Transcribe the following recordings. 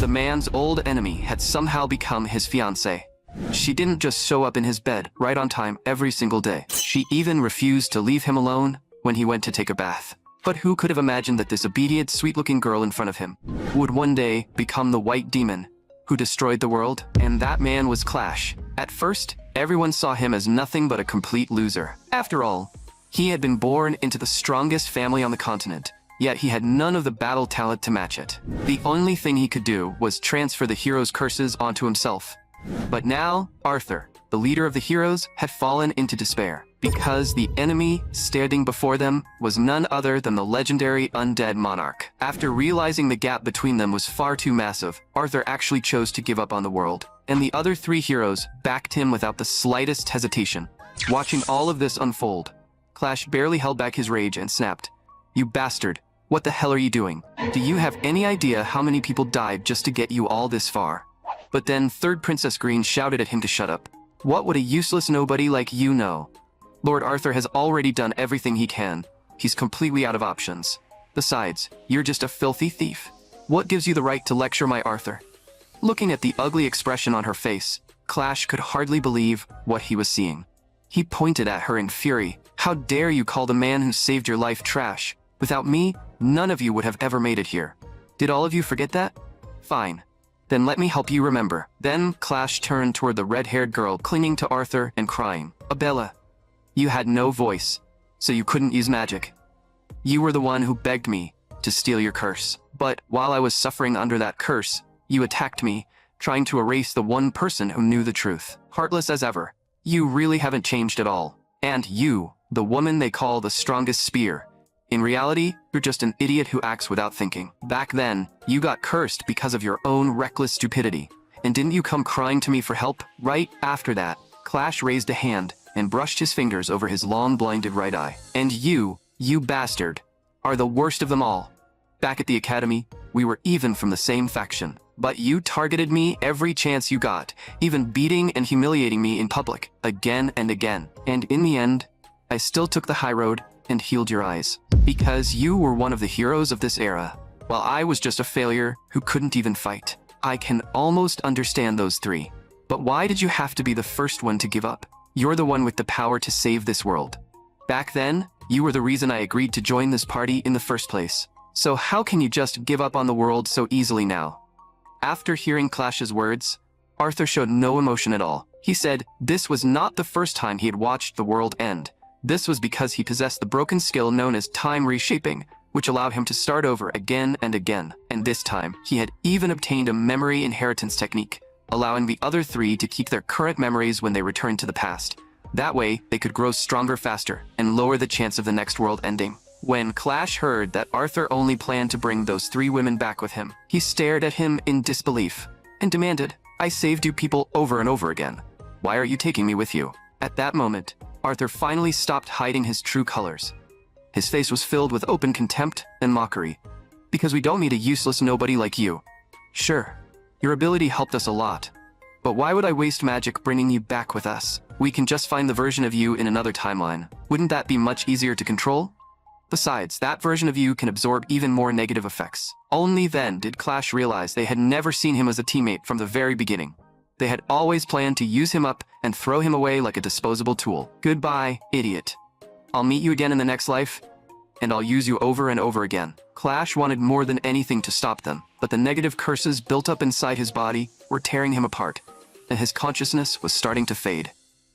the man's old enemy had somehow become his fiancée. She didn't just show up in his bed right on time every single day. She even refused to leave him alone when he went to take a bath. But who could have imagined that this obedient, sweet-looking girl in front of him would one day become the white demon who destroyed the world? And that man was Clash. At first, everyone saw him as nothing but a complete loser. After all, he had been born into the strongest family on the continent, yet he had none of the battle talent to match it. The only thing he could do was transfer the hero's curses onto himself. But now, Arthur, the leader of the heroes, had fallen into despair, because the enemy standing before them was none other than the legendary undead monarch. After realizing the gap between them was far too massive, Arthur actually chose to give up on the world, and the other three heroes backed him without the slightest hesitation. Watching all of this unfold, Clash barely held back his rage and snapped, "You bastard, what the hell are you doing? Do you have any idea how many people died just to get you all this far?" But then Third Princess Green shouted at him to shut up. "What would a useless nobody like you know? Lord Arthur has already done everything he can. He's completely out of options. Besides, you're just a filthy thief. What gives you the right to lecture my Arthur?" Looking at the ugly expression on her face, Clash could hardly believe what he was seeing. He pointed at her in fury. "How dare you call the man who saved your life trash? Without me, none of you would have ever made it here. Did all of you forget that? Fine. Then let me help you remember." Then Clash turned toward the red-haired girl clinging to Arthur and crying, "Abella, you had no voice, so you couldn't use magic. You were the one who begged me to steal your curse. But while I was suffering under that curse, you attacked me, trying to erase the one person who knew the truth. Heartless as ever. You really haven't changed at all. And you, the woman they call the strongest spear. In reality, you're just an idiot who acts without thinking. Back then, you got cursed because of your own reckless stupidity. And didn't you come crying to me for help?" Right after that, Clash raised a hand and brushed his fingers over his long blinded right eye. "And you bastard, are the worst of them all. Back at the academy, we were even from the same faction. But you targeted me every chance you got, even beating and humiliating me in public, again and again. And in the end, I still took the high road and healed your eyes. Because you were one of the heroes of this era, while I was just a failure who couldn't even fight. I can almost understand those three. But why did you have to be the first one to give up? You're the one with the power to save this world. Back then, you were the reason I agreed to join this party in the first place. So how can you just give up on the world so easily now?" After hearing Clash's words, Arthur showed no emotion at all. He said this was not the first time he had watched the world end. This was because he possessed the broken skill known as time reshaping, which allowed him to start over again and again. And this time, he had even obtained a memory inheritance technique, allowing the other three to keep their current memories when they returned to the past. That way, they could grow stronger faster and lower the chance of the next world ending. When Clash heard that Arthur only planned to bring those three women back with him, he stared at him in disbelief and demanded, "I saved you people over and over again. Why are you taking me with you?" At that moment, Arthur finally stopped hiding his true colors. His face was filled with open contempt and mockery. "Because we don't need a useless nobody like you. Sure, your ability helped us a lot. But why would I waste magic bringing you back with us? We can just find the version of you in another timeline. Wouldn't that be much easier to control? Besides, that version of you can absorb even more negative effects." Only then did Clash realize they had never seen him as a teammate from the very beginning. They had always planned to use him up and throw him away like a disposable tool. "Goodbye, idiot. I'll meet you again in the next life, and I'll use you over and over again." Clash wanted more than anything to stop them, but the negative curses built up inside his body were tearing him apart, and his consciousness was starting to fade.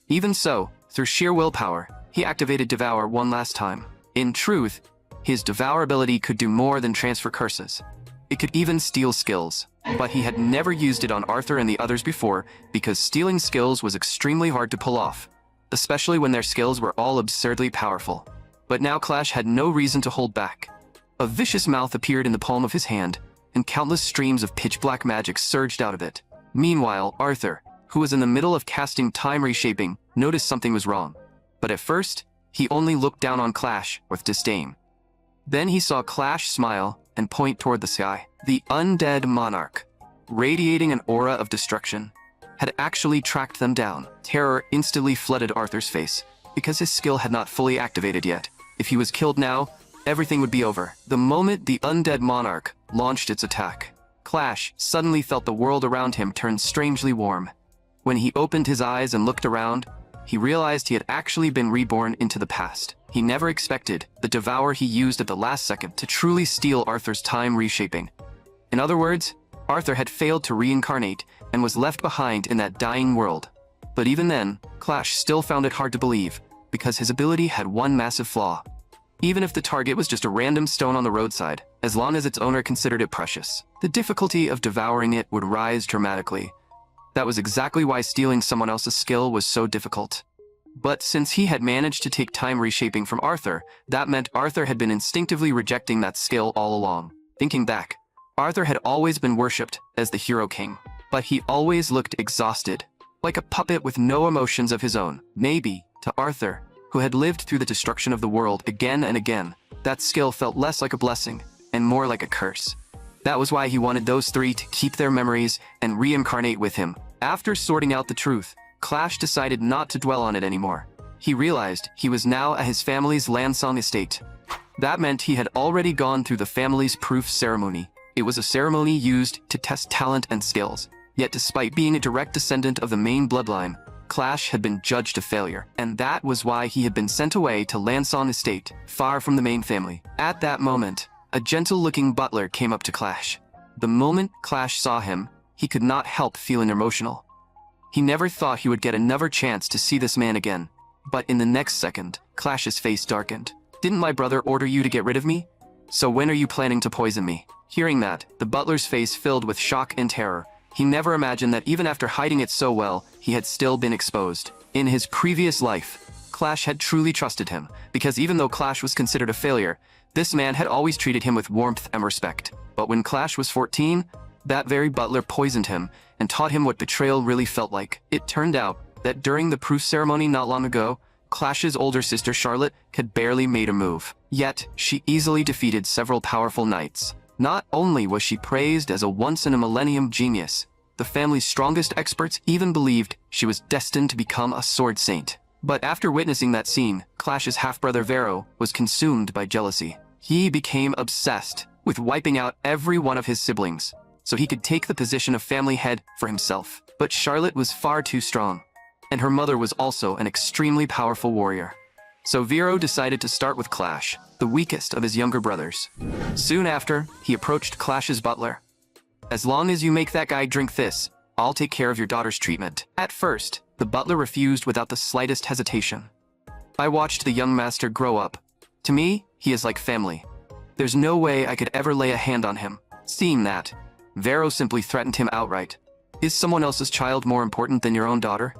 Even so, through sheer willpower, he activated Devour one last time. In truth, his Devour ability could do more than transfer curses. It could even steal skills. But he had never used it on Arthur and the others before because stealing skills was extremely hard to pull off, especially when their skills were all absurdly powerful. But now Clash had no reason to hold back. A vicious mouth appeared in the palm of his hand, and countless streams of pitch-black magic surged out of it. Meanwhile, Arthur, who was in the middle of casting time reshaping, noticed something was wrong. But at first, he only looked down on Clash with disdain. Then he saw Clash smile and point toward the sky. The undead monarch, radiating an aura of destruction, had actually tracked them down. Terror instantly flooded Arthur's face, because his skill had not fully activated yet. If he was killed now, everything would be over. The moment the undead monarch launched its attack, Clash suddenly felt the world around him turn strangely warm. When he opened his eyes and looked around, he realized he had actually been reborn into the past. He never expected the Devour he used at the last second to truly steal Arthur's time reshaping. In other words, Arthur had failed to reincarnate and was left behind in that dying world. But even then, Clash still found it hard to believe, because his ability had one massive flaw. Even if the target was just a random stone on the roadside, as long as its owner considered it precious, the difficulty of devouring it would rise dramatically. That was exactly why stealing someone else's skill was so difficult. But since he had managed to take time reshaping from Arthur, that meant Arthur had been instinctively rejecting that skill all along. Thinking back, Arthur had always been worshipped as the hero king, but he always looked exhausted, like a puppet with no emotions of his own. Maybe, to Arthur, who had lived through the destruction of the world again and again, that skill felt less like a blessing and more like a curse. That was why he wanted those three to keep their memories and reincarnate with him. After sorting out the truth, Clash decided not to dwell on it anymore. He realized he was now at his family's Lansong estate. That meant he had already gone through the family's proof ceremony. It was a ceremony used to test talent and skills. Yet despite being a direct descendant of the main bloodline, Clash had been judged a failure, and that was why he had been sent away to Lansong estate, far from the main family. At that moment, a gentle-looking butler came up to Clash. The moment Clash saw him, he could not help feeling emotional. He never thought he would get another chance to see this man again. But in the next second, Clash's face darkened. "Didn't my brother order you to get rid of me? So when are you planning to poison me?" Hearing that, the butler's face filled with shock and terror. He never imagined that even after hiding it so well, he had still been exposed. In his previous life, Clash had truly trusted him, because even though Clash was considered a failure, this man had always treated him with warmth and respect. But when Clash was 14, that very butler poisoned him and taught him what betrayal really felt like. It turned out that during the proof ceremony not long ago, Clash's older sister Charlotte had barely made a move. Yet, she easily defeated several powerful knights. Not only was she praised as a once-in-a-millennium genius, the family's strongest experts even believed she was destined to become a sword saint. But after witnessing that scene, Clash's half-brother Vero was consumed by jealousy. He became obsessed with wiping out every one of his siblings, so he could take the position of family head for himself. But Charlotte was far too strong, and her mother was also an extremely powerful warrior. So Vero decided to start with Clash, the weakest of his younger brothers. Soon after, he approached Clash's butler. "As long as you make that guy drink this, I'll take care of your daughter's treatment." At first, the butler refused without the slightest hesitation. "I watched the young master grow up. To me, he is like family. There's no way I could ever lay a hand on him." Seeing that, Vero simply threatened him outright. "Is someone else's child more important than your own daughter?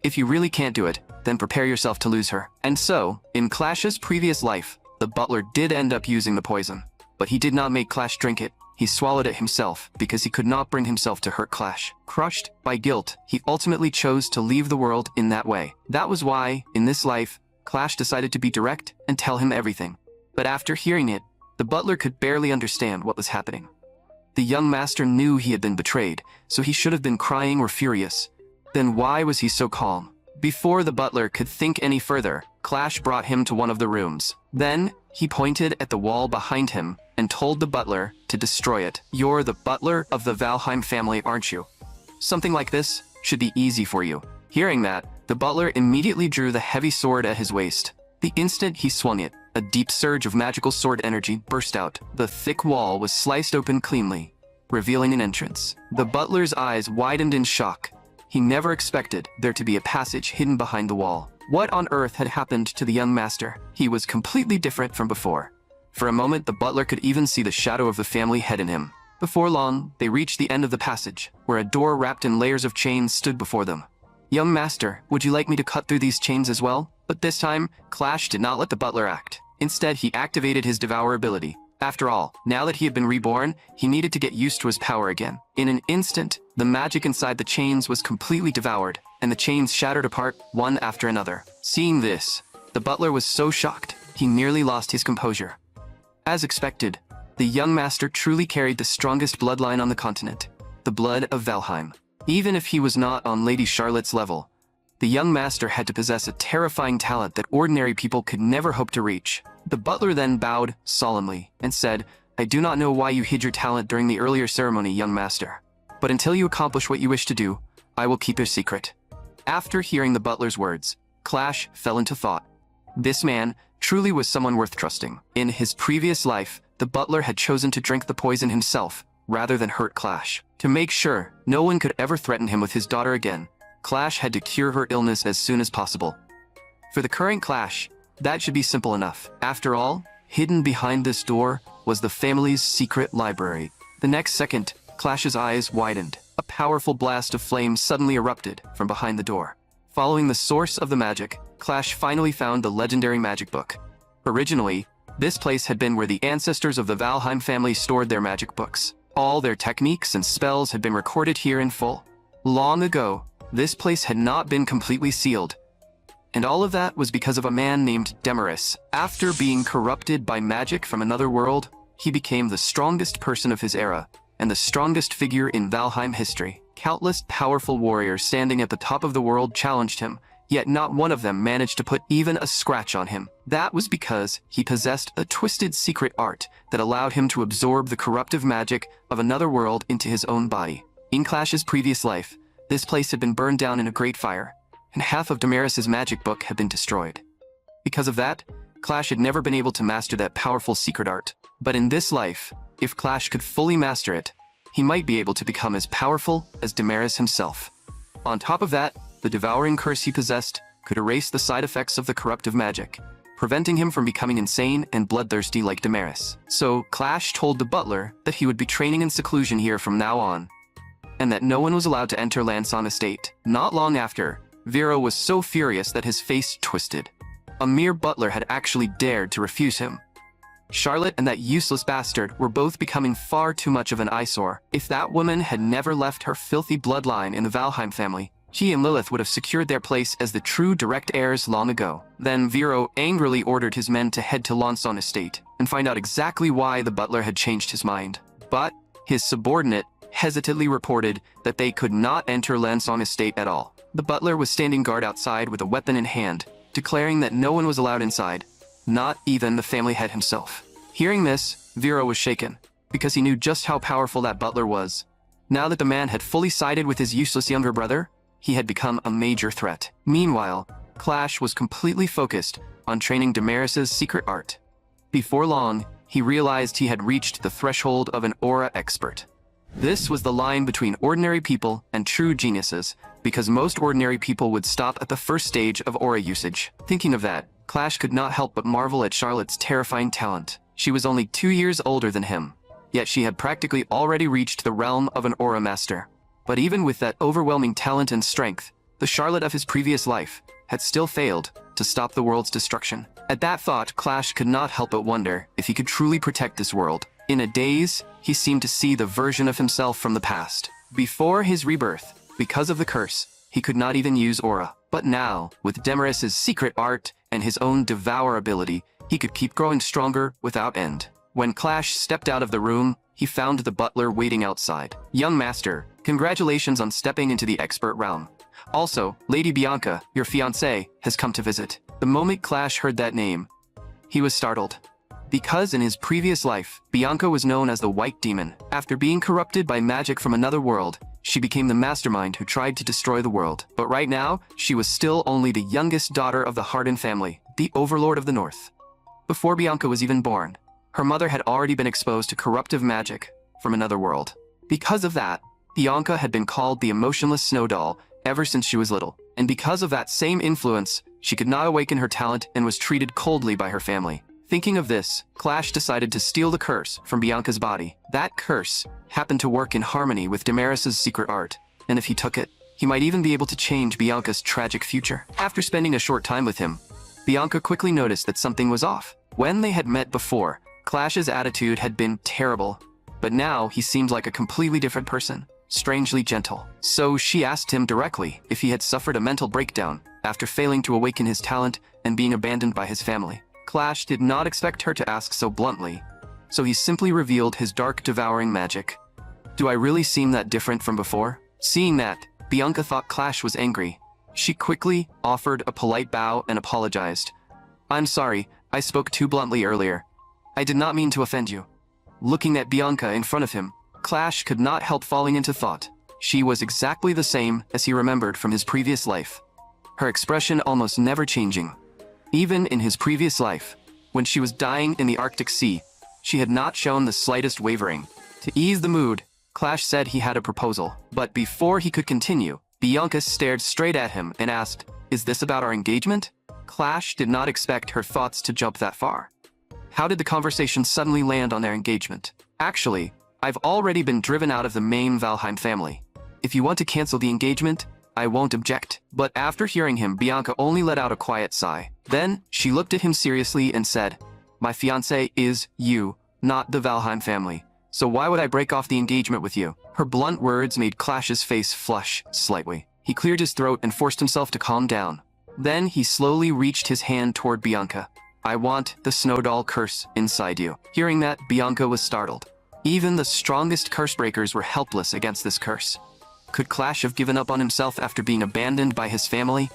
If you really can't do it, then prepare yourself to lose her." And so, in Clash's previous life, the butler did end up using the poison. But he did not make Clash drink it. He swallowed it himself because he could not bring himself to hurt Clash. Crushed by guilt, he ultimately chose to leave the world in that way. That was why, in this life, Clash decided to be direct and tell him everything. But after hearing it, the butler could barely understand what was happening. The young master knew he had been betrayed, so he should have been crying or furious. Then why was he so calm? Before the butler could think any further, Clash brought him to one of the rooms. Then, he pointed at the wall behind him and told the butler to destroy it. "You're the butler of the Valheim family, aren't you? Something like this should be easy for you." Hearing that, the butler immediately drew the heavy sword at his waist. The instant he swung it, a deep surge of magical sword energy burst out. The thick wall was sliced open cleanly, revealing an entrance. The butler's eyes widened in shock. He never expected there to be a passage hidden behind the wall. What on earth had happened to the young master? He was completely different from before. For a moment, the butler could even see the shadow of the family head in him. Before long, they reached the end of the passage, where a door wrapped in layers of chains stood before them. "Young master, would you like me to cut through these chains as well?" But this time, Clash did not let the butler act. Instead, he activated his Devour ability. After all, now that he had been reborn, he needed to get used to his power again. In an instant, the magic inside the chains was completely devoured, and the chains shattered apart one after another. Seeing this, the butler was so shocked, he nearly lost his composure. As expected, the young master truly carried the strongest bloodline on the continent, the blood of Valheim. Even if he was not on Lady Charlotte's level, the young master had to possess a terrifying talent that ordinary people could never hope to reach. The butler then bowed solemnly and said, I do not know why you hid your talent during the earlier ceremony, young master. But until you accomplish what you wish to do, I will keep your secret." After hearing the butler's words, Clash fell into thought. This man truly was someone worth trusting. In his previous life, the butler had chosen to drink the poison himself, rather than hurt Clash. To make sure no one could ever threaten him with his daughter again, Clash had to cure her illness as soon as possible. For the current Clash, that should be simple enough. After all, hidden behind this door was the family's secret library. The next second, Clash's eyes widened. A powerful blast of flame suddenly erupted from behind the door. Following the source of the magic, Clash finally found the legendary magic book. Originally, this place had been where the ancestors of the Valheim family stored their magic books. All their techniques and spells had been recorded here in full. Long ago, this place had not been completely sealed. And all of that was because of a man named Demaris. After being corrupted by magic from another world, he became the strongest person of his era, and the strongest figure in Valheim history. Countless powerful warriors standing at the top of the world challenged him, yet not one of them managed to put even a scratch on him. That was because he possessed a twisted secret art that allowed him to absorb the corruptive magic of another world into his own body. In Clash's previous life, this place had been burned down in a great fire, and half of Damaris's magic book had been destroyed. Because of that, Clash had never been able to master that powerful secret art. But in this life, if Clash could fully master it, he might be able to become as powerful as Damaris himself. On top of that, the devouring curse he possessed could erase the side effects of the corruptive magic, preventing him from becoming insane and bloodthirsty like Damaris. So Clash told the butler that he would be training in seclusion here from now on, and that no one was allowed to enter Lanson Estate. Not long after, Vero was so furious that his face twisted. A mere butler had actually dared to refuse him. Charlotte and that useless bastard were both becoming far too much of an eyesore. If that woman had never left her filthy bloodline in the Valheim family, she and Lilith would have secured their place as the true direct heirs long ago. Then Vero angrily ordered his men to head to Lanson Estate and find out exactly why the butler had changed his mind. But his subordinate hesitantly reported that they could not enter Lanson Estate at all. The butler was standing guard outside with a weapon in hand, declaring that no one was allowed inside, not even the family head himself. Hearing this, Vero was shaken, because he knew just how powerful that butler was. Now that the man had fully sided with his useless younger brother, he had become a major threat. Meanwhile, Clash was completely focused on training Damaris's secret art. Before long, he realized he had reached the threshold of an aura expert. This was the line between ordinary people and true geniuses, because most ordinary people would stop at the first stage of aura usage. Thinking of that, Clash could not help but marvel at Charlotte's terrifying talent. She was only 2 years older than him, yet she had practically already reached the realm of an aura master. But even with that overwhelming talent and strength, the Charlotte of his previous life had still failed to stop the world's destruction. At that thought, Clash could not help but wonder if he could truly protect this world. In a daze, he seemed to see the version of himself from the past. Before his rebirth, because of the curse, he could not even use aura. But now, with Demaris's secret art and his own devour ability, he could keep growing stronger without end. When Clash stepped out of the room, he found the butler waiting outside. "Young master, congratulations on stepping into the expert realm. Also, Lady Bianca, your fiancée, has come to visit." The moment Clash heard that name, he was startled. Because in his previous life, Bianca was known as the White Demon. After being corrupted by magic from another world, she became the mastermind who tried to destroy the world. But right now, she was still only the youngest daughter of the Harden family, the Overlord of the North. Before Bianca was even born, her mother had already been exposed to corruptive magic from another world. Because of that, Bianca had been called the emotionless snow doll ever since she was little. And because of that same influence, she could not awaken her talent and was treated coldly by her family. Thinking of this, Clash decided to steal the curse from Bianca's body. That curse happened to work in harmony with Damaris's secret art, and if he took it, he might even be able to change Bianca's tragic future. After spending a short time with him, Bianca quickly noticed that something was off. When they had met before, Clash's attitude had been terrible, but now he seemed like a completely different person, strangely gentle. So she asked him directly if he had suffered a mental breakdown after failing to awaken his talent and being abandoned by his family. Clash did not expect her to ask so bluntly, so he simply revealed his dark, devouring magic. "Do I really seem that different from before?" Seeing that, Bianca thought Clash was angry. She quickly offered a polite bow and apologized. "I'm sorry, I spoke too bluntly earlier. I did not mean to offend you." Looking at Bianca in front of him, Clash could not help falling into thought. She was exactly the same as he remembered from his previous life. Her expression almost never changing. Even in his previous life, when she was dying in the Arctic Sea, she had not shown the slightest wavering. To ease the mood, Clash said he had a proposal, but before he could continue, Bianca stared straight at him and asked, "Is this about our engagement?" Clash did not expect her thoughts to jump that far. How did the conversation suddenly land on their engagement? Actually, I've already been driven out of the main Valheim family. If you want to cancel the engagement, I won't object. But after hearing him, Bianca only let out a quiet sigh. Then, she looked at him seriously and said, "My fiancé is you, not the Valheim family. So why would I break off the engagement with you?" Her blunt words made Clash's face flush slightly. He cleared his throat and forced himself to calm down. Then he slowly reached his hand toward Bianca. "I want the snow doll curse inside you." Hearing that, Bianca was startled. Even the strongest curse breakers were helpless against this curse. Could Clash have given up on himself after being abandoned by his family?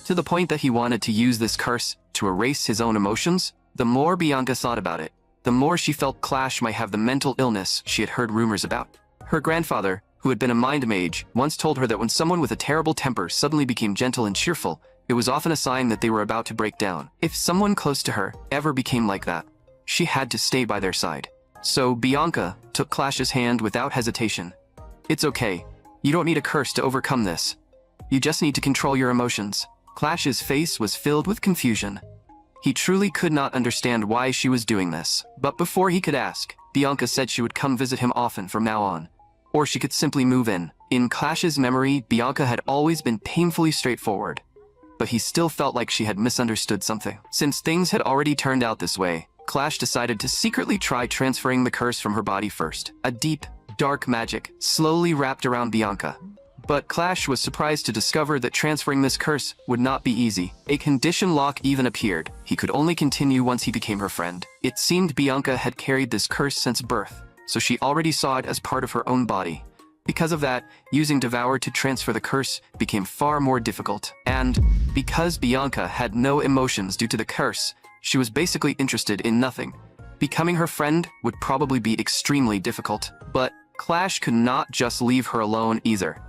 To the point that he wanted to use this curse to erase his own emotions? The more Bianca thought about it, the more she felt Clash might have the mental illness she had heard rumors about. Her grandfather, who had been a mind mage, once told her that when someone with a terrible temper suddenly became gentle and cheerful, it was often a sign that they were about to break down. If someone close to her ever became like that, she had to stay by their side. So Bianca took Clash's hand without hesitation. "It's okay. You don't need a curse to overcome this. You just need to control your emotions." Clash's face was filled with confusion. He truly could not understand why she was doing this. But before he could ask, Bianca said she would come visit him often from now on. Or she could simply move in. In Clash's memory, Bianca had always been painfully straightforward. But he still felt like she had misunderstood something. Since things had already turned out this way, Clash decided to secretly try transferring the curse from her body first. A deep, dark magic slowly wrapped around Bianca. But Clash was surprised to discover that transferring this curse would not be easy. A condition lock even appeared. He could only continue once he became her friend. It seemed Bianca had carried this curse since birth, so she already saw it as part of her own body. Because of that, using Devour to transfer the curse became far more difficult. And because Bianca had no emotions due to the curse, she was basically interested in nothing. Becoming her friend would probably be extremely difficult. But Clash could not just leave her alone either.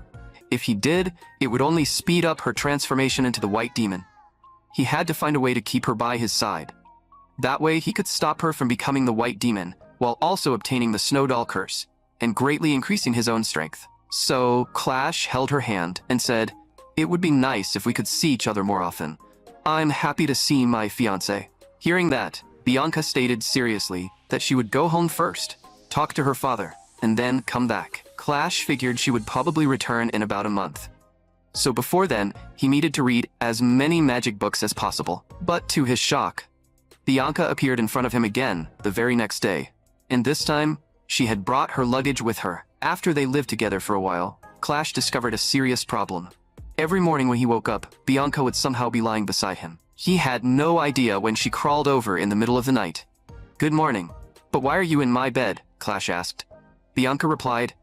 If he did, it would only speed up her transformation into the White Demon. He had to find a way to keep her by his side. That way, he could stop her from becoming the White Demon, while also obtaining the Snow Doll curse, and greatly increasing his own strength. So, Clash held her hand and said, "It would be nice if we could see each other more often. I'm happy to see my fiancé." Hearing that, Bianca stated seriously that she would go home first, talk to her father, and then come back. Clash figured she would probably return in about a month. So before then, he needed to read as many magic books as possible. But to his shock, Bianca appeared in front of him again the very next day. And this time, she had brought her luggage with her. After they lived together for a while, Clash discovered a serious problem. Every morning when he woke up, Bianca would somehow be lying beside him. He had no idea when she crawled over in the middle of the night. "Good morning. But why are you in my bed?" Clash asked. Bianca replied,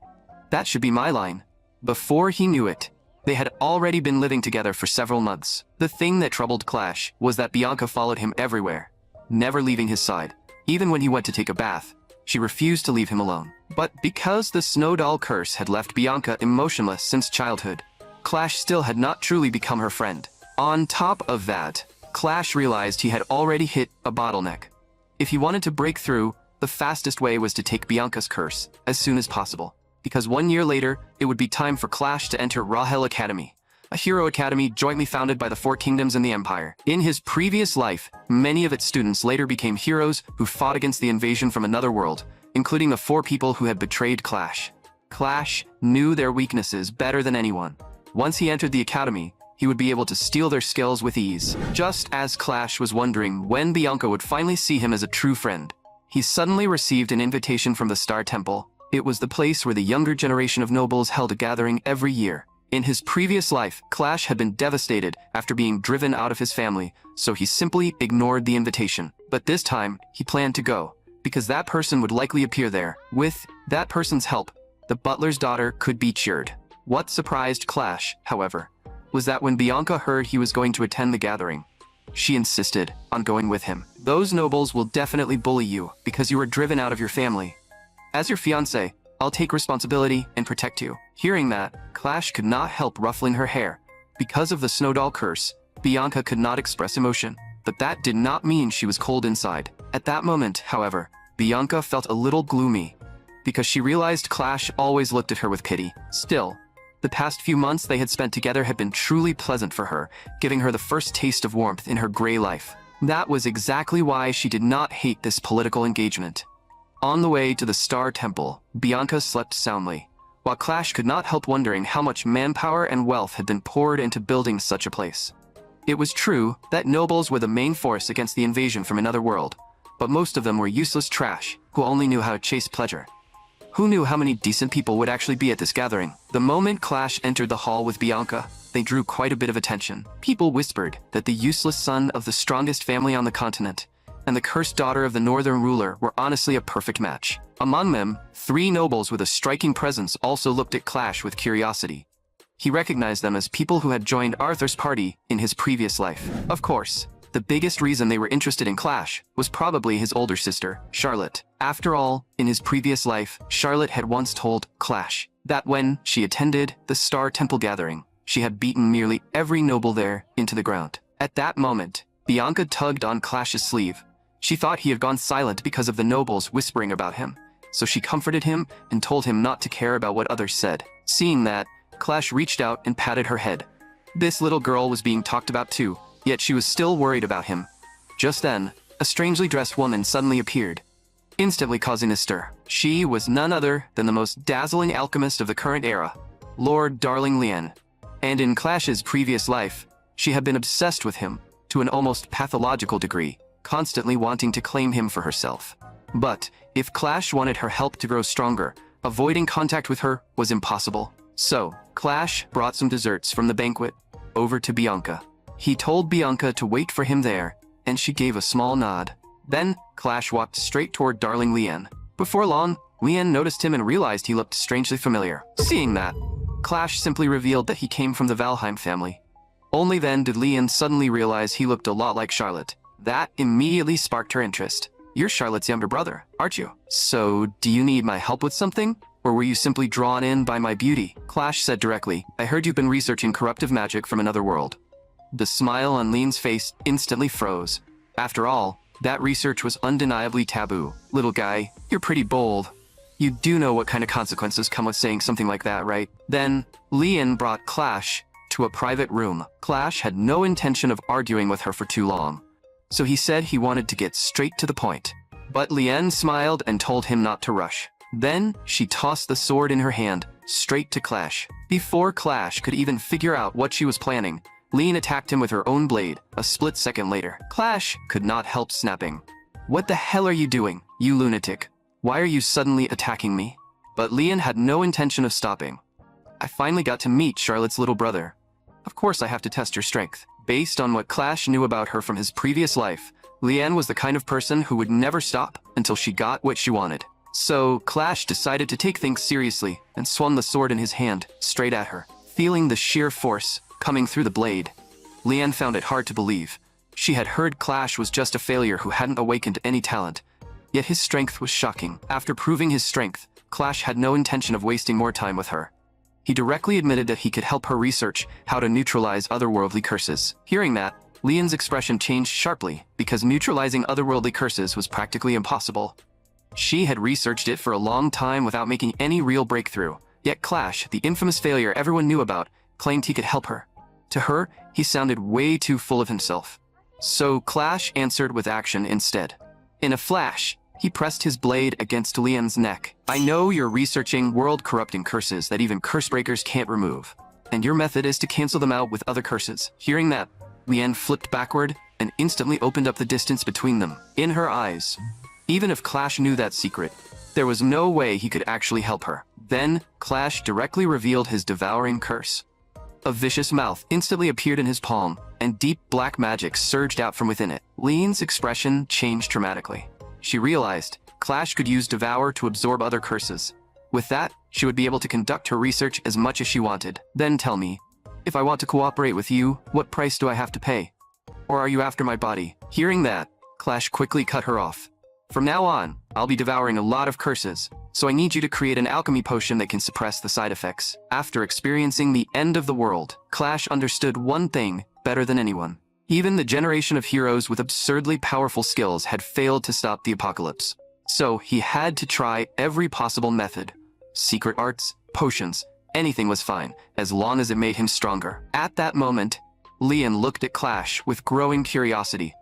"That should be my line." Before he knew it, they had already been living together for several months. The thing that troubled Clash was that Bianca followed him everywhere, never leaving his side. Even when he went to take a bath, she refused to leave him alone. But because the Snow Doll curse had left Bianca emotionless since childhood, Clash still had not truly become her friend. On top of that, Clash realized he had already hit a bottleneck. If he wanted to break through, the fastest way was to take Bianca's curse as soon as possible. Because 1 year later, it would be time for Clash to enter Rahel Academy, a hero academy jointly founded by the Four Kingdoms and the Empire. In his previous life, many of its students later became heroes who fought against the invasion from another world, including the 4 people who had betrayed Clash. Clash knew their weaknesses better than anyone. Once he entered the academy, he would be able to steal their skills with ease. Just as Clash was wondering when Bianca would finally see him as a true friend, he suddenly received an invitation from the Star Temple. It was the place where the younger generation of nobles held a gathering every year. In his previous life, Clash had been devastated after being driven out of his family, so he simply ignored the invitation. But this time, he planned to go, because that person would likely appear there. With that person's help, the butler's daughter could be cured. What surprised Clash, however, was that when Bianca heard he was going to attend the gathering, she insisted on going with him. "Those nobles will definitely bully you because you were driven out of your family. As your fiancé, I'll take responsibility and protect you. Hearing that, Clash could not help ruffling her hair. Because of the snow doll curse, Bianca could not express emotion, but that did not mean she was cold inside. At that moment, however, Bianca felt a little gloomy, because she realized Clash always looked at her with pity. Still, the past few months they had spent together had been truly pleasant for her, giving her the first taste of warmth in her gray life. That was exactly why she did not hate this political engagement. On the way to the Star Temple, Bianca slept soundly, while Clash could not help wondering how much manpower and wealth had been poured into building such a place. It was true that nobles were the main force against the invasion from another world, but most of them were useless trash who only knew how to chase pleasure. Who knew how many decent people would actually be at this gathering? The moment Clash entered the hall with Bianca, they drew quite a bit of attention. People whispered that the useless son of the strongest family on the continent and the cursed daughter of the northern ruler were honestly a perfect match. Among them, 3 nobles with a striking presence also looked at Clash with curiosity. He recognized them as people who had joined Arthur's party in his previous life. Of course, the biggest reason they were interested in Clash was probably his older sister, Charlotte. After all, in his previous life, Charlotte had once told Clash that when she attended the Star Temple gathering, she had beaten nearly every noble there into the ground. At that moment, Bianca tugged on Clash's sleeve. She thought he had gone silent because of the nobles whispering about him, so she comforted him and told him not to care about what others said. Seeing that, Clash reached out and patted her head. This little girl was being talked about too, yet she was still worried about him. Just then, a strangely dressed woman suddenly appeared, instantly causing a stir. She was none other than the most dazzling alchemist of the current era, Lord Darling Lien. And in Clash's previous life, she had been obsessed with him to an almost pathological degree, constantly wanting to claim him for herself. But if Clash wanted her help to grow stronger, avoiding contact with her was impossible. So, Clash brought some desserts from the banquet over to Bianca. He told Bianca to wait for him there, and she gave a small nod. Then, Clash walked straight toward Darling Lien. Before long, Lien noticed him and realized he looked strangely familiar. Seeing that, Clash simply revealed that he came from the Valheim family. Only then did Lien suddenly realize he looked a lot like Charlotte. That immediately sparked her interest. You're Charlotte's younger brother, aren't you? So, do you need my help with something? Or were you simply drawn in by my beauty? Clash said directly, I heard you've been researching corruptive magic from another world. The smile on Lien's face instantly froze. After all, that research was undeniably taboo. Little guy, you're pretty bold. You do know what kind of consequences come with saying something like that, right? Then, Lien brought Clash to a private room. Clash had no intention of arguing with her for too long, so he said he wanted to get straight to the point. But Lien smiled and told him not to rush. Then, she tossed the sword in her hand, straight to Clash. Before Clash could even figure out what she was planning, Lien attacked him with her own blade, a split second later. Clash could not help snapping. What the hell are you doing, you lunatic? Why are you suddenly attacking me? But Lien had no intention of stopping. I finally got to meet Charlotte's little brother. Of course I have to test your strength. Based on what Clash knew about her from his previous life, Lien was the kind of person who would never stop until she got what she wanted. So, Clash decided to take things seriously and swung the sword in his hand, straight at her. Feeling the sheer force coming through the blade, Lien found it hard to believe. She had heard Clash was just a failure who hadn't awakened any talent, yet his strength was shocking. After proving his strength, Clash had no intention of wasting more time with her. He directly admitted that he could help her research how to neutralize otherworldly curses. Hearing that, Lien's expression changed sharply, because neutralizing otherworldly curses was practically impossible. She had researched it for a long time without making any real breakthrough, yet Clash, the infamous failure everyone knew about, claimed he could help her. To her, he sounded way too full of himself. So Clash answered with action instead. In a flash, he pressed his blade against Lien's neck. I know you're researching world-corrupting curses that even cursebreakers can't remove, and your method is to cancel them out with other curses. Hearing that, Lien flipped backward and instantly opened up the distance between them. In her eyes, even if Clash knew that secret, there was no way he could actually help her. Then, Clash directly revealed his devouring curse. A vicious mouth instantly appeared in his palm, and deep black magic surged out from within it. Lien's expression changed dramatically. She realized Clash could use Devour to absorb other curses. With that, she would be able to conduct her research as much as she wanted. Then tell me, if I want to cooperate with you, what price do I have to pay? Or are you after my body? Hearing that, Clash quickly cut her off. From now on, I'll be devouring a lot of curses, so I need you to create an alchemy potion that can suppress the side effects. After experiencing the end of the world, Clash understood one thing better than anyone. Even the generation of heroes with absurdly powerful skills had failed to stop the apocalypse. So he had to try every possible method. Secret arts, potions, anything was fine, as long as it made him stronger. At that moment, Leon looked at Clash with growing curiosity.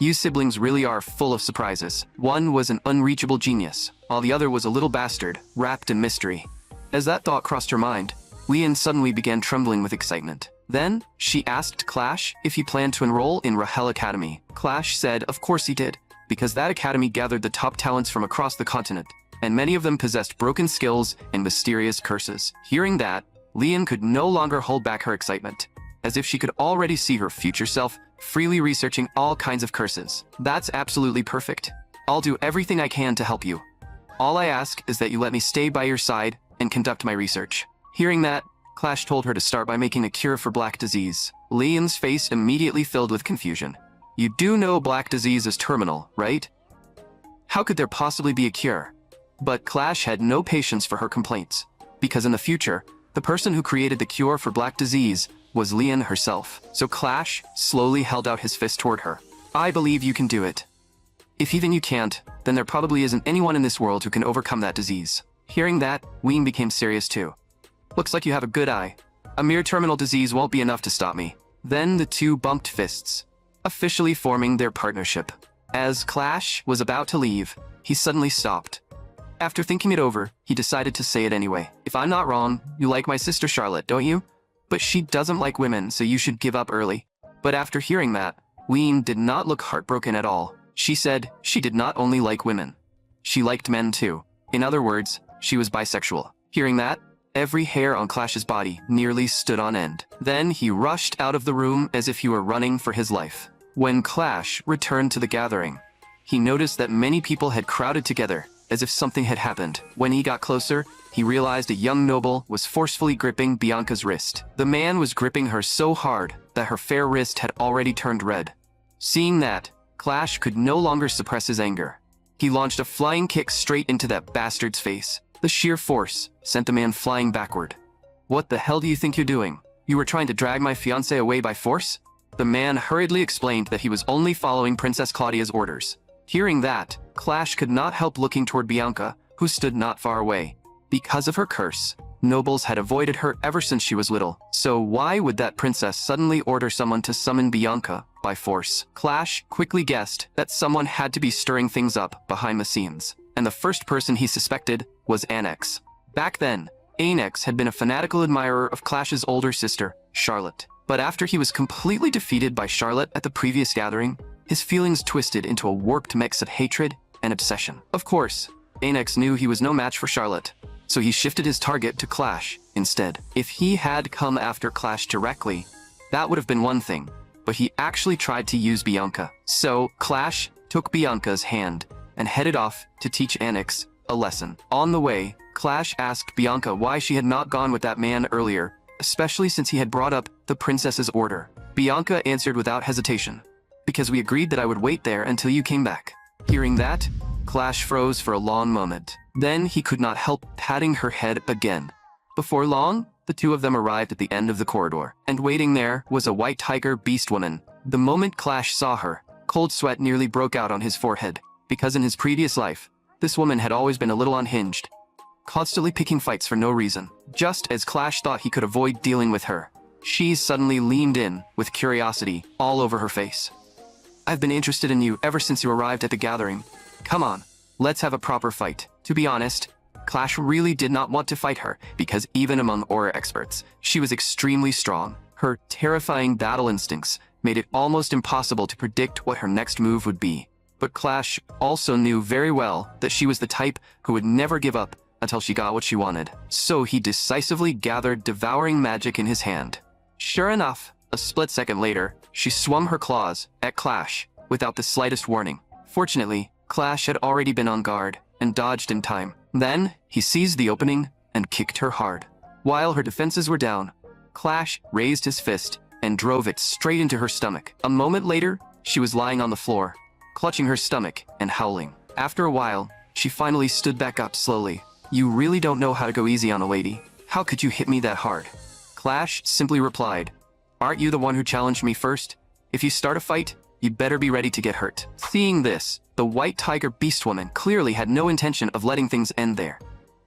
You siblings really are full of surprises. One was an unreachable genius, while the other was a little bastard, wrapped in mystery. As that thought crossed her mind, Leon suddenly began trembling with excitement. Then, she asked Clash if he planned to enroll in Rahel Academy. Clash said of course he did, because that academy gathered the top talents from across the continent, and many of them possessed broken skills and mysterious curses. Hearing that, Leon could no longer hold back her excitement, as if she could already see her future self freely researching all kinds of curses. That's absolutely perfect. I'll do everything I can to help you. All I ask is that you let me stay by your side and conduct my research. Hearing that, Clash told her to start by making a cure for black disease. Leon's face immediately filled with confusion. You do know black disease is terminal, right? How could there possibly be a cure? But Clash had no patience for her complaints, because in the future, the person who created the cure for black disease was Leon herself. So Clash slowly held out his fist toward her. I believe you can do it. If even you can't, then there probably isn't anyone in this world who can overcome that disease. Hearing that, Leon became serious too. Looks like you have a good eye. A mere terminal disease won't be enough to stop me. Then the two bumped fists, officially forming their partnership. As Clash was about to leave, he suddenly stopped. After thinking it over, he decided to say it anyway. If I'm not wrong, you like my sister Charlotte, don't you? But she doesn't like women, so you should give up early. But after hearing that, Leon did not look heartbroken at all. She said she did not only like women. She liked men too. In other words, she was bisexual. Hearing that, every hair on Clash's body nearly stood on end. Then he rushed out of the room as if he were running for his life. When Clash returned to the gathering, he noticed that many people had crowded together, as if something had happened. When he got closer, he realized a young noble was forcefully gripping Bianca's wrist. The man was gripping her so hard that her fair wrist had already turned red. Seeing that, Clash could no longer suppress his anger. He launched a flying kick straight into that bastard's face. The sheer force sent the man flying backward. What the hell do you think you're doing? You were trying to drag my fiancé away by force? The man hurriedly explained that he was only following Princess Claudia's orders. Hearing that, Clash could not help looking toward Bianca, who stood not far away. Because of her curse, nobles had avoided her ever since she was little. So why would that princess suddenly order someone to summon Bianca by force? Clash quickly guessed that someone had to be stirring things up behind the scenes, and the first person he suspected was Annex. Back then, Annex had been a fanatical admirer of Clash's older sister, Charlotte. But after he was completely defeated by Charlotte at the previous gathering, his feelings twisted into a warped mix of hatred and obsession. Of course, Annex knew he was no match for Charlotte, so he shifted his target to Clash instead. If he had come after Clash directly, that would have been one thing, but he actually tried to use Bianca. So Clash took Bianca's hand and headed off to teach Annex a lesson. On the way, Clash asked Bianca why she had not gone with that man earlier, especially since he had brought up the princess's order. Bianca answered without hesitation, because we agreed that I would wait there until you came back. Hearing that, Clash froze for a long moment. Then he could not help patting her head again. Before long, the two of them arrived at the end of the corridor, and waiting there was a white tiger beast woman. The moment Clash saw her, cold sweat nearly broke out on his forehead, because in his previous life, this woman had always been a little unhinged, constantly picking fights for no reason. Just as Clash thought he could avoid dealing with her, she suddenly leaned in with curiosity all over her face. I've been interested in you ever since you arrived at the gathering. Come on, let's have a proper fight. To be honest, Clash really did not want to fight her, because even among aura experts, she was extremely strong. Her terrifying battle instincts made it almost impossible to predict what her next move would be. But Clash also knew very well that she was the type who would never give up until she got what she wanted. So he decisively gathered devouring magic in his hand. Sure enough, a split second later, she swung her claws at Clash without the slightest warning. Fortunately, Clash had already been on guard and dodged in time. Then, he seized the opening and kicked her hard. While her defenses were down, Clash raised his fist and drove it straight into her stomach. A moment later, she was lying on the floor, clutching her stomach and howling. After a while, she finally stood back up slowly, You really don't know how to go easy on a lady. How could you hit me that hard? Clash simply replied, aren't you the one who challenged me first? If you start a fight, you'd better be ready to get hurt. Seeing this, the white tiger beast woman clearly had no intention of letting things end there.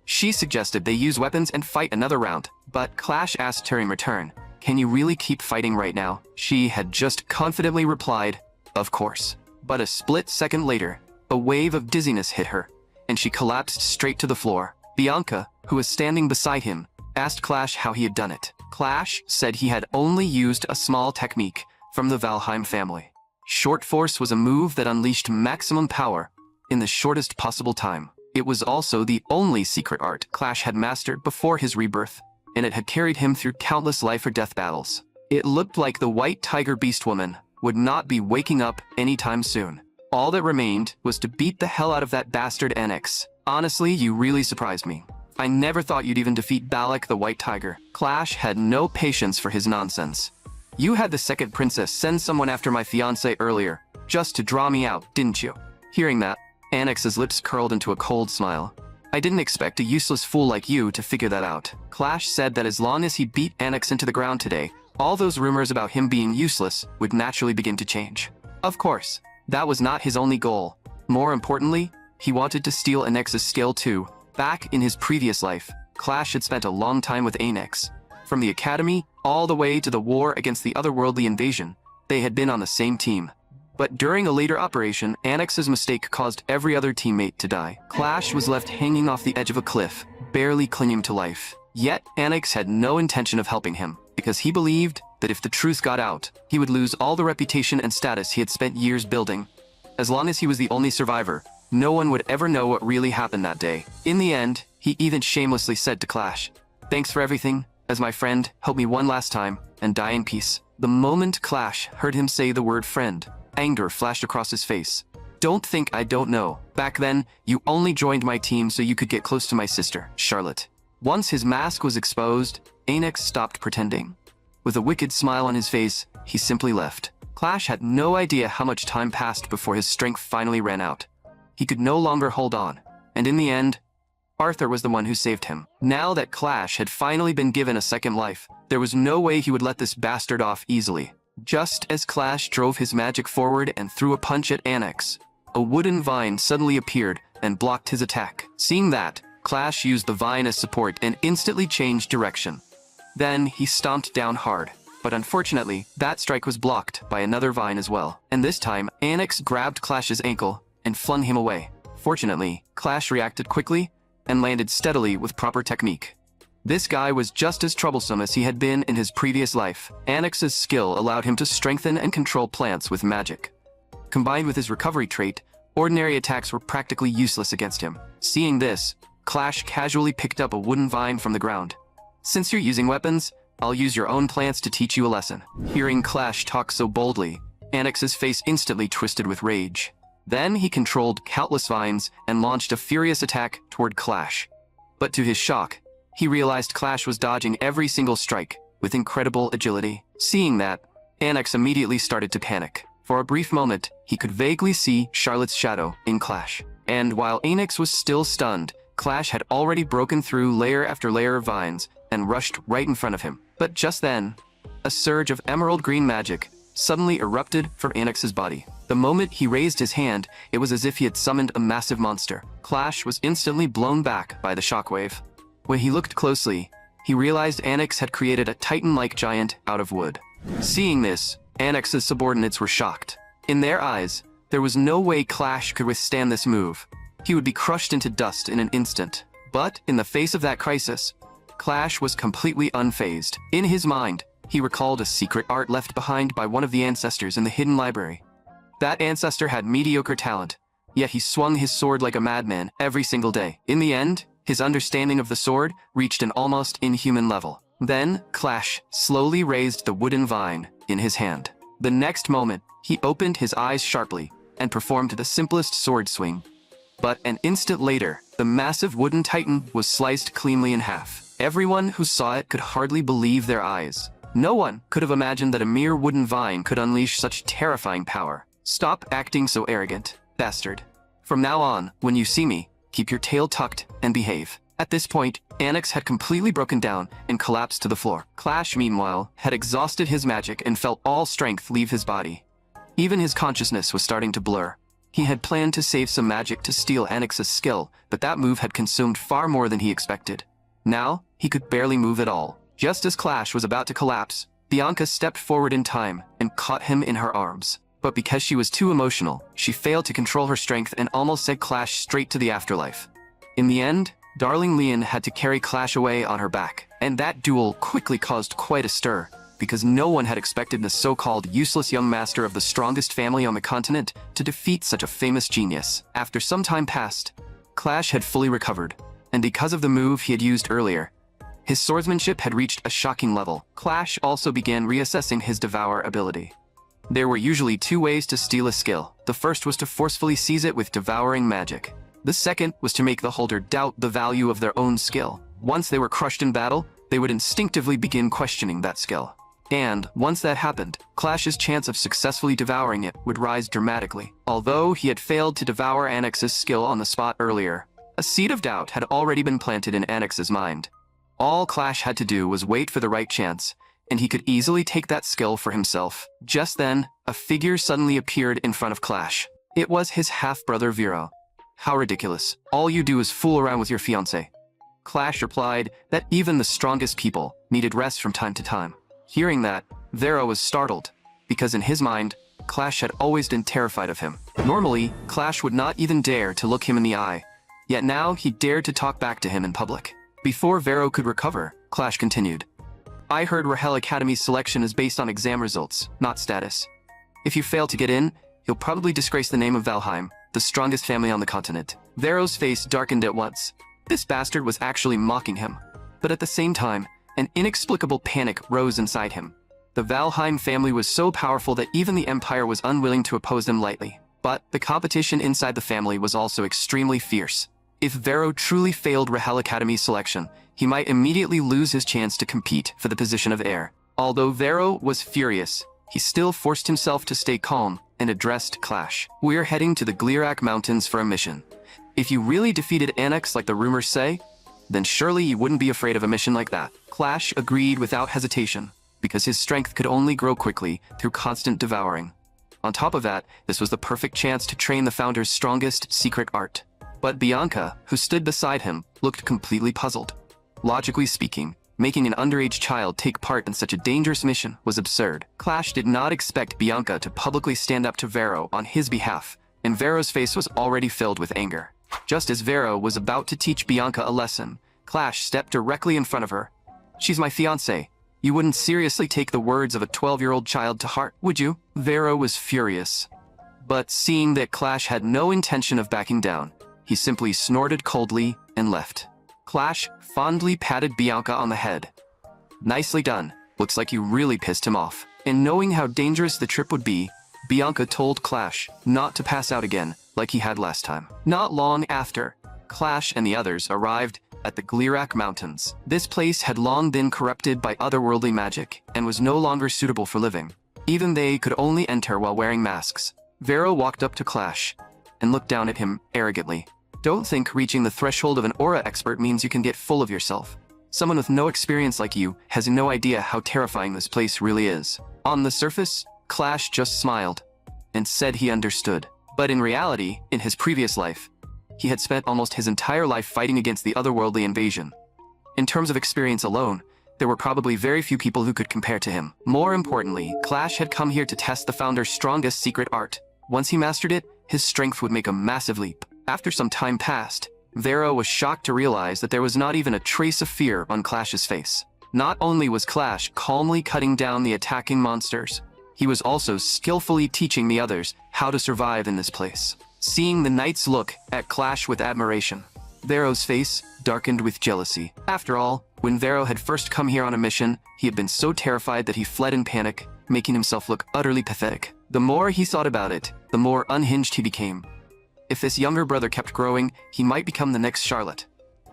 She suggested they use weapons and fight another round, but Clash asked her in return, can you really keep fighting right now? She had just confidently replied, of course. But a split second later, a wave of dizziness hit her, and she collapsed straight to the floor. Bianca, who was standing beside him, asked Clash how he had done it. Clash said he had only used a small technique from the Valheim family. Short Force was a move that unleashed maximum power in the shortest possible time. It was also the only secret art Clash had mastered before his rebirth, and it had carried him through countless life or death battles. It looked like the white tiger beast woman would not be waking up anytime soon. All that remained was to beat the hell out of that bastard Annex. Honestly, you really surprised me. I never thought you'd even defeat Balak the white tiger. Clash had no patience for his nonsense. You had the second princess send someone after my fiancé earlier, just to draw me out, didn't you? Hearing that, Annex's lips curled into a cold smile. I didn't expect a useless fool like you to figure that out. Clash said that as long as he beat Annex into the ground today, all those rumors about him being useless would naturally begin to change. Of course, that was not his only goal. More importantly, he wanted to steal Annex's skill too. Back in his previous life, Clash had spent a long time with Annex. From the academy, all the way to the war against the otherworldly invasion, they had been on the same team. But during a later operation, Annex's mistake caused every other teammate to die. Clash was left hanging off the edge of a cliff, barely clinging to life. Yet, Annex had no intention of helping him, because he believed that if the truth got out, he would lose all the reputation and status he had spent years building. As long as he was the only survivor, no one would ever know what really happened that day. In the end, he even shamelessly said to Clash, thanks for everything. As my friend, help me one last time, and die in peace. The moment Clash heard him say the word friend, anger flashed across his face. Don't think I don't know. Back then, you only joined my team so you could get close to my sister, Charlotte. Once his mask was exposed, Annex stopped pretending. With a wicked smile on his face, he simply left. Clash had no idea how much time passed before his strength finally ran out. He could no longer hold on, and in the end, Arthur was the one who saved him. Now that Clash had finally been given a second life, there was no way he would let this bastard off easily. Just as Clash drove his magic forward and threw a punch at Annex, a wooden vine suddenly appeared and blocked his attack. Seeing that, Clash used the vine as support and instantly changed direction. Then he stomped down hard, but unfortunately, that strike was blocked by another vine as well. And this time, Annex grabbed Clash's ankle and flung him away. Fortunately, Clash reacted quickly and landed steadily with proper technique. This guy was just as troublesome as he had been in his previous life. Annex's skill allowed him to strengthen and control plants with magic. Combined with his recovery trait, ordinary attacks were practically useless against him. Seeing this, Clash casually picked up a wooden vine from the ground. Since you're using weapons, I'll use your own plants to teach you a lesson. Hearing Clash talk so boldly, Annex's face instantly twisted with rage. Then he controlled countless vines and launched a furious attack toward Clash. But to his shock, he realized Clash was dodging every single strike with incredible agility. Seeing that, Annex immediately started to panic. For a brief moment, he could vaguely see Charlotte's shadow in Clash. And while Annex was still stunned, Clash had already broken through layer after layer of vines and rushed right in front of him. But just then, a surge of emerald green magic suddenly erupted from Annex's body. The moment he raised his hand, it was as if he had summoned a massive monster. Clash was instantly blown back by the shockwave. When he looked closely, he realized Annex had created a titan-like giant out of wood. Seeing this, Annex's subordinates were shocked. In their eyes, there was no way Clash could withstand this move. He would be crushed into dust in an instant. But in the face of that crisis, Clash was completely unfazed. In his mind, he recalled a secret art left behind by one of the ancestors in the hidden library. That ancestor had mediocre talent, yet he swung his sword like a madman every single day. In the end, his understanding of the sword reached an almost inhuman level. Then, Clash slowly raised the wooden vine in his hand. The next moment, he opened his eyes sharply and performed the simplest sword swing. But an instant later, the massive wooden titan was sliced cleanly in half. Everyone who saw it could hardly believe their eyes. No one could have imagined that a mere wooden vine could unleash such terrifying power. Stop acting so arrogant, bastard. From now on, when you see me, keep your tail tucked and behave. At this point, Anix had completely broken down and collapsed to the floor. Clash, meanwhile, had exhausted his magic and felt all strength leave his body. Even his consciousness was starting to blur. He had planned to save some magic to steal Anix's skill, but that move had consumed far more than he expected. Now, he could barely move at all. Just as Clash was about to collapse, Bianca stepped forward in time and caught him in her arms. But because she was too emotional, she failed to control her strength and almost sent Clash straight to the afterlife. In the end, darling Leon had to carry Clash away on her back, and that duel quickly caused quite a stir, because no one had expected the so-called useless young master of the strongest family on the continent to defeat such a famous genius. After some time passed, Clash had fully recovered, and because of the move he had used earlier, his swordsmanship had reached a shocking level. Clash also began reassessing his devour ability. There were usually two ways to steal a skill. The first was to forcefully seize it with devouring magic. The second was to make the holder doubt the value of their own skill. Once they were crushed in battle, they would instinctively begin questioning that skill. And, once that happened, Clash's chance of successfully devouring it would rise dramatically. Although he had failed to devour Anix's skill on the spot earlier, a seed of doubt had already been planted in Anix's mind. All Clash had to do was wait for the right chance, and he could easily take that skill for himself. Just then, a figure suddenly appeared in front of Clash. It was his half-brother Vero. How ridiculous. All you do is fool around with your fiancé. Clash replied that even the strongest people needed rest from time to time. Hearing that, Vero was startled, because in his mind, Clash had always been terrified of him. Normally, Clash would not even dare to look him in the eye, yet now he dared to talk back to him in public. Before Vero could recover, Clash continued. I heard Rahel Academy's selection is based on exam results, not status. If you fail to get in, you'll probably disgrace the name of Valheim, the strongest family on the continent. Vero's face darkened at once. This bastard was actually mocking him. But at the same time, an inexplicable panic rose inside him. The Valheim family was so powerful that even the Empire was unwilling to oppose them lightly. But the competition inside the family was also extremely fierce. If Vero truly failed Rahel Academy's selection, he might immediately lose his chance to compete for the position of heir. Although Vero was furious, he still forced himself to stay calm and addressed Clash. We're heading to the Glirak Mountains for a mission. If you really defeated Anix like the rumors say, then surely you wouldn't be afraid of a mission like that. Clash agreed without hesitation, because his strength could only grow quickly through constant devouring. On top of that, this was the perfect chance to train the founder's strongest secret art. But Bianca, who stood beside him, looked completely puzzled. Logically speaking, making an underage child take part in such a dangerous mission was absurd. Clash did not expect Bianca to publicly stand up to Vero on his behalf, and Vero's face was already filled with anger. Just as Vero was about to teach Bianca a lesson, Clash stepped directly in front of her. She's my fiancé. You wouldn't seriously take the words of a 12-year-old child to heart, would you? Vero was furious. But seeing that Clash had no intention of backing down, he simply snorted coldly and left. Clash fondly patted Bianca on the head. Nicely done. Looks like you really pissed him off. And knowing how dangerous the trip would be, Bianca told Clash not to pass out again like he had last time. Not long after, Clash and the others arrived at the Glirak Mountains. This place had long been corrupted by otherworldly magic and was no longer suitable for living. Even they could only enter while wearing masks. Vero walked up to Clash and looked down at him arrogantly. Don't think reaching the threshold of an aura expert means you can get full of yourself. Someone with no experience like you has no idea how terrifying this place really is. On the surface, Clash just smiled and said he understood. But in reality, in his previous life, he had spent almost his entire life fighting against the otherworldly invasion. In terms of experience alone, there were probably very few people who could compare to him. More importantly, Clash had come here to test the founder's strongest secret art. Once he mastered it, his strength would make a massive leap. After some time passed, Vero was shocked to realize that there was not even a trace of fear on Clash's face. Not only was Clash calmly cutting down the attacking monsters, he was also skillfully teaching the others how to survive in this place. Seeing the knights look at Clash with admiration, Vero's face darkened with jealousy. After all, when Vero had first come here on a mission, he had been so terrified that he fled in panic, making himself look utterly pathetic. The more he thought about it, the more unhinged he became. If this younger brother kept growing, he might become the next Charlotte.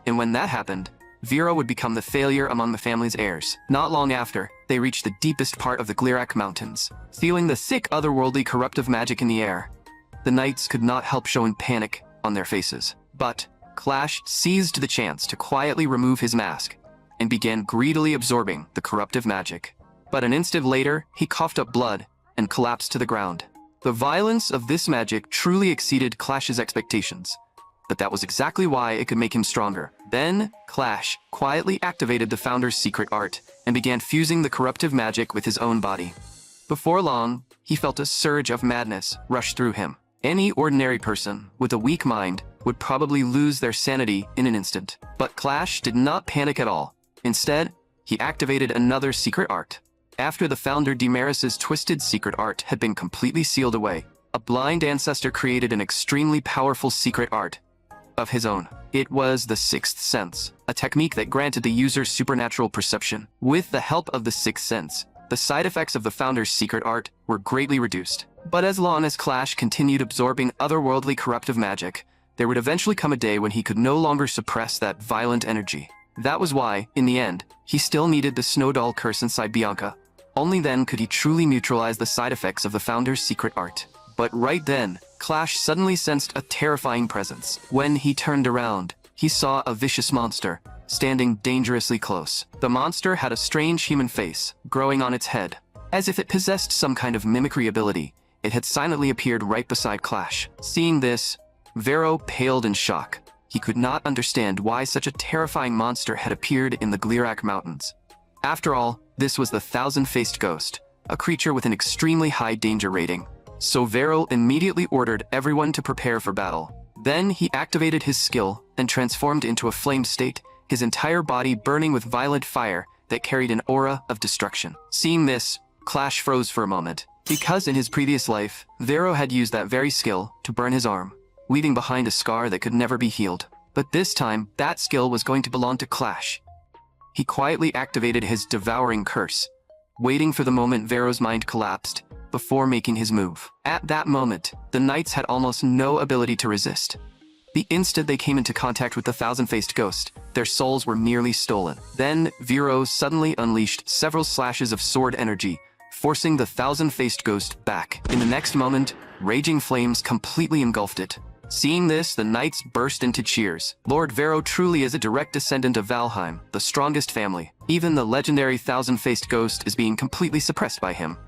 And when that happened, Vero would become the failure among the family's heirs. Not long after, they reached the deepest part of the Glirak Mountains. Feeling the thick, otherworldly corruptive magic in the air, the knights could not help showing panic on their faces. But Clash seized the chance to quietly remove his mask and began greedily absorbing the corruptive magic. But an instant later, he coughed up blood and collapsed to the ground. The violence of this magic truly exceeded Clash's expectations, but that was exactly why it could make him stronger. Then, Clash quietly activated the founder's secret art and began fusing the corruptive magic with his own body. Before long, he felt a surge of madness rush through him. Any ordinary person with a weak mind would probably lose their sanity in an instant. But Clash did not panic at all. Instead, he activated another secret art. After the founder Demaris's twisted secret art had been completely sealed away, a blind ancestor created an extremely powerful secret art of his own. It was the Sixth Sense, a technique that granted the user supernatural perception. With the help of the Sixth Sense, the side effects of the founder's secret art were greatly reduced. But as long as Clash continued absorbing otherworldly corruptive magic, there would eventually come a day when he could no longer suppress that violent energy. That was why, in the end, he still needed the snow doll curse inside Bianca. Only then could he truly neutralize the side effects of the founder's secret art. But right then, Clash suddenly sensed a terrifying presence. When he turned around, he saw a vicious monster standing dangerously close. The monster had a strange human face growing on its head. As if it possessed some kind of mimicry ability, it had silently appeared right beside Clash. Seeing this, Vero paled in shock. He could not understand why such a terrifying monster had appeared in the Glirak Mountains. After all, this was the Thousand-Faced Ghost, a creature with an extremely high danger rating. So Vero immediately ordered everyone to prepare for battle. Then he activated his skill and transformed into a flame state, his entire body burning with violent fire that carried an aura of destruction. Seeing this, Clash froze for a moment, because in his previous life, Vero had used that very skill to burn his arm, leaving behind a scar that could never be healed. But this time, that skill was going to belong to Clash. He quietly activated his devouring curse, waiting for the moment Vero's mind collapsed before making his move. At that moment, the knights had almost no ability to resist. The instant they came into contact with the Thousand-Faced Ghost, their souls were nearly stolen. Then, Vero suddenly unleashed several slashes of sword energy, forcing the Thousand-Faced Ghost back. In the next moment, raging flames completely engulfed it. Seeing this, the knights burst into cheers. Lord Vero truly is a direct descendant of Valheim, the strongest family. Even the legendary Thousand-Faced Ghost is being completely suppressed by him.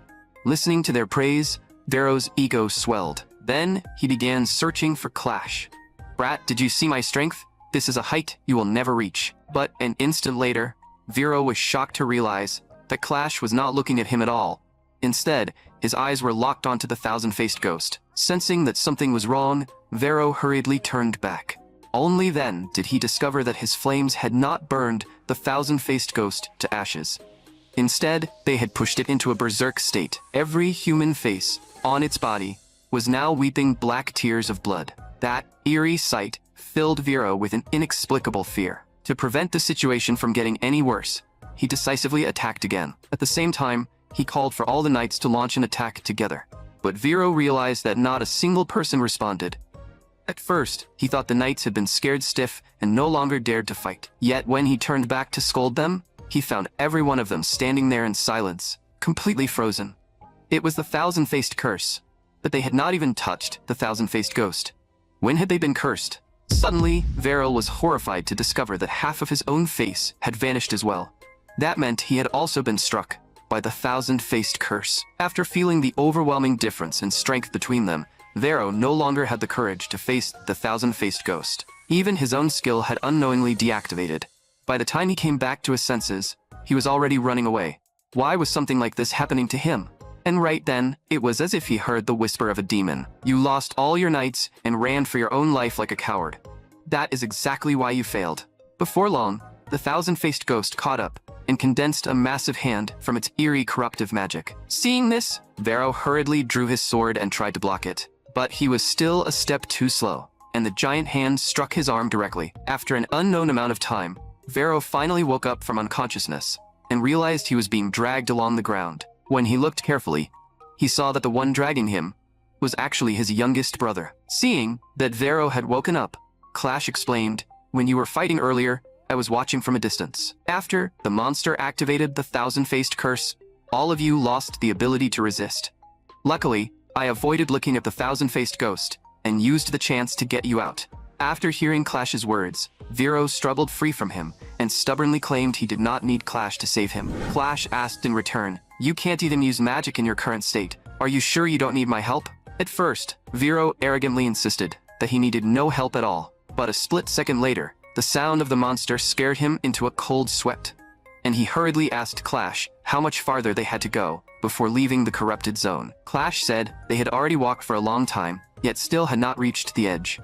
Listening to their praise, Vero's ego swelled. Then, he began searching for Clash. "Brat, did you see my strength? This is a height you will never reach." But an instant later, Vero was shocked to realize that Clash was not looking at him at all. Instead, his eyes were locked onto the Thousand-Faced Ghost. Sensing that something was wrong, Vero hurriedly turned back. Only then did he discover that his flames had not burned the Thousand-Faced Ghost to ashes. Instead, they had pushed it into a berserk state. Every human face on its body was now weeping black tears of blood. That eerie sight filled Vero with an inexplicable fear. To prevent the situation from getting any worse, he decisively attacked again. At the same time, he called for all the knights to launch an attack together. But Vero realized that not a single person responded. At first, he thought the knights had been scared stiff and no longer dared to fight. Yet when he turned back to scold them, he found every one of them standing there in silence, completely frozen. It was the Thousand-Faced Curse, but they had not even touched the Thousand-Faced Ghost. When had they been cursed? Suddenly, Vero was horrified to discover that half of his own face had vanished as well. That meant he had also been struck by the Thousand-Faced Curse. After feeling the overwhelming difference in strength between them, Vero no longer had the courage to face the Thousand-Faced Ghost. Even his own skill had unknowingly deactivated. By the time he came back to his senses, he was already running away. Why was something like this happening to him? And right then, it was as if he heard the whisper of a demon. "You lost all your knights and ran for your own life like a coward. That is exactly why you failed." Before long, the Thousand-Faced Ghost caught up and condensed a massive hand from its eerie corruptive magic. Seeing this, Vero hurriedly drew his sword and tried to block it. But he was still a step too slow, and the giant hand struck his arm directly. After an unknown amount of time, Vero finally woke up from unconsciousness and realized he was being dragged along the ground. When he looked carefully, he saw that the one dragging him was actually his youngest brother. Seeing that Vero had woken up, Clash explained, "When you were fighting earlier, I was watching from a distance. After the monster activated the Thousand-Faced Curse, all of you lost the ability to resist. Luckily, I avoided looking at the Thousand-Faced Ghost and used the chance to get you out." After hearing Clash's words, Vero struggled free from him and stubbornly claimed he did not need Clash to save him. Clash asked in return, "You can't even use magic in your current state. Are you sure you don't need my help?" At first, Vero arrogantly insisted that he needed no help at all, but a split second later, the sound of the monster scared him into a cold sweat, and he hurriedly asked Clash how much farther they had to go before leaving the corrupted zone. Clash said they had already walked for a long time, yet still had not reached the edge.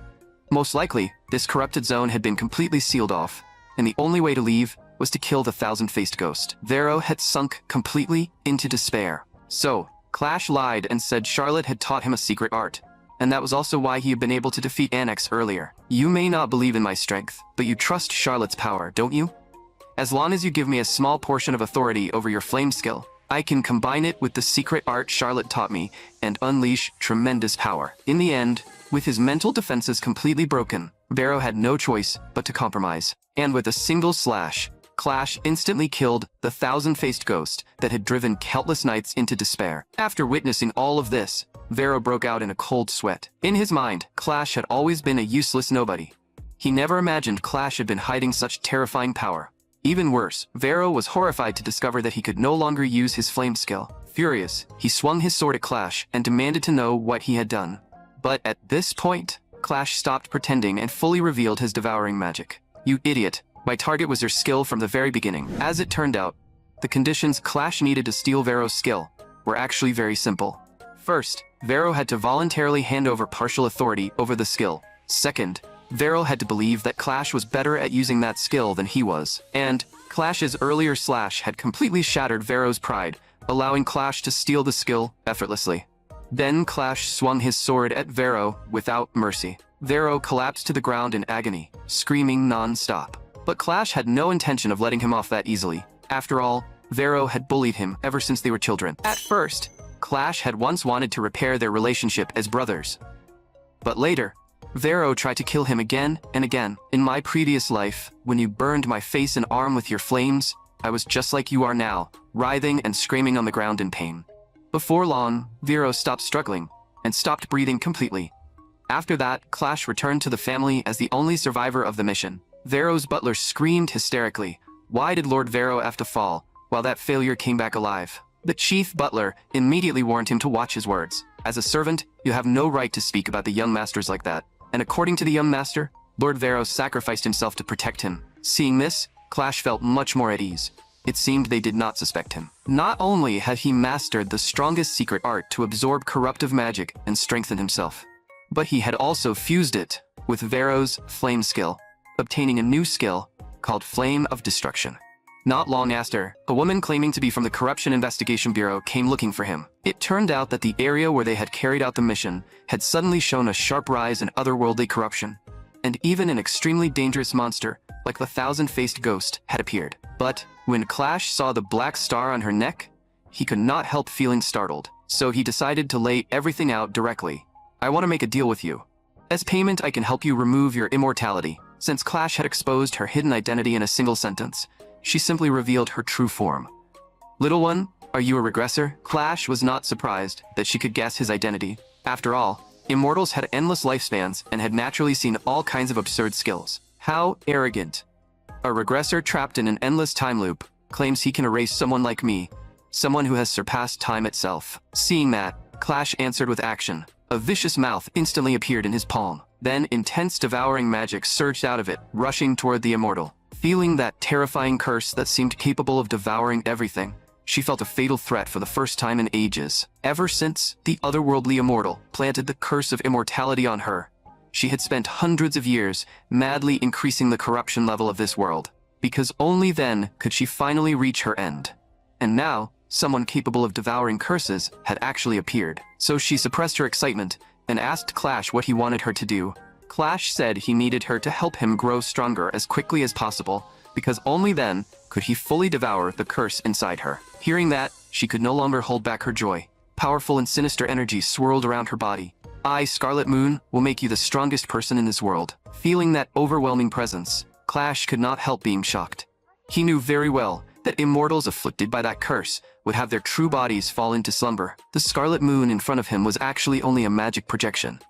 Most likely, this corrupted zone had been completely sealed off, and the only way to leave was to kill the thousand-faced ghost. Vero had sunk completely into despair. So, Clash lied and said Charlotte had taught him a secret art, and that was also why he had been able to defeat Annex earlier. "You may not believe in my strength, but you trust Charlotte's power, don't you? As long as you give me a small portion of authority over your flame skill, I can combine it with the secret art Charlotte taught me and unleash tremendous power." In the end, with his mental defenses completely broken, Vero had no choice but to compromise. And with a single slash, Clash instantly killed the thousand-faced ghost that had driven countless knights into despair. After witnessing all of this, Vero broke out in a cold sweat. In his mind, Clash had always been a useless nobody. He never imagined Clash had been hiding such terrifying power. Even worse, Vero was horrified to discover that he could no longer use his flame skill. Furious, he swung his sword at Clash and demanded to know what he had done. But at this point, Clash stopped pretending and fully revealed his devouring magic. "You idiot. My target was your skill from the very beginning." As it turned out, the conditions Clash needed to steal Vero's skill were actually very simple. First, Vero had to voluntarily hand over partial authority over the skill. Second, Vero had to believe that Clash was better at using that skill than he was. And Clash's earlier slash had completely shattered Vero's pride, allowing Clash to steal the skill effortlessly. Then Clash swung his sword at Vero without mercy. Vero collapsed to the ground in agony, screaming non-stop. But Clash had no intention of letting him off that easily. After all, Vero had bullied him ever since they were children. At first, Clash had once wanted to repair their relationship as brothers. But later, Vero tried to kill him again and again. "In my previous life, when you burned my face and arm with your flames, I was just like you are now, writhing and screaming on the ground in pain." Before long, Vero stopped struggling and stopped breathing completely. After that, Clash returned to the family as the only survivor of the mission. Vero's butler screamed hysterically, "Why did Lord Vero have to fall, while that failure came back alive?" The chief butler immediately warned him to watch his words. "As a servant, you have no right to speak about the young masters like that." And according to the young master, Lord Vero sacrificed himself to protect him. Seeing this, Clash felt much more at ease. It seemed they did not suspect him. Not only had he mastered the strongest secret art to absorb corruptive magic and strengthen himself, but he had also fused it with Vero's flame skill, obtaining a new skill called Flame of Destruction. Not long after, a woman claiming to be from the Corruption Investigation Bureau came looking for him. It turned out that the area where they had carried out the mission had suddenly shown a sharp rise in otherworldly corruption, and even an extremely dangerous monster like the thousand-faced ghost had appeared. But when Clash saw the black star on her neck, he could not help feeling startled. So he decided to lay everything out directly. "I want to make a deal with you. As payment, I can help you remove your immortality." Since Clash had exposed her hidden identity in a single sentence, she simply revealed her true form. "Little one, are you a regressor?" Clash was not surprised that she could guess his identity. After all, immortals had endless lifespans and had naturally seen all kinds of absurd skills. How arrogant. A regressor trapped in an endless time loop claims he can erase someone like me, someone who has surpassed time itself. Seeing that, Clash answered with action. A vicious mouth instantly appeared in his palm. Then intense devouring magic surged out of it, rushing toward the immortal. Feeling that terrifying curse that seemed capable of devouring everything, she felt a fatal threat for the first time in ages. Ever since the otherworldly immortal planted the curse of immortality on her, she had spent hundreds of years madly increasing the corruption level of this world, because only then could she finally reach her end. And now, someone capable of devouring curses had actually appeared. So she suppressed her excitement and asked Clash what he wanted her to do. Clash said he needed her to help him grow stronger as quickly as possible, because only then could he fully devour the curse inside her. Hearing that, she could no longer hold back her joy. Powerful and sinister energy swirled around her body. "I, Scarlet Moon, will make you the strongest person in this world." Feeling that overwhelming presence, Clash could not help being shocked. He knew very well that immortals afflicted by that curse would have their true bodies fall into slumber. The Scarlet Moon in front of him was actually only a magic projection.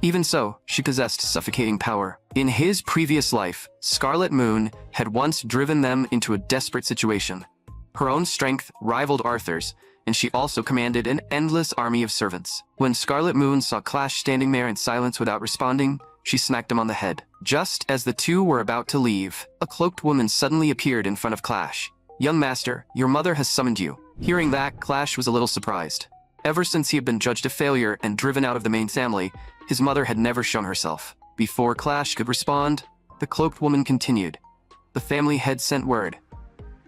Even so, she possessed suffocating power. In his previous life, Scarlet Moon had once driven them into a desperate situation. Her own strength rivaled Arthur's, and she also commanded an endless army of servants. When Scarlet Moon saw Clash standing there in silence without responding, she smacked him on the head. Just as the two were about to leave, a cloaked woman suddenly appeared in front of Clash. "Young master, your mother has summoned you." Hearing that, Clash was a little surprised. Ever since he had been judged a failure and driven out of the main family, his mother had never shown herself. Before Clash could respond, the cloaked woman continued. "The family head sent word.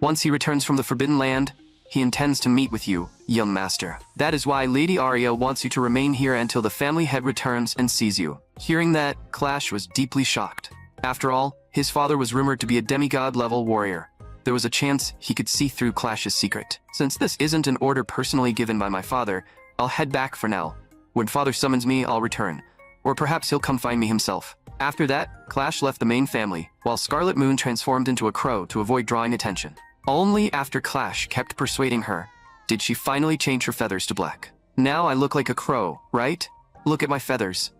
Once he returns from the Forbidden Land, he intends to meet with you, young master. That is why Lady Arya wants you to remain here until the family head returns and sees you." Hearing that, Clash was deeply shocked. After all, his father was rumored to be a demigod-level warrior. There was a chance he could see through Clash's secret. "Since this isn't an order personally given by my father, I'll head back for now. When father summons me, I'll return. Or perhaps he'll come find me himself." After that, Clash left the main family, while Scarlet Moon transformed into a crow to avoid drawing attention. Only after Clash kept persuading her did she finally change her feathers to black. "Now I look like a crow, right? Look at my feathers.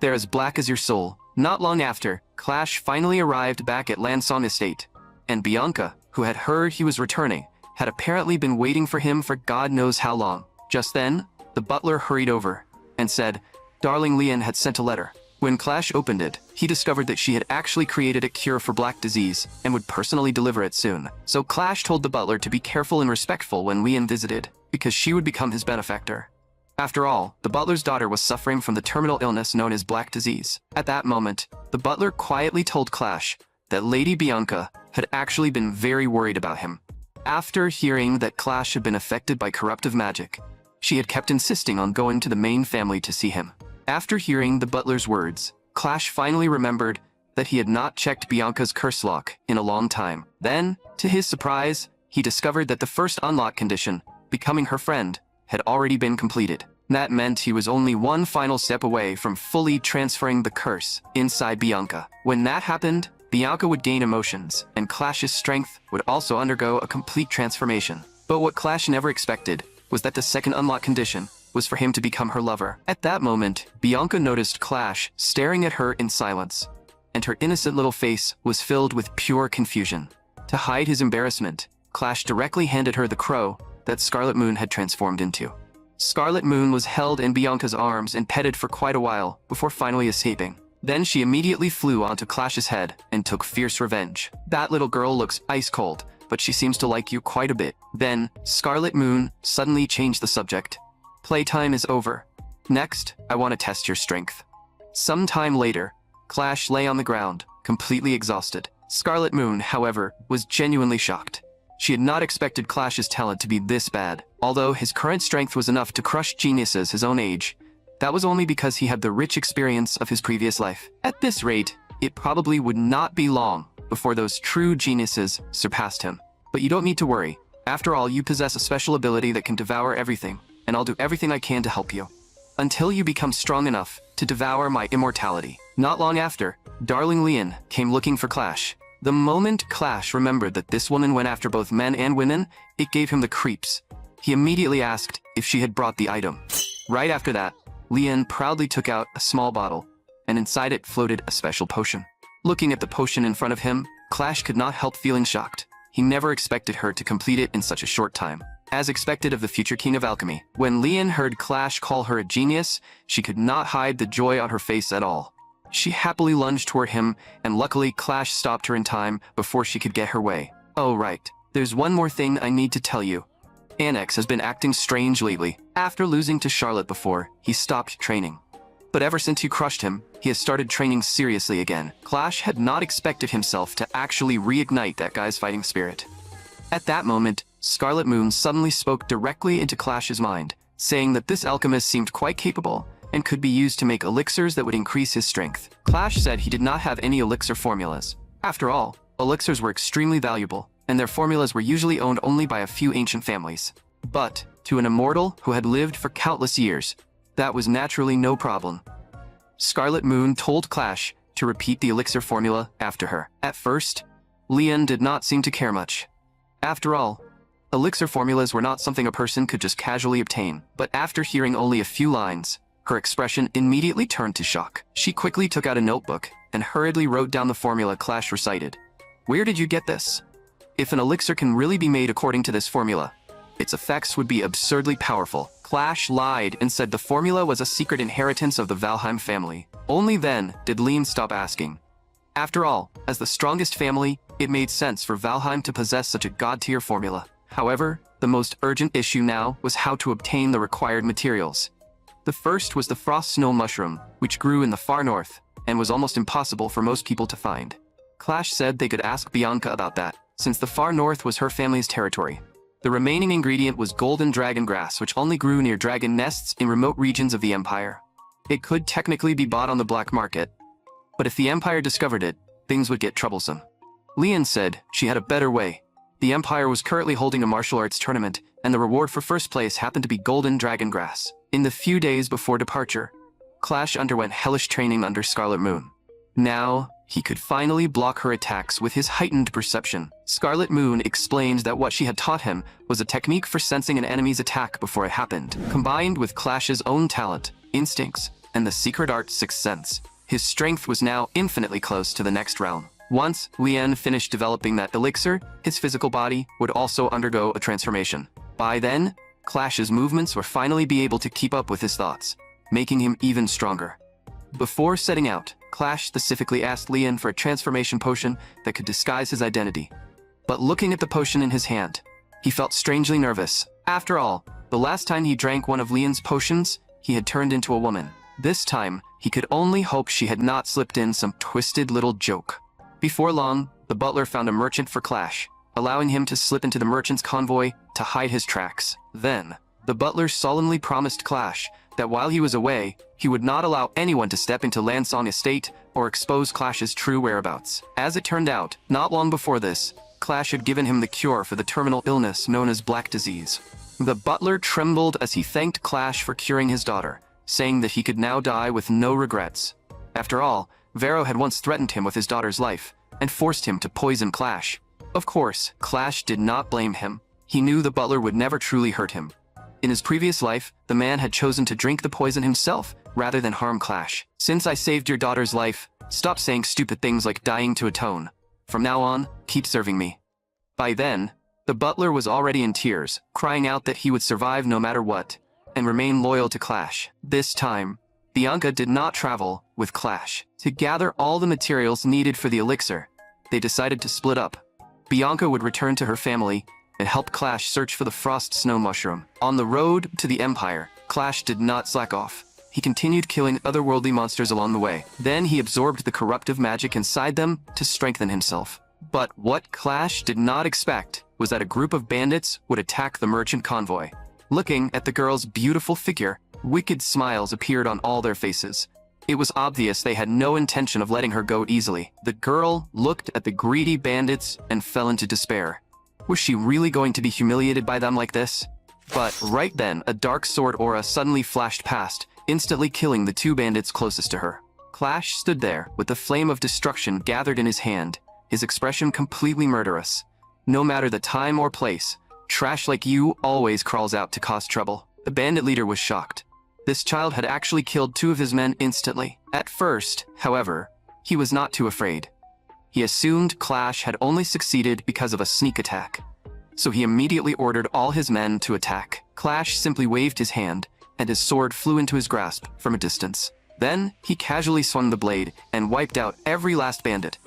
They're as black as your soul." Not long after, Clash finally arrived back at Lansong Estate, and Bianca, who had heard he was returning, had apparently been waiting for him for God knows how long. Just then, the butler hurried over and said, "Darling Lian had sent a letter." When Clash opened it, he discovered that she had actually created a cure for black disease and would personally deliver it soon. So Clash told the butler to be careful and respectful when Lian visited, because she would become his benefactor. After all, the butler's daughter was suffering from the terminal illness known as black disease. At that moment, the butler quietly told Clash that Lady Bianca had actually been very worried about him. After hearing that Clash had been affected by corruptive magic, she had kept insisting on going to the main family to see him. After hearing the butler's words, Clash finally remembered that he had not checked Bianca's curse lock in a long time. Then, to his surprise, he discovered that the first unlock condition, becoming her friend, had already been completed. That meant he was only one final step away from fully transferring the curse inside Bianca. When that happened, Bianca would gain emotions, and Clash's strength would also undergo a complete transformation. But what Clash never expected was that the second unlock condition was for him to become her lover. At that moment, Bianca noticed Clash staring at her in silence, and her innocent little face was filled with pure confusion. To hide his embarrassment, Clash directly handed her the crow that Scarlet Moon had transformed into. Scarlet Moon was held in Bianca's arms and petted for quite a while before finally escaping. Then she immediately flew onto Clash's head and took fierce revenge. "That little girl looks ice cold, but she seems to like you quite a bit." Then, Scarlet Moon suddenly changed the subject. "Playtime is over. Next, I want to test your strength." Sometime later, Clash lay on the ground, completely exhausted. Scarlet Moon, however, was genuinely shocked. She had not expected Clash's talent to be this bad. Although his current strength was enough to crush geniuses his own age, that was only because he had the rich experience of his previous life. At this rate, it probably would not be long before those true geniuses surpassed him. But you don't need to worry. After all, you possess a special ability that can devour everything, and I'll do everything I can to help you, until you become strong enough to devour my immortality. Not long after, Darling Lian came looking for Clash. The moment Clash remembered that this woman went after both men and women, it gave him the creeps. He immediately asked if she had brought the item. Right after that, Lian proudly took out a small bottle, and inside it floated a special potion. Looking at the potion in front of him, Clash could not help feeling shocked. He never expected her to complete it in such a short time. As expected of the future king of alchemy, when Lian heard Clash call her a genius, she could not hide the joy on her face at all. She happily lunged toward him, and luckily Clash stopped her in time before she could get her way. "Oh right, there's one more thing I need to tell you. Annex has been acting strange lately. After losing to Charlotte before, he stopped training. But ever since you crushed him, he has started training seriously again." Clash had not expected himself to actually reignite that guy's fighting spirit. At that moment, Scarlet Moon suddenly spoke directly into Clash's mind, saying that this alchemist seemed quite capable and could be used to make elixirs that would increase his strength. Clash said he did not have any elixir formulas. After all, elixirs were extremely valuable, and their formulas were usually owned only by a few ancient families. But, to an immortal who had lived for countless years, that was naturally no problem. Scarlet Moon told Clash to repeat the elixir formula after her. At first, Lian did not seem to care much. After all, elixir formulas were not something a person could just casually obtain. But after hearing only a few lines, Her expression immediately turned to shock. She quickly took out a notebook and hurriedly wrote down the formula Clash recited. "Where did you get this? If an elixir can really be made according to this formula, its effects would be absurdly powerful." Clash lied and said the formula was a secret inheritance of the Valheim family. Only then did Leon stop asking. After all, as the strongest family, it made sense for Valheim to possess such a god-tier formula. However, the most urgent issue now was how to obtain the required materials. The first was the frost snow mushroom, which grew in the far north, and was almost impossible for most people to find. Clash said they could ask Bianca about that, since the far north was her family's territory. The remaining ingredient was golden dragon grass, which only grew near dragon nests in remote regions of the Empire. It could technically be bought on the black market, but if the Empire discovered it, things would get troublesome. Leon said she had a better way. The Empire was currently holding a martial arts tournament, and the reward for first place happened to be golden dragon grass. In the few days before departure, Clash underwent hellish training under Scarlet Moon. Now, he could finally block her attacks with his heightened perception. Scarlet Moon explained that what she had taught him was a technique for sensing an enemy's attack before it happened. Combined with Clash's own talent, instincts, and the secret art Sixth Sense, his strength was now infinitely close to the next realm. Once Lien finished developing that elixir, his physical body would also undergo a transformation. By then, Clash's movements would finally be able to keep up with his thoughts, making him even stronger. Before setting out, Clash specifically asked Lien for a transformation potion that could disguise his identity. But looking at the potion in his hand, he felt strangely nervous. After all, the last time he drank one of Lien's potions, he had turned into a woman. This time, he could only hope she had not slipped in some twisted little joke. Before long, the butler found a merchant for Clash, allowing him to slip into the merchant's convoy to hide his tracks. Then, the butler solemnly promised Clash that while he was away, he would not allow anyone to step into Lansong Estate or expose Clash's true whereabouts. As it turned out, not long before this, Clash had given him the cure for the terminal illness known as Black Disease. The butler trembled as he thanked Clash for curing his daughter, saying that he could now die with no regrets. After all, Vero had once threatened him with his daughter's life and forced him to poison Clash. Of course, Clash did not blame him. He knew the butler would never truly hurt him. In his previous life, the man had chosen to drink the poison himself rather than harm Clash. "Since I saved your daughter's life, stop saying stupid things like dying to atone. From now on, keep serving me." By then, the butler was already in tears, crying out that he would survive no matter what, and remain loyal to Clash. This time, Bianca did not travel with Clash. To gather all the materials needed for the elixir, they decided to split up. Bianca would return to her family and help Clash search for the frost snow mushroom. On the road to the Empire, Clash did not slack off. He continued killing otherworldly monsters along the way. Then he absorbed the corruptive magic inside them to strengthen himself. But what Clash did not expect was that a group of bandits would attack the merchant convoy. Looking at the girl's beautiful figure, wicked smiles appeared on all their faces. It was obvious they had no intention of letting her go easily. The girl looked at the greedy bandits and fell into despair. Was she really going to be humiliated by them like this? But right then, a dark sword aura suddenly flashed past, instantly killing the two bandits closest to her. Clash stood there with the flame of destruction gathered in his hand, his expression completely murderous. No matter the time or place, trash like you always crawls out to cause trouble. The bandit leader was shocked. This child had actually killed two of his men instantly. At first, however, he was not too afraid. He assumed Clash had only succeeded because of a sneak attack. So he immediately ordered all his men to attack. Clash simply waved his hand, and his sword flew into his grasp from a distance. Then, he casually swung the blade and wiped out every last bandit.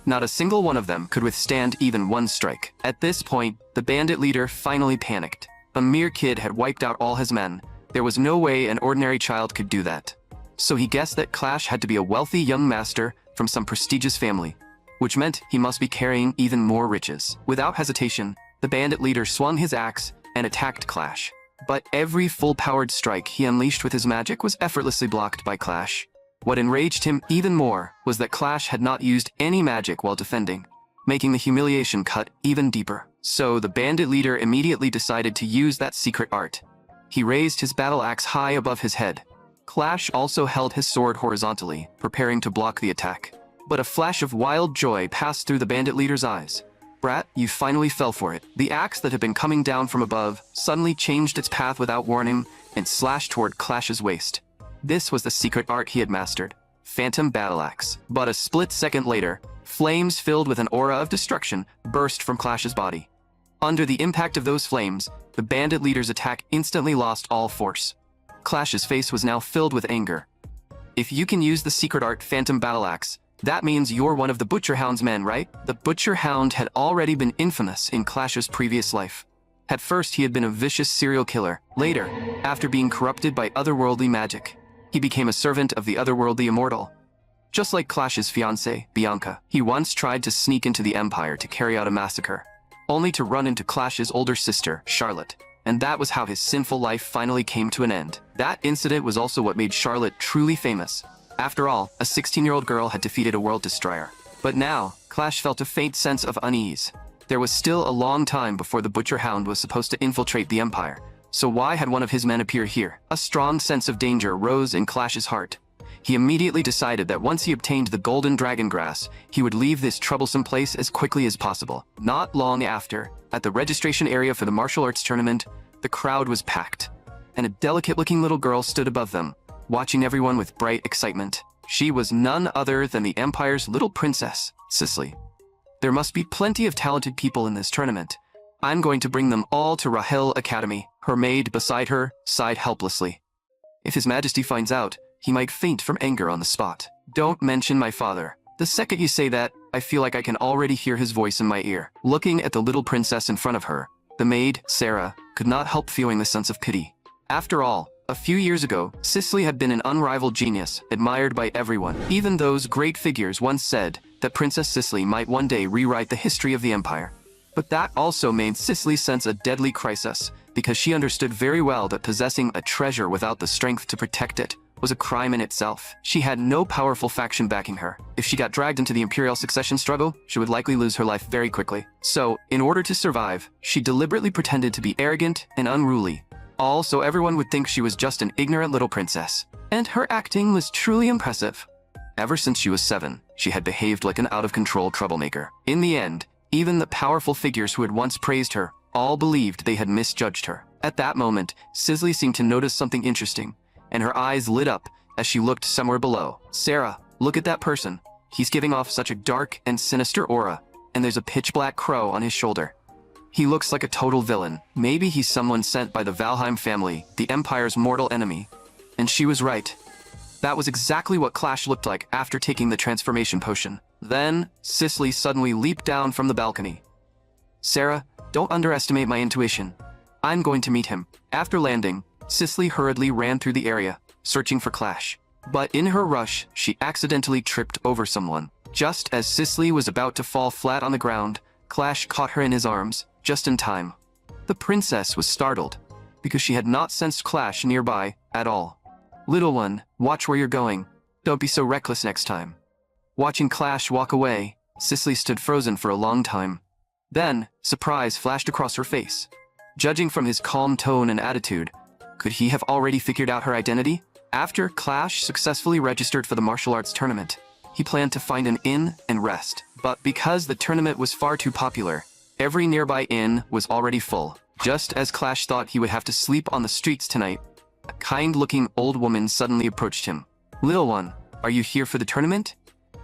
Not a single one of them could withstand even one strike. At this point, the bandit leader finally panicked. A mere kid had wiped out all his men. There was no way an ordinary child could do that. So he guessed that Clash had to be a wealthy young master from some prestigious family, which meant he must be carrying even more riches. Without hesitation, the bandit leader swung his axe and attacked Clash. But every full-powered strike he unleashed with his magic was effortlessly blocked by Clash. What enraged him even more was that Clash had not used any magic while defending, making the humiliation cut even deeper. So the bandit leader immediately decided to use that secret art. He raised his battle axe high above his head. Clash also held his sword horizontally, preparing to block the attack. But a flash of wild joy passed through the bandit leader's eyes. "Brat, you finally fell for it." The axe that had been coming down from above suddenly changed its path without warning and slashed toward Clash's waist. This was the secret art he had mastered, Phantom Battle Axe. But a split second later, flames filled with an aura of destruction burst from Clash's body. Under the impact of those flames, the bandit leader's attack instantly lost all force. Clash's face was now filled with anger. If you can use the secret art Phantom Battle Axe, that means you're one of the Butcher Hound's men, right? The Butcher Hound had already been infamous in Clash's previous life. At first, he had been a vicious serial killer. Later, after being corrupted by otherworldly magic, he became a servant of the otherworldly immortal. Just like Clash's fiancée, Bianca, he once tried to sneak into the Empire to carry out a massacre, only to run into Clash's older sister, Charlotte. And that was how his sinful life finally came to an end. That incident was also what made Charlotte truly famous. After all, a 16-year-old girl had defeated a world destroyer. But now, Clash felt a faint sense of unease. There was still a long time before the Butcher Hound was supposed to infiltrate the Empire. So why had one of his men appear here? A strong sense of danger rose in Clash's heart. He immediately decided that once he obtained the golden dragon grass, he would leave this troublesome place as quickly as possible. Not long after, at the registration area for the martial arts tournament, the crowd was packed, and a delicate-looking little girl stood above them, watching everyone with bright excitement. She was none other than the Empire's little princess, Cicely. There must be plenty of talented people in this tournament. I'm going to bring them all to Rahel Academy. Her maid beside her sighed helplessly. If His Majesty finds out, he might faint from anger on the spot. Don't mention my father. The second you say that, I feel like I can already hear his voice in my ear. Looking at the little princess in front of her, the maid, Sarah, could not help feeling a sense of pity. After all, a few years ago, Cicely had been an unrivaled genius, admired by everyone. Even those great figures once said that Princess Cicely might one day rewrite the history of the Empire. But that also made Cicely sense a deadly crisis, because she understood very well that possessing a treasure without the strength to protect it was a crime in itself. She had no powerful faction backing her. If she got dragged into the imperial succession struggle, she would likely lose her life very quickly. So, in order to survive, she deliberately pretended to be arrogant and unruly, all so everyone would think she was just an ignorant little princess. And her acting was truly impressive. Ever since she was 7, she had behaved like an out-of-control troublemaker. In the end, even the powerful figures who had once praised her all believed they had misjudged her. At that moment, Cicely seemed to notice something interesting, and her eyes lit up as she looked somewhere below. Sarah, look at that person. He's giving off such a dark and sinister aura, and there's a pitch-black crow on his shoulder. He looks like a total villain. Maybe he's someone sent by the Valheim family, the Empire's mortal enemy. And she was right. That was exactly what Clash looked like after taking the transformation potion. Then, Cicely suddenly leaped down from the balcony. Sarah, don't underestimate my intuition. I'm going to meet him. After landing, Cicely hurriedly ran through the area, searching for Clash. But in her rush, she accidentally tripped over someone. Just as Cicely was about to fall flat on the ground, Clash caught her in his arms, just in time. The princess was startled, because she had not sensed Clash nearby at all. Little one, watch where you're going. Don't be so reckless next time. Watching Clash walk away, Cicely stood frozen for a long time. Then, surprise flashed across her face. Judging from his calm tone and attitude, could he have already figured out her identity? After Clash successfully registered for the martial arts tournament, he planned to find an inn and rest. But because the tournament was far too popular, every nearby inn was already full. Just as Clash thought he would have to sleep on the streets tonight, a kind-looking old woman suddenly approached him. Little one, are you here for the tournament?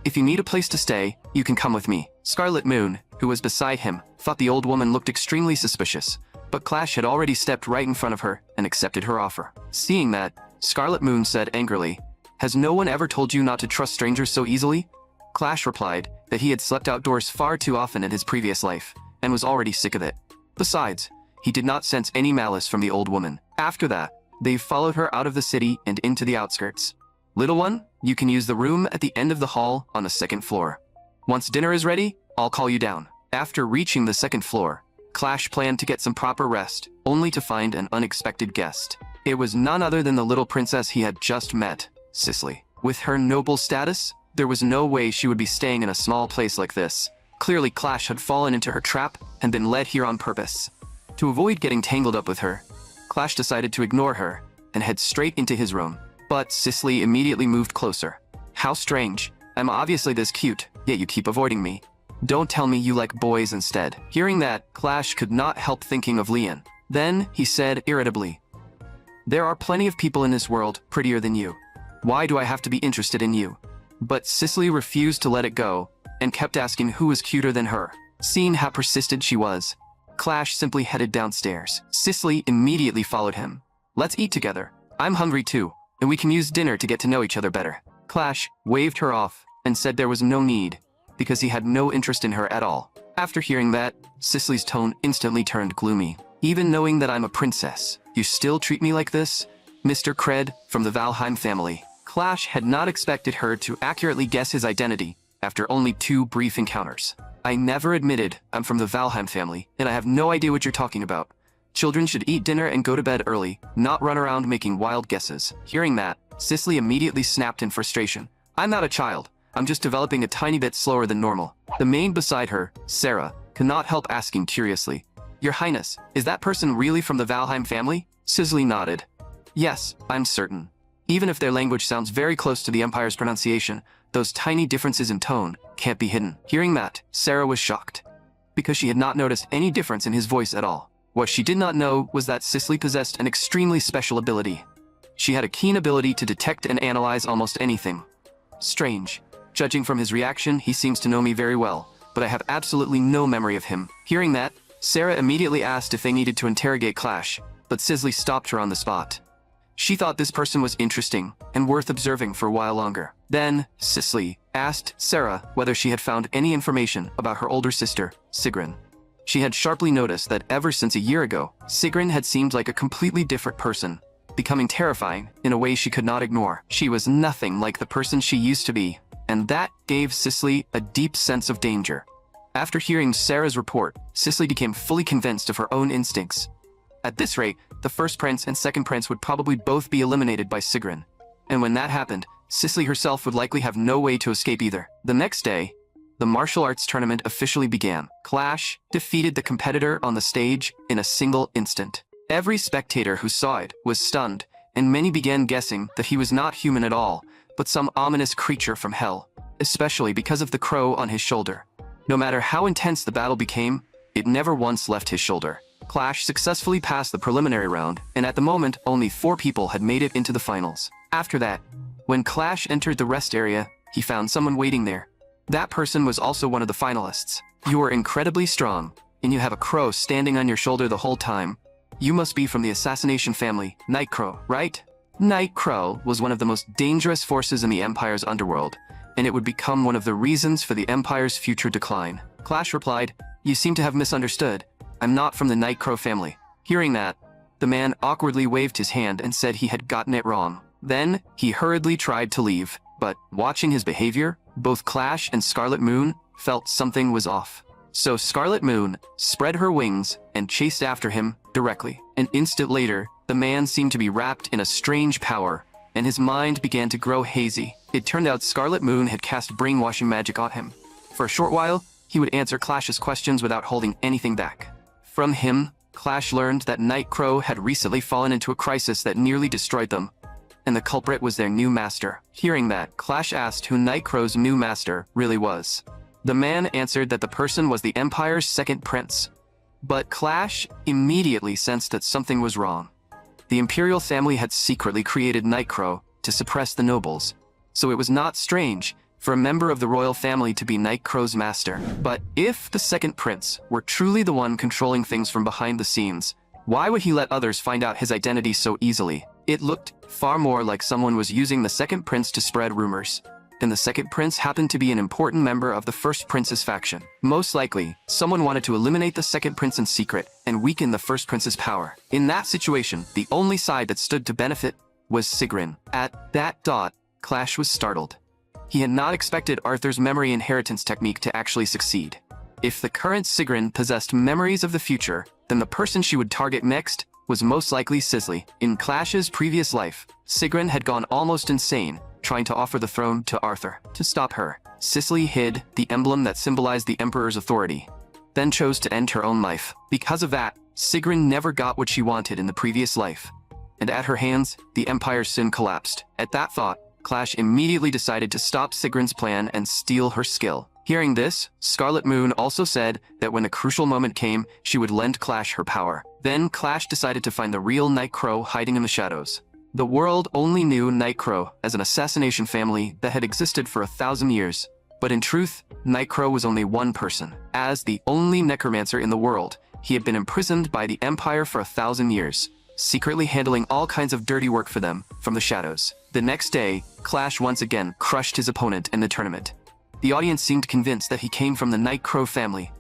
If you need a place to stay, you can come with me. Scarlet Moon, who was beside him, thought the old woman looked extremely suspicious, but Clash had already stepped right in front of her and accepted her offer. Seeing that, Scarlet Moon said angrily, "Has no one ever told you not to trust strangers so easily?" Clash replied that he had slept outdoors far too often in his previous life, and was already sick of it. Besides, he did not sense any malice from the old woman. After that, they followed her out of the city and into the outskirts. Little one, you can use the room at the end of the hall on the second floor. Once dinner is ready, I'll call you down. After reaching the second floor, Clash planned to get some proper rest, only to find an unexpected guest. It was none other than the little princess he had just met, Cicely. With her noble status, there was no way she would be staying in a small place like this. Clearly Clash had fallen into her trap and been led here on purpose. To avoid getting tangled up with her, Clash decided to ignore her and head straight into his room. But Cicely immediately moved closer. How strange. I'm obviously this cute, yet you keep avoiding me. Don't tell me you like boys instead. Hearing that, Clash could not help thinking of Leon. Then he said irritably, "There are plenty of people in this world prettier than you. Why do I have to be interested in you? But Cicely refused to let it go and kept asking who was cuter than her. Seeing how persistent she was, Clash simply headed downstairs. Cicely immediately followed him. Let's eat together. I'm hungry too, and we can use dinner to get to know each other better. Clash waved her off and said there was no need, because he had no interest in her at all. After hearing that, Cicely's tone instantly turned gloomy. Even knowing that I'm a princess, you still treat me like this? Mr. Cred from the Valheim family. Clash had not expected her to accurately guess his identity after only 2 brief encounters. I never admitted I'm from the Valheim family, and I have no idea what you're talking about. Children should eat dinner and go to bed early, not run around making wild guesses. Hearing that, Cicely immediately snapped in frustration. I'm not a child. I'm just developing a tiny bit slower than normal. The maid beside her, Sarah, could not help asking curiously, Your Highness, is that person really from the Valheim family? Cicely nodded. Yes, I'm certain. Even if their language sounds very close to the Empire's pronunciation, those tiny differences in tone can't be hidden. Hearing that, Sarah was shocked, because she had not noticed any difference in his voice at all. What she did not know was that Cicely possessed an extremely special ability. She had a keen ability to detect and analyze almost anything. Strange. Judging from his reaction, he seems to know me very well, but I have absolutely no memory of him. Hearing that, Sarah immediately asked if they needed to interrogate Clash, but Cicely stopped her on the spot. She thought this person was interesting and worth observing for a while longer. Then, Cicely asked Sarah whether she had found any information about her older sister, Sigrun. She had sharply noticed that ever since a year ago, Sigrun had seemed like a completely different person, becoming terrifying in a way she could not ignore. She was nothing like the person she used to be, and that gave Cicely a deep sense of danger. After hearing Sarah's report, Cicely became fully convinced of her own instincts. At this rate, the first prince and second prince would probably both be eliminated by Sigrun. And when that happened, Cicely herself would likely have no way to escape either. The next day, the martial arts tournament officially began. Clash defeated the competitor on the stage in a single instant. Every spectator who saw it was stunned, and many began guessing that he was not human at all, but some ominous creature from hell, especially because of the crow on his shoulder. No matter how intense the battle became, it never once left his shoulder. Clash successfully passed the preliminary round, and at the moment, only 4 people had made it into the finals. After that, when Clash entered the rest area, he found someone waiting there. That person was also one of the finalists. You are incredibly strong, and you have a crow standing on your shoulder the whole time. You must be from the assassination family, Night Crow, right? Night Crow was one of the most dangerous forces in the Empire's underworld, and it would become one of the reasons for the Empire's future decline. Clash replied, You seem to have misunderstood. I'm not from the Night Crow family. Hearing that, the man awkwardly waved his hand and said he had gotten it wrong. Then, he hurriedly tried to leave, but watching his behavior, both Clash and Scarlet Moon felt something was off. So Scarlet Moon spread her wings and chased after him directly. An instant later, the man seemed to be wrapped in a strange power, and his mind began to grow hazy. It turned out Scarlet Moon had cast brainwashing magic on him. For a short while, he would answer Clash's questions without holding anything back. From him, Clash learned that Night Crow had recently fallen into a crisis that nearly destroyed them, and the culprit was their new master. Hearing that, Clash asked who Night Crow's new master really was. The man answered that the person was the Empire's second prince. But Clash immediately sensed that something was wrong. The Imperial family had secretly created Night Crow to suppress the nobles, so it was not strange for a member of the royal family to be Night Crow's master. But if the second prince were truly the one controlling things from behind the scenes, why would he let others find out his identity so easily? It looked far more like someone was using the second prince to spread rumors. And the second prince happened to be an important member of the first prince's faction. Most likely, someone wanted to eliminate the second prince in secret and weaken the first prince's power. In that situation, the only side that stood to benefit was Sigrun. At that dot, Clash was startled. He had not expected Arthur's memory inheritance technique to actually succeed. If the current Sigrun possessed memories of the future, then the person she would target next was most likely Cicely. In Clash's previous life, Sigrun had gone almost insane, trying to offer the throne to Arthur. To stop her, Cicely hid the emblem that symbolized the Emperor's authority, then chose to end her own life. Because of that, Sigrun never got what she wanted in the previous life, and at her hands, the Empire's sin collapsed. At that thought, Clash immediately decided to stop Sigrun's plan and steal her skill. Hearing this, Scarlet Moon also said that when the crucial moment came, she would lend Clash her power. Then Clash decided to find the real Night Crow hiding in the shadows. The world only knew Nightcrow as an assassination family that had existed for 1,000 years. But in truth, Nightcrow was only one person. As the only necromancer in the world, he had been imprisoned by the Empire for 1,000 years, secretly handling all kinds of dirty work for them from the shadows. The next day, Clash once again crushed his opponent in the tournament. The audience seemed convinced that he came from the Nightcrow family,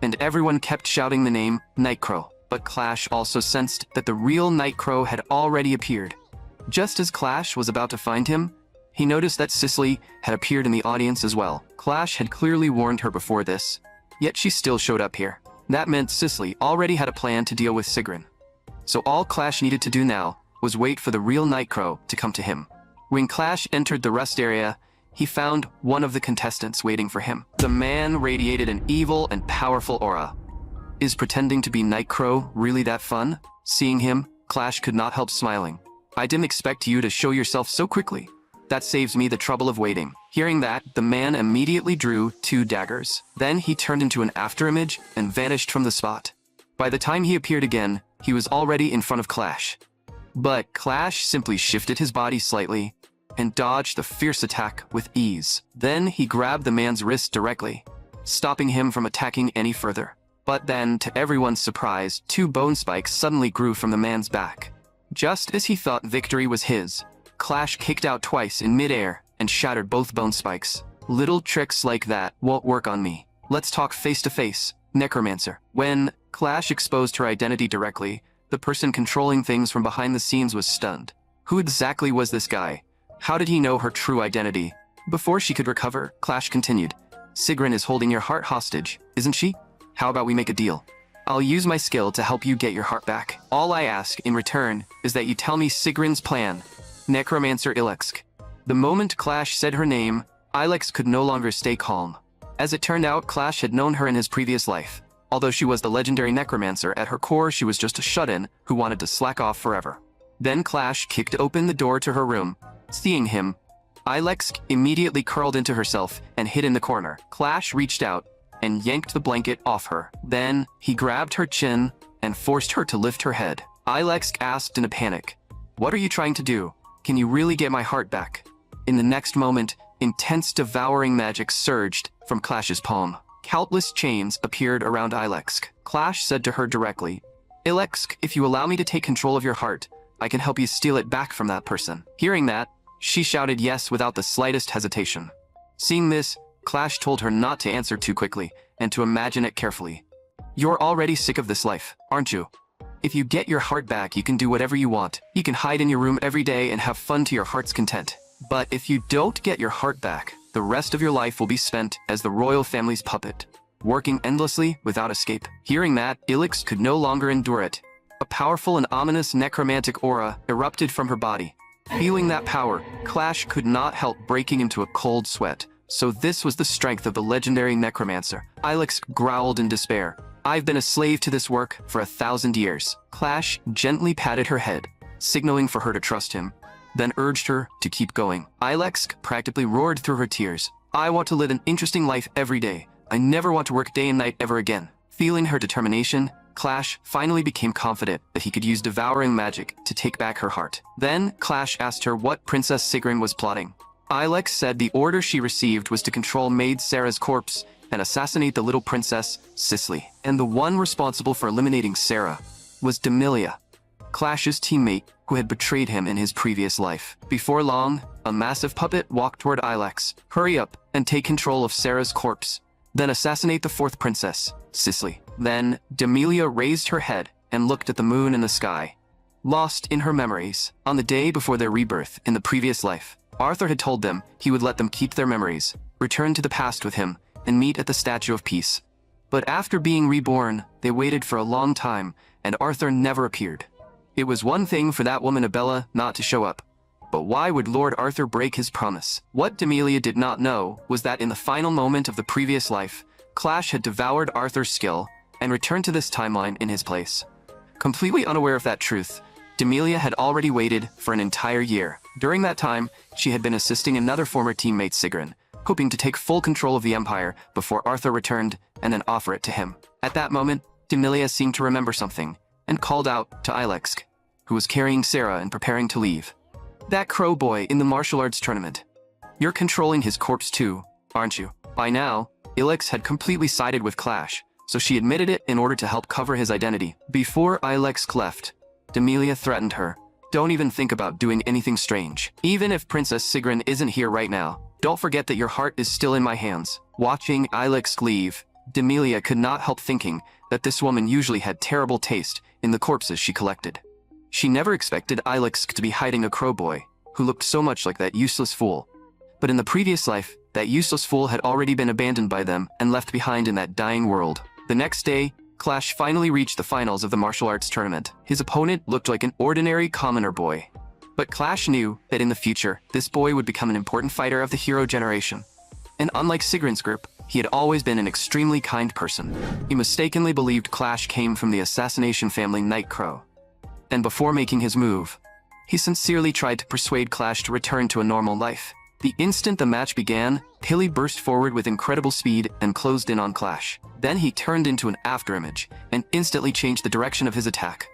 and everyone kept shouting the name Nightcrow. But Clash also sensed that the real Nightcrow had already appeared. Just as Clash was about to find him, he noticed that Cicely had appeared in the audience as well. Clash had clearly warned her before this, yet she still showed up here. That meant Cicely already had a plan to deal with Sigrun. So all Clash needed to do now was wait for the real Nightcrow to come to him. When Clash entered the rest area, he found one of the contestants waiting for him. The man radiated an evil and powerful aura. Is pretending to be Nightcrow really that fun? Seeing him, Clash could not help smiling. I didn't expect you to show yourself so quickly. That saves me the trouble of waiting. Hearing that, the man immediately drew 2 daggers. Then he turned into an afterimage and vanished from the spot. By the time he appeared again, he was already in front of Clash. But Clash simply shifted his body slightly and dodged the fierce attack with ease. Then he grabbed the man's wrist directly, stopping him from attacking any further. But then, to everyone's surprise, 2 bone spikes suddenly grew from the man's back. Just as he thought victory was his, Clash kicked out twice in midair and shattered both bone spikes. Little tricks like that won't work on me. Let's talk face to face, Necromancer. When Clash exposed her identity directly, the person controlling things from behind the scenes was stunned. Who exactly was this guy? How did he know her true identity? Before she could recover, Clash continued. Sigrun is holding your heart hostage, isn't she? How about we make a deal? I'll use my skill to help you get your heart back. All I ask in return is that you tell me Sigrun's plan. Necromancer Ilexk. The moment Clash said her name, Ilex could no longer stay calm. As it turned out, Clash had known her in his previous life. Although she was the legendary necromancer, at her core she was just a shut-in who wanted to slack off forever. Then Clash kicked open the door to her room. Seeing him, Ilex immediately curled into herself and hid in the corner. Clash reached out and yanked the blanket off her. Then he grabbed her chin and forced her to lift her head. Ilex asked in a panic, "What are you trying to do? Can you really get my heart back?" In the next moment, intense devouring magic surged from Clash's palm. Countless chains appeared around Ilex. Clash said to her directly, "Ilex, if you allow me to take control of your heart, I can help you steal it back from that person." Hearing that, she shouted yes without the slightest hesitation. Seeing this, Clash told her not to answer too quickly and to imagine it carefully. "You're already sick of this life, aren't you? If you get your heart back, you can do whatever you want. You can hide in your room every day and have fun to your heart's content. But if you don't get your heart back, the rest of your life will be spent as the royal family's puppet, working endlessly without escape." Hearing that, Ilix could no longer endure it. A powerful and ominous necromantic aura erupted from her body. Feeling that power, Clash could not help breaking into a cold sweat. So this was the strength of the legendary necromancer. Ilix growled in despair. "I've been a slave to this work for 1,000 years. Clash gently patted her head, signaling for her to trust him, then urged her to keep going. Ilix practically roared through her tears. "I want to live an interesting life every day. I never want to work day and night ever again." Feeling her determination, Clash finally became confident that he could use devouring magic to take back her heart. Then Clash asked her what Princess Sigrun was plotting. Ilex said the order she received was to control Maid Sarah's corpse and assassinate the little princess, Cicely. And the one responsible for eliminating Sarah was Demilia, Clash's teammate who had betrayed him in his previous life. Before long, a massive puppet walked toward Ilex. "Hurry up and take control of Sarah's corpse. Then assassinate the 4th princess, Cicely." Then Demilia raised her head and looked at the moon in the sky, lost in her memories. On the day before their rebirth in the previous life, Arthur had told them he would let them keep their memories, return to the past with him, and meet at the Statue of Peace. But after being reborn, they waited for a long time, and Arthur never appeared. It was one thing for that woman Abella not to show up. But why would Lord Arthur break his promise? What Demilia did not know was that in the final moment of the previous life, Clash had devoured Arthur's skill and returned to this timeline in his place. Completely unaware of that truth, Demilia had already waited for an entire year. During that time, she had been assisting another former teammate, Sigrun, hoping to take full control of the Empire before Arthur returned and then offer it to him. At that moment, Demilia seemed to remember something and called out to Ilex, who was carrying Sarah and preparing to leave. That crow boy in the martial arts tournament. You're controlling his corpse too, aren't you? By now, Ilex had completely sided with Clash, so she admitted it in order to help cover his identity. Before Ilex left, Demelia threatened her. Don't even think about doing anything strange. Even if Princess Sigrun isn't here right now, don't forget that your heart is still in my hands. Watching Ilex leave, Demelia could not help thinking that this woman usually had terrible taste in the corpses she collected. She never expected Ilex to be hiding a crow boy, who looked so much like that useless fool. But in the previous life, that useless fool had already been abandoned by them and left behind in that dying world. The next day, Clash finally reached the finals of the martial arts tournament. His opponent looked like an ordinary commoner boy. But Clash knew that in the future, this boy would become an important fighter of the hero generation. And unlike Sigrun's group, he had always been an extremely kind person. He mistakenly believed Clash came from the assassination family Nightcrow. And before making his move, he sincerely tried to persuade Clash to return to a normal life. The instant the match began, Pilly burst forward with incredible speed and closed in on Clash. Then he turned into an afterimage and instantly changed the direction of his attack.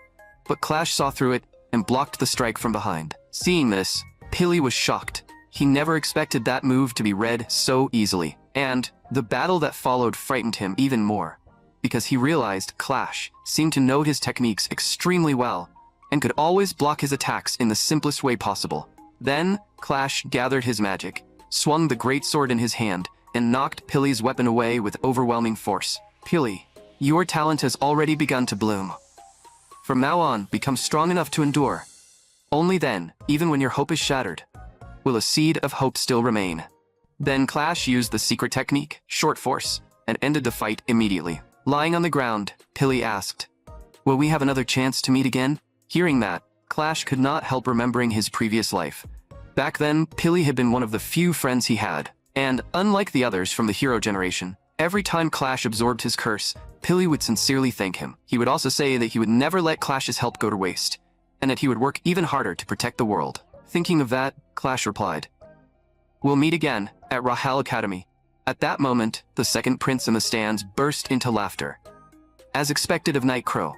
But Clash saw through it and blocked the strike from behind. Seeing this, Pilly was shocked. He never expected that move to be read so easily. And the battle that followed frightened him even more, because he realized Clash seemed to know his techniques extremely well and could always block his attacks in the simplest way possible. Then, Clash gathered his magic, swung the great sword in his hand, and knocked Pilly's weapon away with overwhelming force. Pilly, your talent has already begun to bloom. From now on, become strong enough to endure. Only then, even when your hope is shattered, will a seed of hope still remain. Then Clash used the secret technique, short force, and ended the fight immediately. Lying on the ground, Pilly asked, "Will we have another chance to meet again?" Hearing that, Clash could not help remembering his previous life. Back then, Pilly had been one of the few friends he had, and unlike the others from the hero generation, every time Clash absorbed his curse, Pilly would sincerely thank him. He would also say that he would never let Clash's help go to waste, and that he would work even harder to protect the world. Thinking of that, Clash replied, "We'll meet again at Rahal Academy." At that moment, the second prince in the stands burst into laughter. As expected of Nightcrow,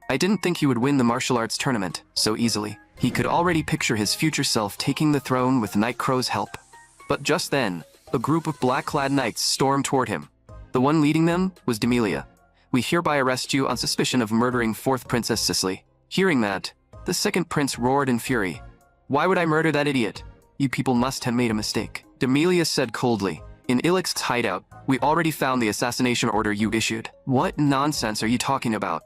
I didn't think he would win the martial arts tournament so easily. He could already picture his future self taking the throne with Nightcrow's help. But just then, a group of black-clad knights stormed toward him. The one leading them was Demelia. "We hereby arrest you on suspicion of murdering 4th Princess Cicely." Hearing that, the second prince roared in fury. "Why would I murder that idiot? You people must have made a mistake." Demelia said coldly, "In Ilix's hideout, we already found the assassination order you issued." "What nonsense are you talking about?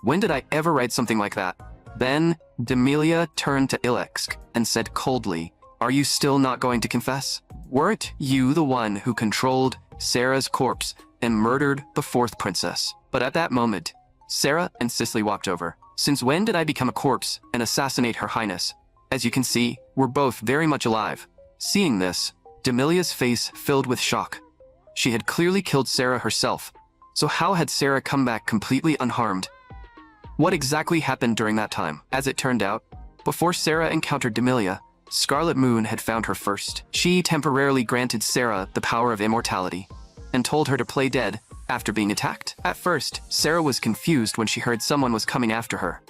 When did I ever write something like that?" Then, Demelia turned to Ilix and said coldly, "Are you still not going to confess? Weren't you the one who controlled Sarah's corpse and murdered the 4th princess?" But at that moment, Sarah and Cicely walked over. "Since when did I become a corpse and assassinate Her Highness? As you can see, we're both very much alive." Seeing this, Demelia's face filled with shock. She had clearly killed Sarah herself, so how had Sarah come back completely unharmed? What exactly happened during that time? As it turned out, before Sarah encountered Demelia, Scarlet Moon had found her first. She temporarily granted Sarah the power of immortality and told her to play dead after being attacked. At first, Sarah was confused when she heard someone was coming after her.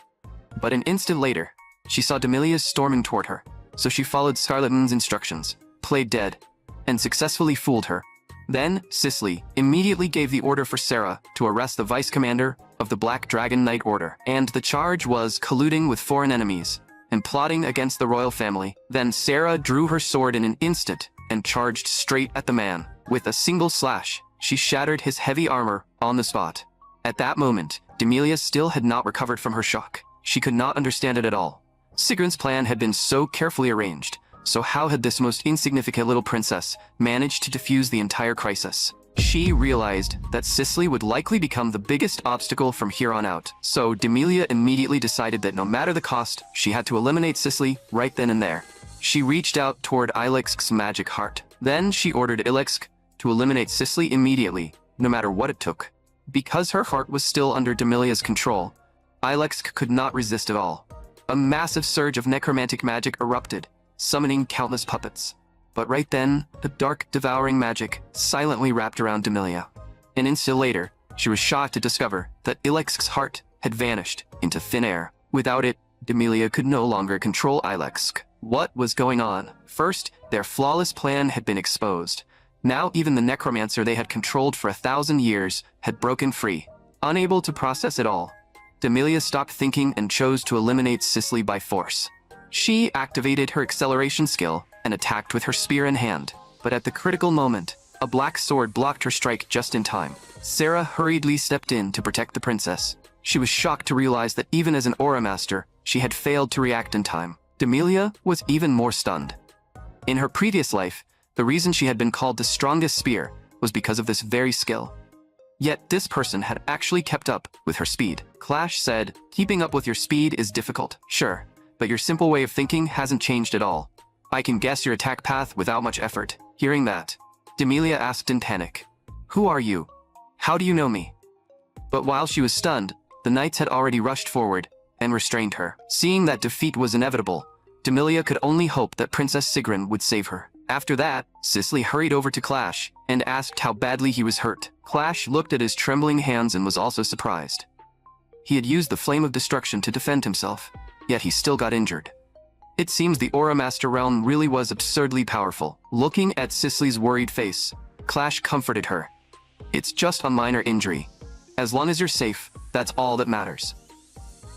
But an instant later, she saw Demelia storming toward her, so she followed Scarlet Moon's instructions, played dead, and successfully fooled her. Then, Cicely immediately gave the order for Sarah to arrest the vice commander of the Black Dragon Knight Order, and the charge was colluding with foreign enemies and plotting against the royal family. Then Sarah drew her sword in an instant and charged straight at the man. With a single slash, she shattered his heavy armor on the spot. At that moment, Demelia still had not recovered from her shock. She could not understand it at all. Sigrun's plan had been so carefully arranged, so how had this most insignificant little princess managed to defuse the entire crisis? She realized that Cicely would likely become the biggest obstacle from here on out, so Demelia immediately decided that no matter the cost, she had to eliminate Cicely right then and there. She reached out toward Ilix's magic heart. Then she ordered Ilix to eliminate Cicely immediately, no matter what it took. Because her heart was still under Demelia's control, Ilix could not resist at all. A massive surge of necromantic magic erupted, summoning countless puppets. But right then, the dark, devouring magic silently wrapped around Demelia. An instant later, she was shocked to discover that Ilix's heart had vanished into thin air. Without it, Demelia could no longer control Ilexk. What was going on? First, their flawless plan had been exposed. Now even the necromancer they had controlled for 1,000 years had broken free. Unable to process it all, Demelia stopped thinking and chose to eliminate Cicely by force. She activated her acceleration skill and attacked with her spear in hand. But at the critical moment, a black sword blocked her strike just in time. Sarah hurriedly stepped in to protect the princess. She was shocked to realize that even as an aura master, she had failed to react in time. Demelia was even more stunned. In her previous life, the reason she had been called the strongest spear was because of this very skill. Yet this person had actually kept up with her speed. Clash said, "Keeping up with your speed is difficult, sure, but your simple way of thinking hasn't changed at all. I can guess your attack path without much effort." Hearing that, Demelia asked in panic, "Who are you? How do you know me?" But while she was stunned, the knights had already rushed forward and restrained her. Seeing that defeat was inevitable, Demelia could only hope that Princess Sigrun would save her. After that, Cicely hurried over to Clash and asked how badly he was hurt. Clash looked at his trembling hands and was also surprised. He had used the Flame of Destruction to defend himself, yet he still got injured. It seems the Aura Master realm really was absurdly powerful. Looking at Cicely's worried face, Clash comforted her. "It's just a minor injury. As long as you're safe, that's all that matters."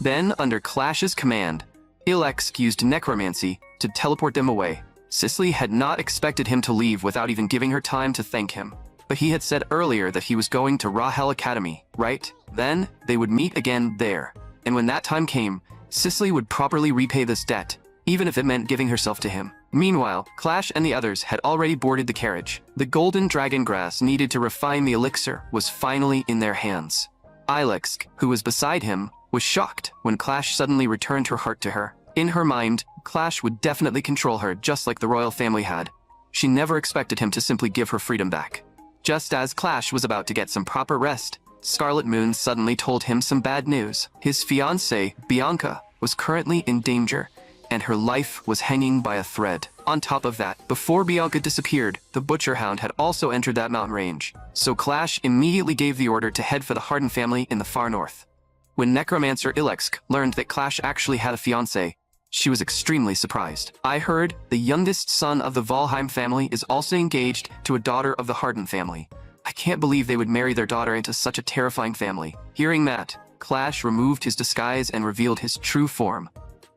Then, under Clash's command, Ilexk used necromancy to teleport them away. Cicely had not expected him to leave without even giving her time to thank him. But he had said earlier that he was going to Rahel Academy, right? Then, they would meet again there. And when that time came, Cicely would properly repay this debt, even if it meant giving herself to him. Meanwhile, Clash and the others had already boarded the carriage. The golden dragon grass needed to refine the elixir was finally in their hands. Ilexk, who was beside him, was shocked when Clash suddenly returned her heart to her. In her mind, Clash would definitely control her just like the royal family had. She never expected him to simply give her freedom back. Just as Clash was about to get some proper rest, Scarlet Moon suddenly told him some bad news. His fiancée, Bianca, was currently in danger, and her life was hanging by a thread. On top of that, before Bianca disappeared, the Butcher Hound had also entered that mountain range. So Clash immediately gave the order to head for the Harden family in the far north. When Necromancer Ilexk learned that Clash actually had a fiancée, she was extremely surprised. "I heard the youngest son of the Valheim family is also engaged to a daughter of the Harden family. I can't believe they would marry their daughter into such a terrifying family." Hearing that, Clash removed his disguise and revealed his true form.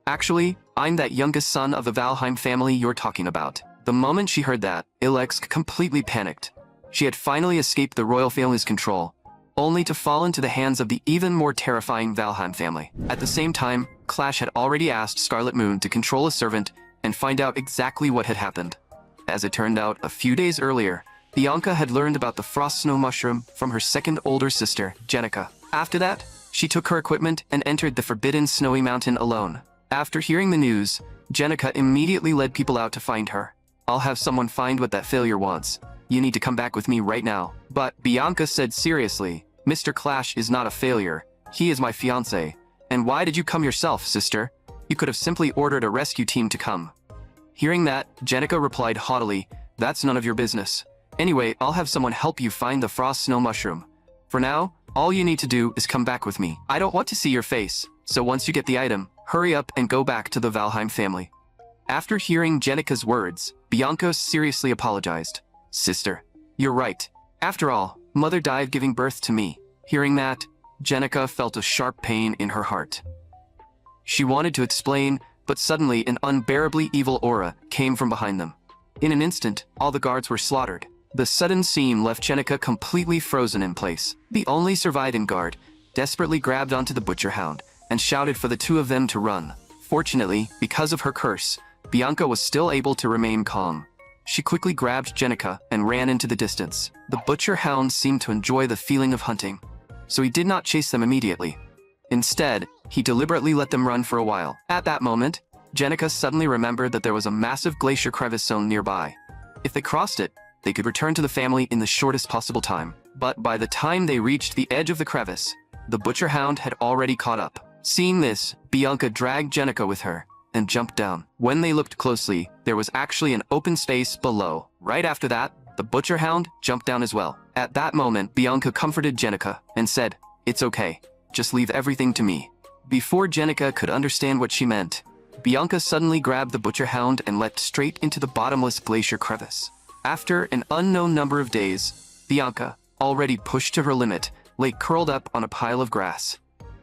"Actually, I'm that youngest son of the Valheim family you're talking about." The moment she heard that, Ilexk completely panicked. She had finally escaped the royal family's control, only to fall into the hands of the even more terrifying Valheim family. At the same time, Clash had already asked Scarlet Moon to control a servant and find out exactly what had happened. As it turned out, a few days earlier, Bianca had learned about the frost snow mushroom from her second older sister, Jenica. After that, she took her equipment and entered the forbidden snowy mountain alone. After hearing the news, Jenica immediately led people out to find her. "I'll have someone find what that failure wants. You need to come back with me right now." But Bianca said seriously, "Mr. Clash is not a failure. He is my fiancé. And why did you come yourself, sister? You could have simply ordered a rescue team to come." Hearing that, Jenica replied haughtily, "That's none of your business. Anyway, I'll have someone help you find the frost snow mushroom. For now, all you need to do is come back with me. I don't want to see your face, so once you get the item, hurry up and go back to the Valheim family." After hearing Jenica's words, Bianca seriously apologized. "Sister, you're right. After all, Mother died giving birth to me." Hearing that, Jenica felt a sharp pain in her heart. She wanted to explain, but suddenly an unbearably evil aura came from behind them. In an instant, all the guards were slaughtered. The sudden scene left Jenica completely frozen in place. The only surviving guard desperately grabbed onto the Butcher Hound and shouted for the two of them to run. Fortunately, because of her curse, Bianca was still able to remain calm. She quickly grabbed Jenica and ran into the distance. The Butcher Hound seemed to enjoy the feeling of hunting, so he did not chase them immediately. Instead, he deliberately let them run for a while. At that moment, Jenica suddenly remembered that there was a massive glacier crevice zone nearby. If they crossed it, they could return to the family in the shortest possible time. But by the time they reached the edge of the crevice, the Butcher Hound had already caught up. Seeing this, Bianca dragged Jenica with her and jumped down. When they looked closely, there was actually an open space below. Right after that, the Butcher Hound jumped down as well. At that moment, Bianca comforted Jenica and said, "It's okay. Just leave everything to me." Before Jenica could understand what she meant, Bianca suddenly grabbed the butcher hound and leapt straight into the bottomless glacier crevice. After an unknown number of days, Bianca, already pushed to her limit, lay curled up on a pile of grass.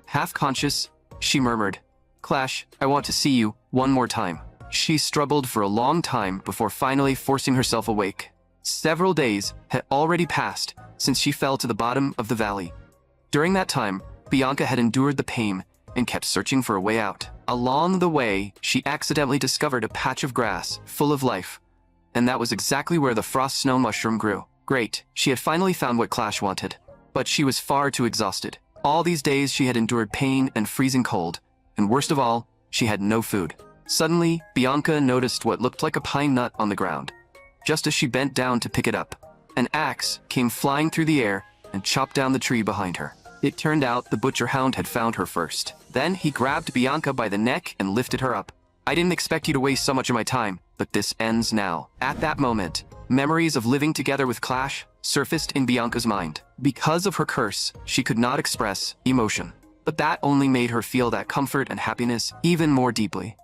Half conscious, she murmured, "Clash, I want to see you one more time." She struggled for a long time before finally forcing herself awake. Several days had already passed since she fell to the bottom of the valley. During that time, Bianca had endured the pain and kept searching for a way out. Along the way, she accidentally discovered a patch of grass full of life, and that was exactly where the frost snow mushroom grew. Great, she had finally found what Clash wanted, but she was far too exhausted. All these days she had endured pain and freezing cold, and worst of all, she had no food. Suddenly, Bianca noticed what looked like a pine nut on the ground. Just as she bent down to pick it up, an axe came flying through the air and chopped down the tree behind her. It turned out the butcher hound had found her first. Then he grabbed Bianca by the neck and lifted her up. "I didn't expect you to waste so much of my time, but this ends now." At that moment, memories of living together with Clash surfaced in Bianca's mind. Because of her curse, she could not express emotion, but that only made her feel that comfort and happiness even more deeply.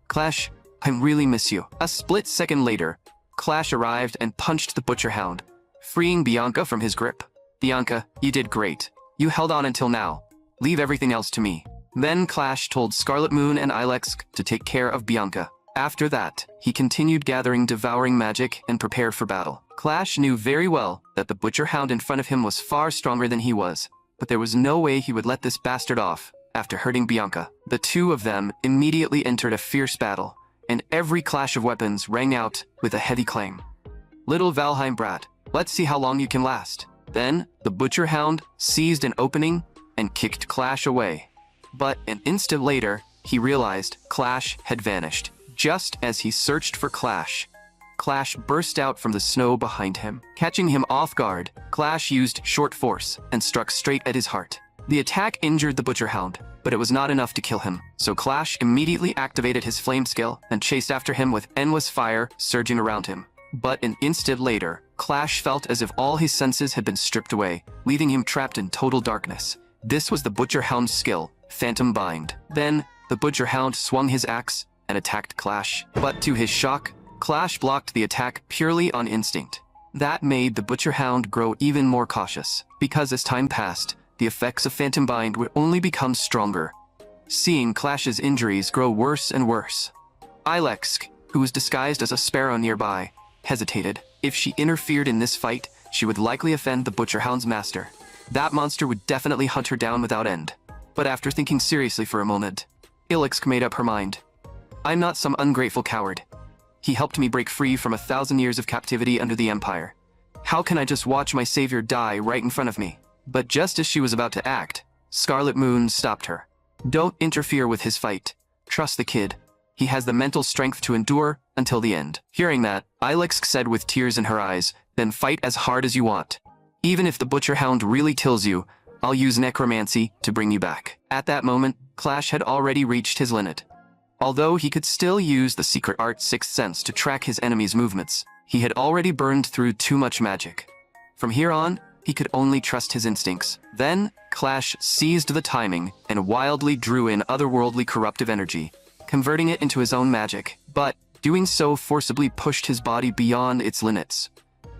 "Clash, I really miss you." A split second later, Clash arrived and punched the butcher hound, freeing Bianca from his grip. "Bianca, you did great. You held on until now. Leave everything else to me." Then Clash told Scarlet Moon and Ilex to take care of Bianca. After that, he continued gathering devouring magic and prepared for battle. Clash knew very well that the butcher hound in front of him was far stronger than he was, but there was no way he would let this bastard off after hurting Bianca. The two of them immediately entered a fierce battle, and every clash of weapons rang out with a heavy clang. "Little Valheim brat, let's see how long you can last." Then, the butcher hound seized an opening and kicked Clash away. But an instant later, he realized Clash had vanished. Just as he searched for Clash, Clash burst out from the snow behind him. Catching him off guard, Clash used short force and struck straight at his heart. The attack injured the butcher hound, but it was not enough to kill him, so Clash immediately activated his flame skill and chased after him with endless fire surging around him. But an instant later, Clash felt as if all his senses had been stripped away, leaving him trapped in total darkness. This was the butcher hound's skill, Phantom Bind. Then, the butcher hound swung his axe and attacked Clash. But to his shock, Clash blocked the attack purely on instinct. That made the butcher hound grow even more cautious, because as time passed, the effects of Phantom Bind would only become stronger. Seeing Clash's injuries grow worse and worse, Ilex, who was disguised as a sparrow nearby, hesitated. If she interfered in this fight, she would likely offend the butcher hound's master. That monster would definitely hunt her down without end. But after thinking seriously for a moment, Ilex made up her mind. "I'm not some ungrateful coward. He helped me break free from 1,000 years of captivity under the Empire. How can I just watch my savior die right in front of me?" But just as she was about to act, Scarlet Moon stopped her. "Don't interfere with his fight. Trust the kid. He has the mental strength to endure until the end." Hearing that, Ilex said with tears in her eyes, "Then fight as hard as you want. Even if the butcher hound really kills you, I'll use necromancy to bring you back." At that moment, Clash had already reached his limit. Although he could still use the secret art Sixth Sense to track his enemies' movements, he had already burned through too much magic. From here on, he could only trust his instincts. Then, Clash seized the timing and wildly drew in otherworldly corruptive energy, converting it into his own magic, but doing so forcibly pushed his body beyond its limits.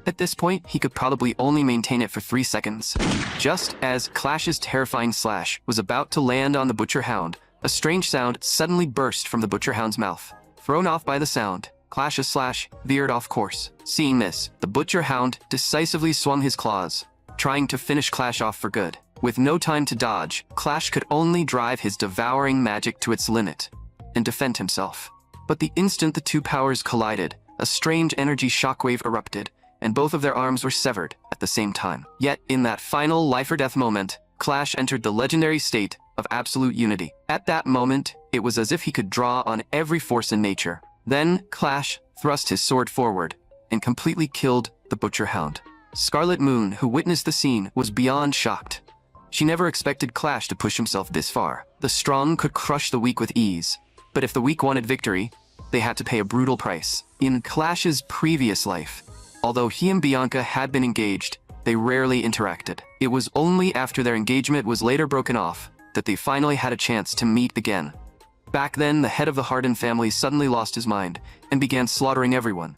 At this point, he could probably only maintain it for 3 seconds. Just as Clash's terrifying slash was about to land on the butcher hound, a strange sound suddenly burst from the butcher hound's mouth. Thrown off by the sound, Clash's slash veered off course. Seeing this, the butcher hound decisively swung his claws, trying to finish Clash off for good. With no time to dodge, Clash could only drive his devouring magic to its limit and defend himself. But the instant the two powers collided, a strange energy shockwave erupted, and both of their arms were severed at the same time. Yet, in that final life-or-death moment, Clash entered the legendary state of absolute unity. At that moment, it was as if he could draw on every force in nature. Then, Clash thrust his sword forward and completely killed the butcher hound. Scarlet Moon, who witnessed the scene, was beyond shocked. She never expected Clash to push himself this far. The strong could crush the weak with ease, but if the weak wanted victory, they had to pay a brutal price. In Clash's previous life, although he and Bianca had been engaged, they rarely interacted. It was only after their engagement was later broken off that they finally had a chance to meet again. Back then, the head of the Hardin family suddenly lost his mind and began slaughtering everyone.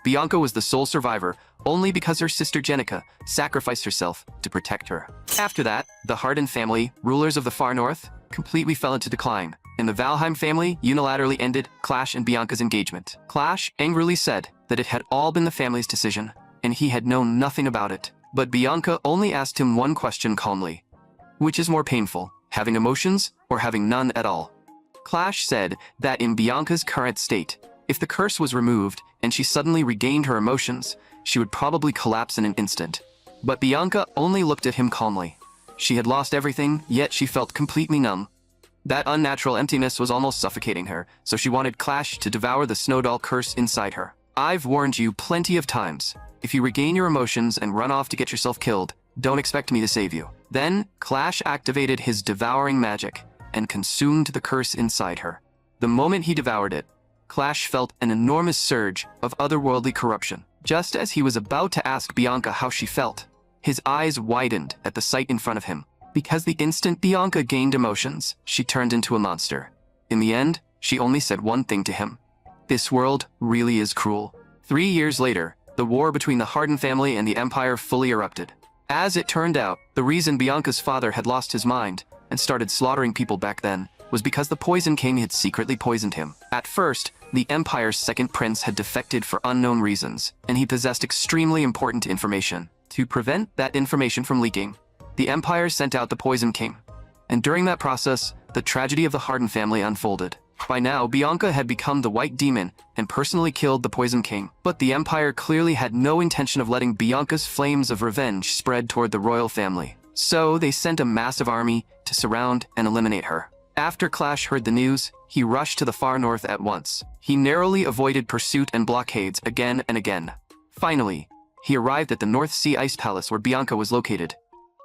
Bianca was the sole survivor only because her sister Jenica sacrificed herself to protect her. After that, the Hardin family, rulers of the far north, completely fell into decline, and the Valheim family unilaterally ended Clash and Bianca's engagement. Clash angrily said that it had all been the family's decision, and he had known nothing about it. But Bianca only asked him one question calmly. Which is more painful, having emotions or having none at all? Clash said that in Bianca's current state, if the curse was removed and she suddenly regained her emotions, she would probably collapse in an instant. But Bianca only looked at him calmly. She had lost everything, yet she felt completely numb. That unnatural emptiness was almost suffocating her, so she wanted Clash to devour the Snowdoll curse inside her. I've warned you plenty of times. If you regain your emotions and run off to get yourself killed, don't expect me to save you. Then, Clash activated his devouring magic and consumed the curse inside her. The moment he devoured it, Clash felt an enormous surge of otherworldly corruption. Just as he was about to ask Bianca how she felt, his eyes widened at the sight in front of him. Because the instant Bianca gained emotions, she turned into a monster. In the end, she only said one thing to him. This world really is cruel. 3 years later, the war between the Hardin family and the Empire fully erupted. As it turned out, the reason Bianca's father had lost his mind and started slaughtering people back then was because the Poison King had secretly poisoned him. At first, the Empire's second prince had defected for unknown reasons, and he possessed extremely important information. To prevent that information from leaking, the Empire sent out the Poison King. And during that process, the tragedy of the Hardin family unfolded. By now, Bianca had become the White Demon and personally killed the Poison King. But the Empire clearly had no intention of letting Bianca's flames of revenge spread toward the royal family. So they sent a massive army to surround and eliminate her. After Clash heard the news, he rushed to the far north at once. He narrowly avoided pursuit and blockades again and again. Finally, he arrived at the North Sea Ice Palace where Bianca was located.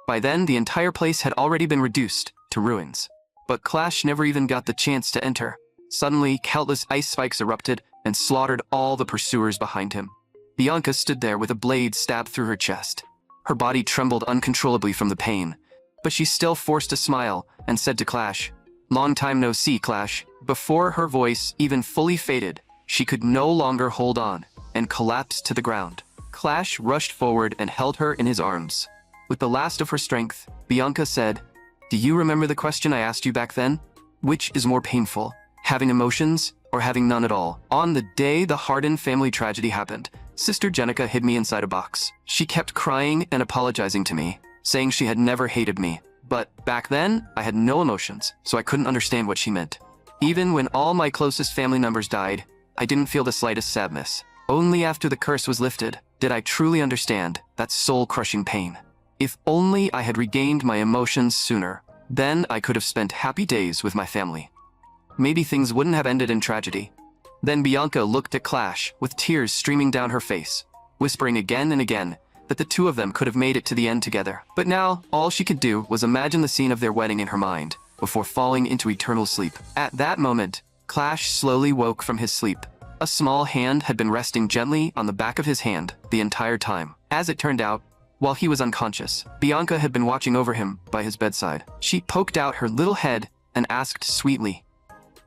By then, the entire place had already been reduced to ruins. But Clash never even got the chance to enter. Suddenly, countless ice spikes erupted and slaughtered all the pursuers behind him. Bianca stood there with a blade stabbed through her chest. Her body trembled uncontrollably from the pain, but she still forced a smile and said to Clash, "Long time no see, Clash." Before her voice even fully faded, she could no longer hold on and collapsed to the ground. Clash rushed forward and held her in his arms. With the last of her strength, Bianca said, "Do you remember the question I asked you back then? Which is more painful, having emotions or having none at all?" On the day the Hardin family tragedy happened, Sister Jenica hid me inside a box. She kept crying and apologizing to me, saying she had never hated me. But back then, I had no emotions, so I couldn't understand what she meant. Even when all my closest family members died, I didn't feel the slightest sadness. Only after the curse was lifted did I truly understand that soul-crushing pain. If only I had regained my emotions sooner, then I could have spent happy days with my family. Maybe things wouldn't have ended in tragedy. Then Bianca looked at Clash with tears streaming down her face, whispering again and again that the two of them could have made it to the end together. But now, all she could do was imagine the scene of their wedding in her mind before falling into eternal sleep. At that moment, Clash slowly woke from his sleep. A small hand had been resting gently on the back of his hand the entire time. As it turned out, while he was unconscious, Bianca had been watching over him by his bedside. She poked out her little head and asked sweetly,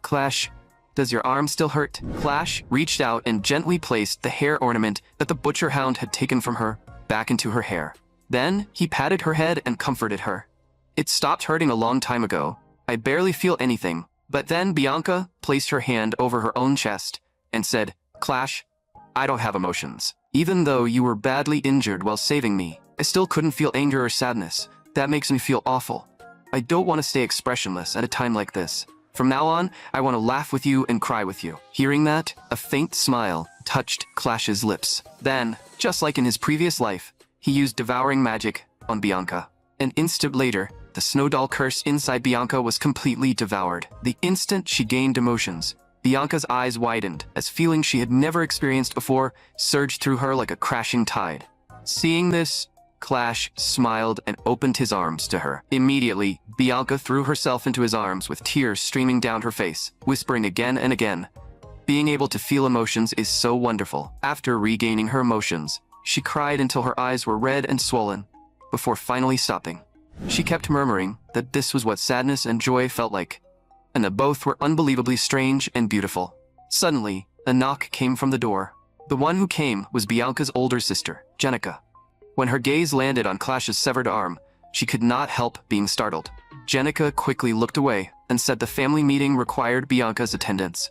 "Clash, does your arm still hurt?" Clash reached out and gently placed the hair ornament that the butcher hound had taken from her back into her hair. Then he patted her head and comforted her. "It stopped hurting a long time ago. I barely feel anything." But then Bianca placed her hand over her own chest and said, "Clash, I don't have emotions. Even though you were badly injured while saving me, I still couldn't feel anger or sadness. That makes me feel awful. I don't want to stay expressionless at a time like this. From now on, I want to laugh with you and cry with you." Hearing that, a faint smile touched Clash's lips. Then, just like in his previous life, he used devouring magic on Bianca. An instant later, the Snowdoll curse inside Bianca was completely devoured. The instant she gained emotions, Bianca's eyes widened as feelings she had never experienced before surged through her like a crashing tide. Seeing this, Clash smiled and opened his arms to her. Immediately, Bianca threw herself into his arms with tears streaming down her face, whispering again and again, "Being able to feel emotions is so wonderful." After regaining her emotions, she cried until her eyes were red and swollen, before finally stopping. She kept murmuring that this was what sadness and joy felt like, and that both were unbelievably strange and beautiful. Suddenly, a knock came from the door. The one who came was Bianca's older sister, Jenica. When her gaze landed on Clash's severed arm, she could not help being startled. Jenica quickly looked away and said the family meeting required Bianca's attendance.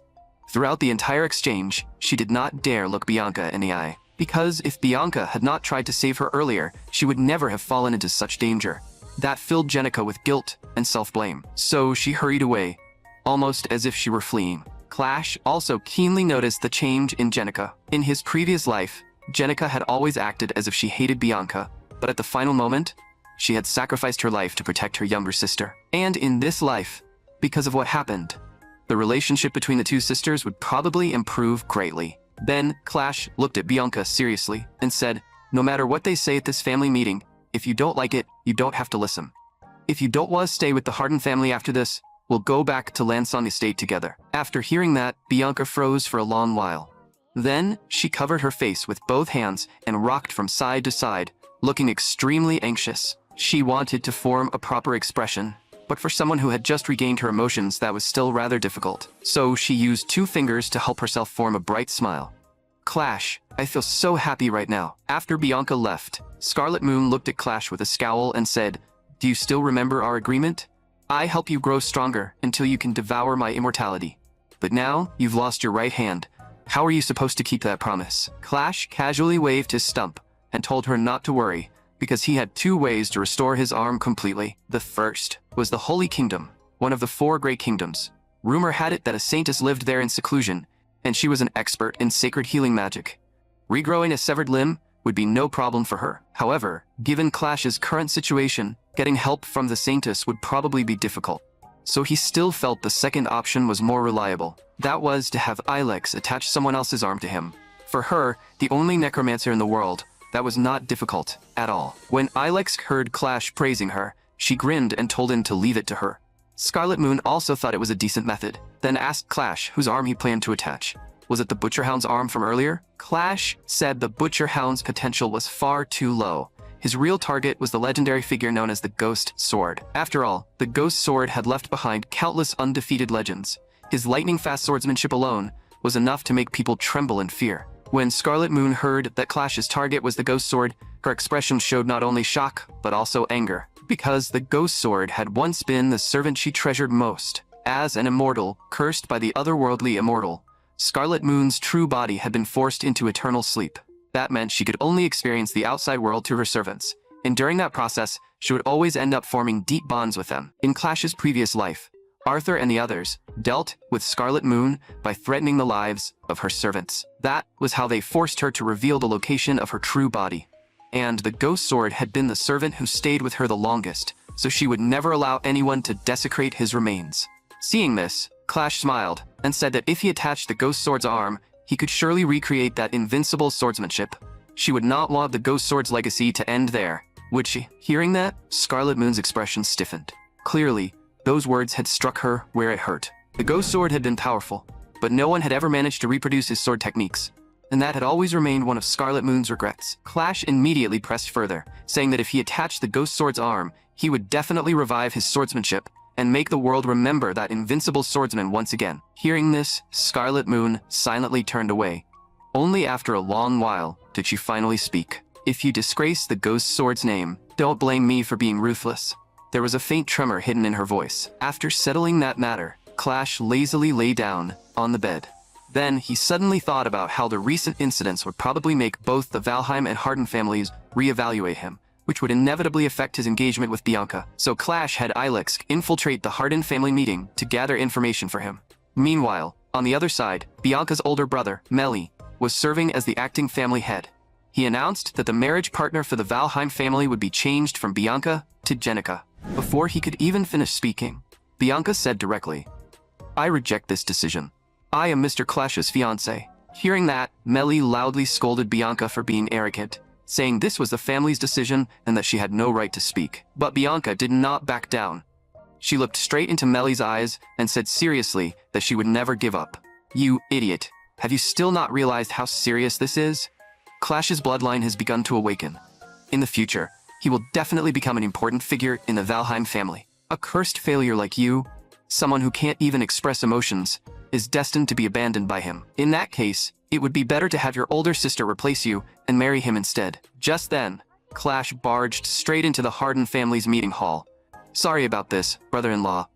Throughout the entire exchange, she did not dare look Bianca in the eye, because if Bianca had not tried to save her earlier, she would never have fallen into such danger. That filled Jenica with guilt and self-blame, so she hurried away, almost as if she were fleeing. Clash also keenly noticed the change in Jenica. In his previous life, Jenica had always acted as if she hated Bianca, but at the final moment, she had sacrificed her life to protect her younger sister. And in this life, because of what happened, the relationship between the two sisters would probably improve greatly. Then Clash looked at Bianca seriously and said, "No matter what they say at this family meeting, if you don't like it, you don't have to listen. If you don't want to stay with the Harden family after this, we'll go back to Lansong Estate together." After hearing that, Bianca froze for a long while. Then she covered her face with both hands and rocked from side to side, looking extremely anxious. She wanted to form a proper expression, but for someone who had just regained her emotions, that was still rather difficult. So she used 2 fingers to help herself form a bright smile. "Clash, I feel so happy right now." After Bianca left, Scarlet Moon looked at Clash with a scowl and said, "Do you still remember our agreement? I help you grow stronger until you can devour my immortality. But now you've lost your right hand. How are you supposed to keep that promise?" Clash casually waved his stump and told her not to worry, because he had 2 ways to restore his arm completely. The first was the Holy Kingdom, one of the 4 great kingdoms. Rumor had it that a saintess lived there in seclusion, and she was an expert in sacred healing magic. Regrowing a severed limb would be no problem for her. However, given Clash's current situation, getting help from the saintess would probably be difficult. So he still felt the second option was more reliable. That was to have Ilex attach someone else's arm to him. For her, the only necromancer in the world, that was not difficult at all. When Ilex heard Clash praising her, she grinned and told him to leave it to her. Scarlet Moon also thought it was a decent method, then asked Clash whose arm he planned to attach. Was it the Butcher Hound's arm from earlier? Clash said the Butcher Hound's potential was far too low. His real target was the legendary figure known as the Ghost Sword. After all, the Ghost Sword had left behind countless undefeated legends. His lightning-fast swordsmanship alone was enough to make people tremble in fear. When Scarlet Moon heard that Clash's target was the Ghost Sword, her expression showed not only shock, but also anger. Because the Ghost Sword had once been the servant she treasured most. As an immortal, cursed by the otherworldly immortal, Scarlet Moon's true body had been forced into eternal sleep. That meant she could only experience the outside world through her servants, and during that process, she would always end up forming deep bonds with them. In Clash's previous life, Arthur and the others dealt with Scarlet Moon by threatening the lives of her servants. That was how they forced her to reveal the location of her true body. And the Ghost Sword had been the servant who stayed with her the longest, so she would never allow anyone to desecrate his remains. Seeing this, Clash smiled and said that if he attached the Ghost Sword's arm, he could surely recreate that invincible swordsmanship. She would not want the Ghost Sword's legacy to end there, would she? Hearing that, Scarlet Moon's expression stiffened. Clearly, those words had struck her where it hurt. The Ghost Sword had been powerful, but no one had ever managed to reproduce his sword techniques, and that had always remained one of Scarlet Moon's regrets. Clash immediately pressed further, saying that if he attached the Ghost Sword's arm, he would definitely revive his swordsmanship and make the world remember that invincible swordsman once again. Hearing this, Scarlet Moon silently turned away. Only after a long while did she finally speak. "If you disgrace the Ghost Sword's name, don't blame me for being ruthless." There was a faint tremor hidden in her voice. After settling that matter, Clash lazily lay down on the bed. Then he suddenly thought about how the recent incidents would probably make both the Valheim and Harden families reevaluate him, which would inevitably affect his engagement with Bianca. So Clash had Ilex infiltrate the Harden family meeting to gather information for him. Meanwhile, on the other side, Bianca's older brother, Meli, was serving as the acting family head. He announced that the marriage partner for the Valheim family would be changed from Bianca to Jenica. Before he could even finish speaking, Bianca said directly, "I reject this decision. I am Mr. Clash's fiancé." Hearing that, Meli loudly scolded Bianca for being arrogant, saying this was the family's decision and that she had no right to speak. But Bianca did not back down. She looked straight into Meli's eyes and said seriously that she would never give up. "You idiot. Have you still not realized how serious this is? Clash's bloodline has begun to awaken. In the future, he will definitely become an important figure in the Valheim family. A cursed failure like you, someone who can't even express emotions, is destined to be abandoned by him. In that case, it would be better to have your older sister replace you and marry him instead. Just then, Clash barged straight into the Harden family's meeting hall. Sorry about this, brother-in-law,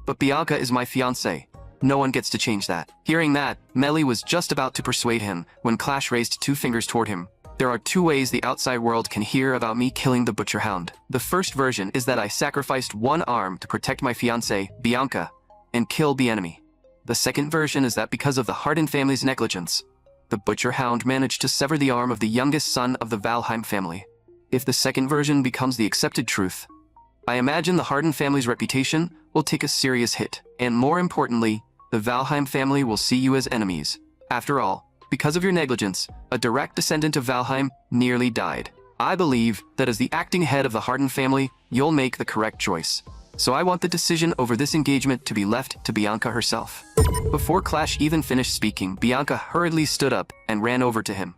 but Bianca is my fiancée. No one gets to change that. Hearing that, Melly was just about to persuade him when Clash raised 2 fingers toward him. There are 2 ways the outside world can hear about me killing the butcher hound. The first version is that I sacrificed 1 arm to protect my fiancée, Bianca, and kill the enemy. The second version is that because of the Harden family's negligence, the butcher hound managed to sever the arm of the youngest son of the Valheim family. If the second version becomes the accepted truth, I imagine the Harden family's reputation will take a serious hit, and more importantly, the Valheim family will see you as enemies. After all, because of your negligence, a direct descendant of Valheim nearly died. I believe that as the acting head of the Harden family, you'll make the correct choice. So I want the decision over this engagement to be left to Bianca herself. Before Clash even finished speaking, Bianca hurriedly stood up and ran over to him.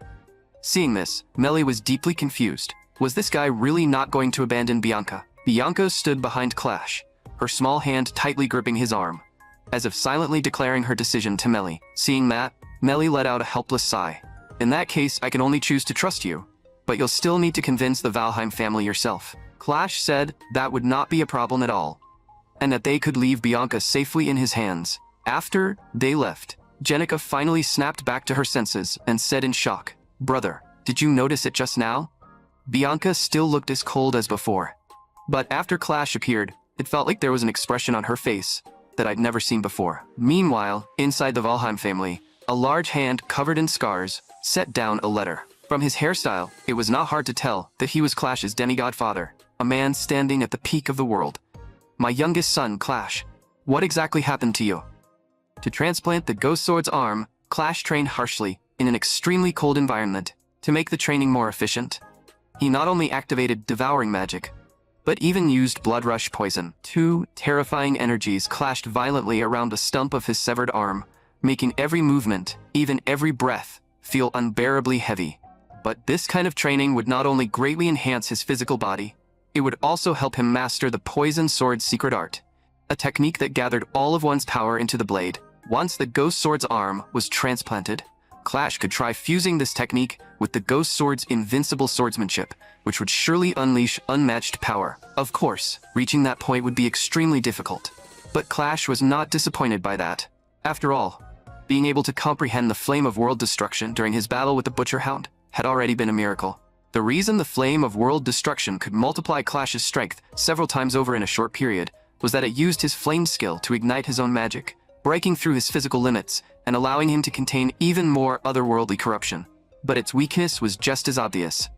Seeing this, Melly was deeply confused. Was this guy really not going to abandon Bianca? Bianca stood behind Clash, her small hand tightly gripping his arm, as if silently declaring her decision to Melly. Seeing that, Melly let out a helpless sigh. In that case, I can only choose to trust you, but you'll still need to convince the Valheim family yourself. Clash said that would not be a problem at all, and that they could leave Bianca safely in his hands. After they left, Jenica finally snapped back to her senses and said in shock, "Brother, did you notice it just now?" Bianca still looked as cold as before, but after Clash appeared, it felt like there was an expression on her face that I'd never seen before. Meanwhile, inside the Valheim family, a large hand covered in scars set down a letter. From his hairstyle, it was not hard to tell that he was Clash's demigod father, a man standing at the peak of the world. "My youngest son, Clash, what exactly happened to you?" To transplant the ghost sword's arm, Clash trained harshly in an extremely cold environment. To make the training more efficient, he not only activated devouring magic, but even used blood rush poison. 2 terrifying energies clashed violently around the stump of his severed arm, making every movement, even every breath, feel unbearably heavy. But this kind of training would not only greatly enhance his physical body, it would also help him master the poison sword's secret art, a technique that gathered all of one's power into the blade. Once the ghost sword's arm was transplanted, Clash could try fusing this technique with the ghost sword's invincible swordsmanship, which would surely unleash unmatched power. Of course, reaching that point would be extremely difficult, but Clash was not disappointed by that. After all, being able to comprehend the flame of world destruction during his battle with the Butcher Hound had already been a miracle. The reason the flame of world destruction could multiply Clash's strength several times over in a short period was that it used his flame skill to ignite his own magic, breaking through his physical limits and allowing him to contain even more otherworldly corruption. But its weakness was just as obvious.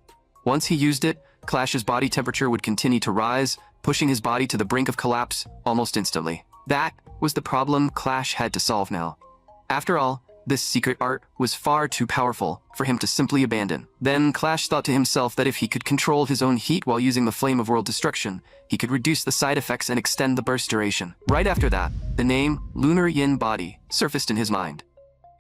Once he used it, Clash's body temperature would continue to rise, pushing his body to the brink of collapse almost instantly. That was the problem Clash had to solve now. After all, this secret art was far too powerful for him to simply abandon. Then Clash thought to himself that if he could control his own heat while using the flame of world destruction, he could reduce the side effects and extend the burst duration. Right after that, the name Lunar Yin Body surfaced in his mind.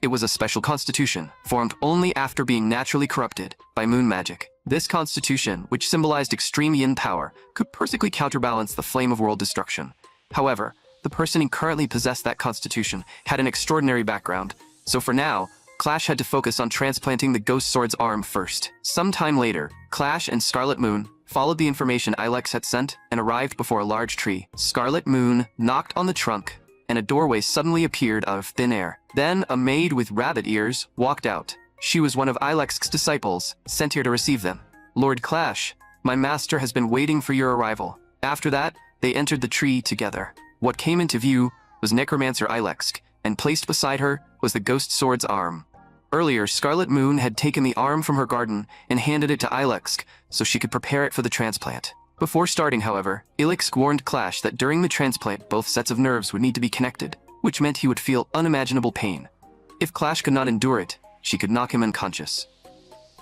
It was a special constitution, formed only after being naturally corrupted by moon magic. This constitution, which symbolized extreme yin power, could perfectly counterbalance the flame of world destruction. However, the person who currently possessed that constitution had an extraordinary background, so for now, Clash had to focus on transplanting the ghost sword's arm first. Sometime later, Clash and Scarlet Moon followed the information Ilex had sent and arrived before a large tree. Scarlet Moon knocked on the trunk, and a doorway suddenly appeared out of thin air. Then a maid with rabbit ears walked out. She was one of Ilex's disciples, sent here to receive them. "Lord Clash, my master has been waiting for your arrival." After that, they entered the tree together. What came into view was Necromancer Ilex, and placed beside her was the ghost sword's arm. Earlier, Scarlet Moon had taken the arm from her garden and handed it to Ilex so she could prepare it for the transplant. Before starting, however, Ilex warned Clash that during the transplant both sets of nerves would need to be connected, which meant he would feel unimaginable pain. If Clash could not endure it, she could knock him unconscious.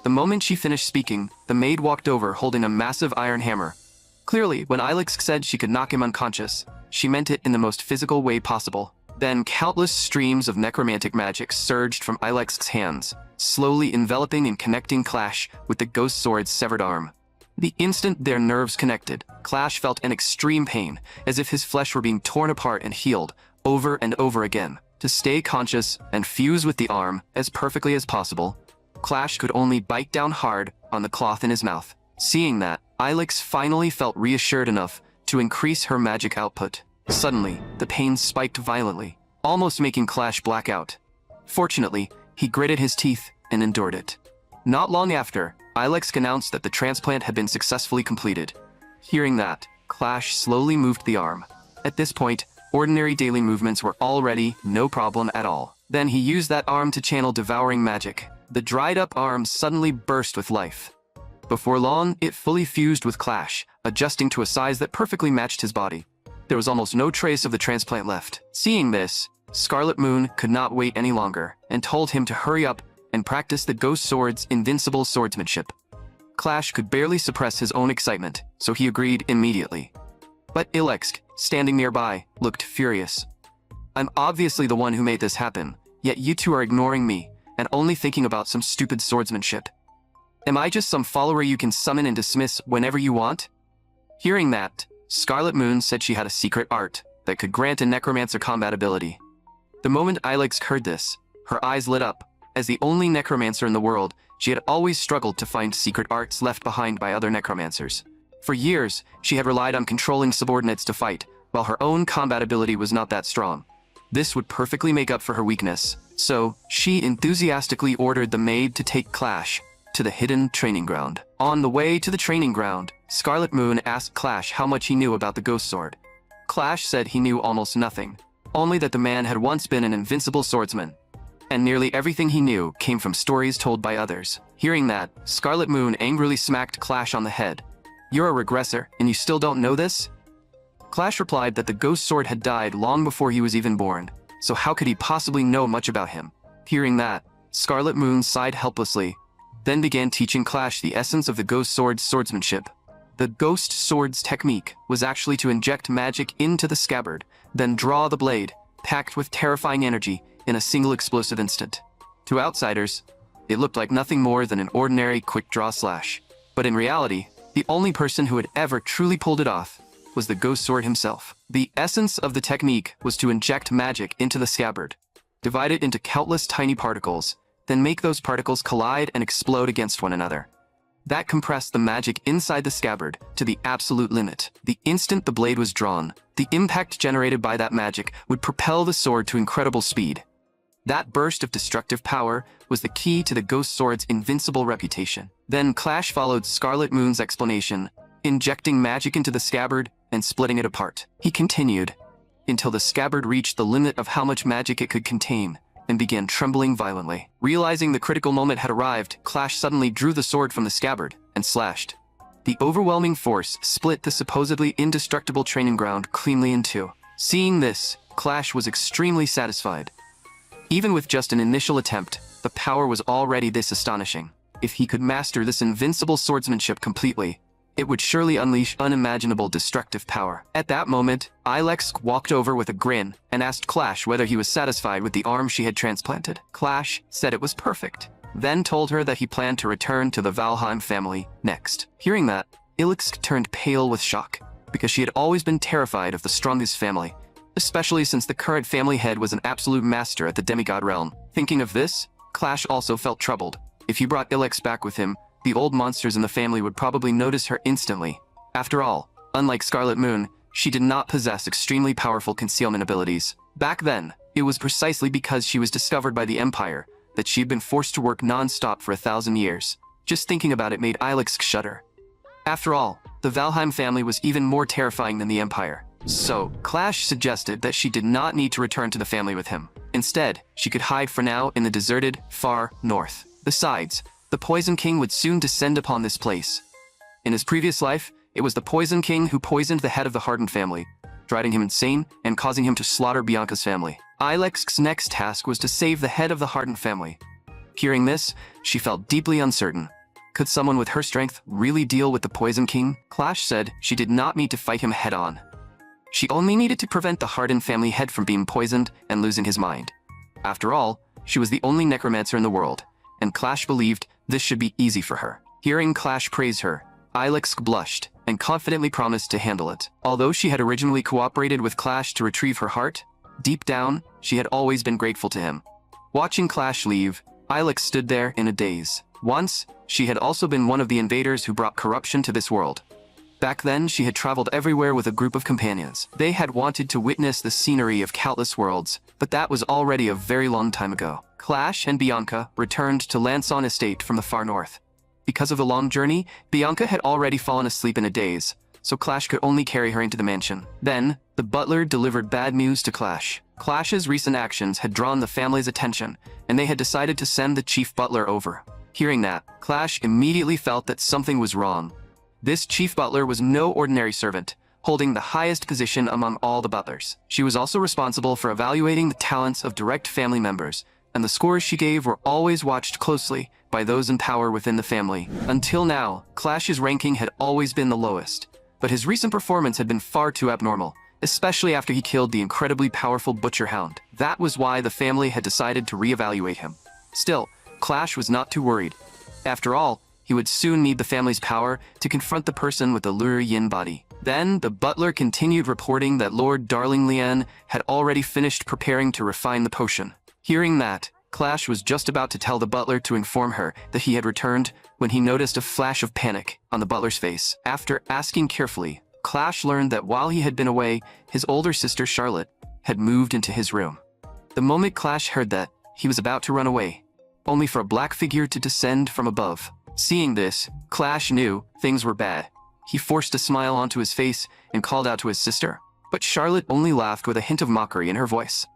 The moment she finished speaking, the maid walked over holding a massive iron hammer. Clearly, when Ilex said she could knock him unconscious, she meant it in the most physical way possible. Then countless streams of necromantic magic surged from Ilex's hands, slowly enveloping and connecting Clash with the ghost sword's severed arm. The instant their nerves connected, Clash felt an extreme pain, as if his flesh were being torn apart and healed, over and over again. To stay conscious and fuse with the arm as perfectly as possible, Clash could only bite down hard on the cloth in his mouth. Seeing that, Ilex finally felt reassured enough to increase her magic output. Suddenly, the pain spiked violently, almost making Clash black out. Fortunately, he gritted his teeth and endured it. Not long after, Ilex announced that the transplant had been successfully completed. Hearing that, Clash slowly moved the arm. At this point, ordinary daily movements were already no problem at all. Then he used that arm to channel devouring magic. The dried-up arm suddenly burst with life. Before long, it fully fused with Clash, adjusting to a size that perfectly matched his body. There was almost no trace of the transplant left. Seeing this, Scarlet Moon could not wait any longer and told him to hurry up and practice the Ghost Sword's invincible swordsmanship. Clash could barely suppress his own excitement, so he agreed immediately. But Ilex, standing nearby, looked furious. I'm obviously the one who made this happen, yet you two are ignoring me and only thinking about some stupid swordsmanship. Am I just some follower you can summon and dismiss whenever you want? Hearing that, Scarlet Moon said she had a secret art that could grant a necromancer combat ability. The moment Ilex heard this, her eyes lit up. As the only necromancer in the world, she had always struggled to find secret arts left behind by other necromancers. For years, she had relied on controlling subordinates to fight, while her own combat ability was not that strong. This would perfectly make up for her weakness, so she enthusiastically ordered the maid to take Clash to the hidden training ground. On the way to the training ground, Scarlet Moon asked Clash how much he knew about the Ghost Sword. Clash said he knew almost nothing, only that the man had once been an invincible swordsman. And nearly everything he knew came from stories told by others. Hearing that, Scarlet Moon angrily smacked Clash on the head. You're a regressor, and you still don't know this? Clash replied that the Ghost Sword had died long before he was even born, so how could he possibly know much about him? Hearing that, Scarlet Moon sighed helplessly, then began teaching Clash the essence of the Ghost Sword's swordsmanship. The Ghost Sword's technique was actually to inject magic into the scabbard, then draw the blade, packed with terrifying energy, in a single explosive instant. To outsiders, it looked like nothing more than an ordinary quick-draw slash. But in reality, the only person who had ever truly pulled it off was the Ghost Sword himself. The essence of the technique was to inject magic into the scabbard, divide it into countless tiny particles, then make those particles collide and explode against one another. That compressed the magic inside the scabbard to the absolute limit. The instant the blade was drawn, the impact generated by that magic would propel the sword to incredible speed. That burst of destructive power was the key to the Ghost Sword's invincible reputation. Then Clash followed Scarlet Moon's explanation, injecting magic into the scabbard and splitting it apart. He continued, until the scabbard reached the limit of how much magic it could contain, and began trembling violently. Realizing the critical moment had arrived, Clash suddenly drew the sword from the scabbard and slashed. The overwhelming force split the supposedly indestructible training ground cleanly in two. Seeing this, Clash was extremely satisfied. Even with just an initial attempt, the power was already this astonishing. If he could master this invincible swordsmanship completely, it would surely unleash unimaginable destructive power. At that moment, Ilex walked over with a grin and asked Clash whether he was satisfied with the arm she had transplanted. Clash said it was perfect, then told her that he planned to return to the Valheim family next. Hearing that, Ilex turned pale with shock, because she had always been terrified of the strongest family, especially since the current family head was an absolute master at the demigod realm. Thinking of this, Clash also felt troubled. If he brought Ilex back with him, the old monsters in the family would probably notice her instantly. After all, unlike Scarlet Moon, she did not possess extremely powerful concealment abilities. Back then, it was precisely because she was discovered by the Empire that she had been forced to work non-stop for 1,000 years. Just thinking about it made Ilex shudder. After all, the Valheim family was even more terrifying than the Empire. So, Clash suggested that she did not need to return to the family with him. Instead, she could hide for now in the deserted, far north. Besides, the Poison King would soon descend upon this place. In his previous life, it was the Poison King who poisoned the head of the Harden family, driving him insane and causing him to slaughter Bianca's family. Ilex's next task was to save the head of the Harden family. Hearing this, she felt deeply uncertain. Could someone with her strength really deal with the Poison King? Clash said she did not need to fight him head-on. She only needed to prevent the Harden family head from being poisoned and losing his mind. After all, she was the only necromancer in the world, and Clash believed this should be easy for her. Hearing Clash praise her, Ilex blushed and confidently promised to handle it. Although she had originally cooperated with Clash to retrieve her heart, deep down, she had always been grateful to him. Watching Clash leave, Ilex stood there in a daze. Once, she had also been one of the invaders who brought corruption to this world. Back then, she had traveled everywhere with a group of companions. They had wanted to witness the scenery of countless worlds, but that was already a very long time ago. Clash and Bianca returned to Lanson Estate from the far north. Because of the long journey, Bianca had already fallen asleep in a daze, so Clash could only carry her into the mansion. Then, the butler delivered bad news to Clash. Clash's recent actions had drawn the family's attention, and they had decided to send the chief butler over. Hearing that, Clash immediately felt that something was wrong. This chief butler was no ordinary servant, holding the highest position among all the butlers. She was also responsible for evaluating the talents of direct family members, and the scores she gave were always watched closely by those in power within the family. Until now, Clash's ranking had always been the lowest, but his recent performance had been far too abnormal, especially after he killed the incredibly powerful Butcher Hound. That was why the family had decided to reevaluate him. Still, Clash was not too worried. After all, he would soon need the family's power to confront the person with the Lure Yin body. Then, the butler continued reporting that Lord Darling Lian had already finished preparing to refine the potion. Hearing that, Clash was just about to tell the butler to inform her that he had returned when he noticed a flash of panic on the butler's face. After asking carefully, Clash learned that while he had been away, his older sister Charlotte had moved into his room. The moment Clash heard that, he was about to run away, only for a black figure to descend from above. Seeing this, Clash knew things were bad. He forced a smile onto his face and called out to his sister, but Charlotte only laughed with a hint of mockery in her voice.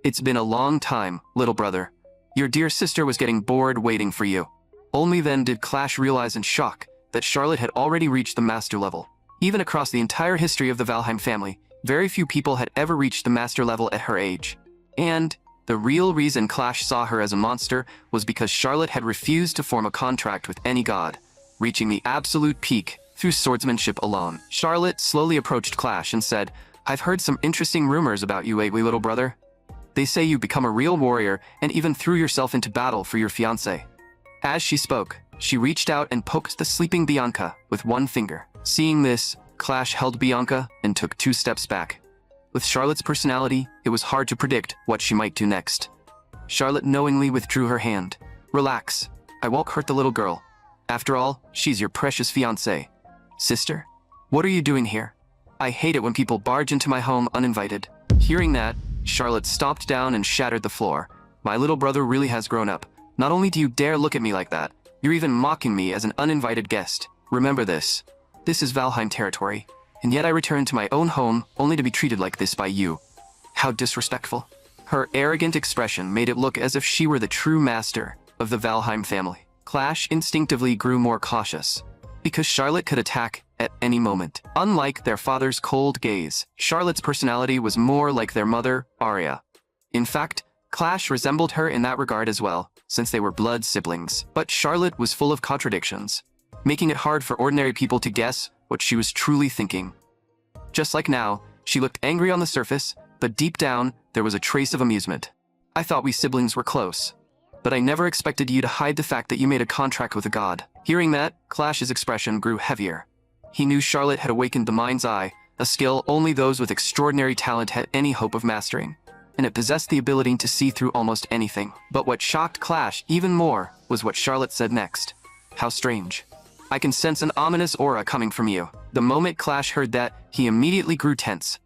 "It's been a long time, little brother. Your dear sister was getting bored waiting for you." Only then did Clash realize in shock that Charlotte had already reached the master level. Even across the entire history of the Valheim family, very few people had ever reached the master level at her age. And the real reason Clash saw her as a monster was because Charlotte had refused to form a contract with any god, reaching the absolute peak through swordsmanship alone. Charlotte slowly approached Clash and said, "I've heard some interesting rumors about you lately, little brother. They say you become a real warrior and even threw yourself into battle for your fiancé." As she spoke, she reached out and poked the sleeping Bianca with one finger. Seeing this, Clash held Bianca and took 2 steps back. With Charlotte's personality, it was hard to predict what she might do next. Charlotte knowingly withdrew her hand. "Relax. I won't hurt the little girl. After all, she's your precious fiancé." "Sister? What are you doing here? I hate it when people barge into my home uninvited." Hearing that, Charlotte stomped down and shattered the floor. "My little brother really has grown up. Not only do you dare look at me like that, you're even mocking me as an uninvited guest. Remember this. This is Valheim territory. And yet I returned to my own home only to be treated like this by you. How disrespectful." Her arrogant expression made it look as if she were the true master of the Valheim family. Clash instinctively grew more cautious, because Charlotte could attack at any moment. Unlike their father's cold gaze, Charlotte's personality was more like their mother, Arya. In fact, Clash resembled her in that regard as well, since they were blood siblings. But Charlotte was full of contradictions, making it hard for ordinary people to guess what she was truly thinking. Just like now, she looked angry on the surface, but deep down, there was a trace of amusement. "I thought we siblings were close, but I never expected you to hide the fact that you made a contract with a god." Hearing that, Clash's expression grew heavier. He knew Charlotte had awakened the mind's eye, a skill only those with extraordinary talent had any hope of mastering, and it possessed the ability to see through almost anything. But what shocked Clash even more was what Charlotte said next. "How strange. I can sense an ominous aura coming from you." The moment Clash heard that, he immediately grew tense.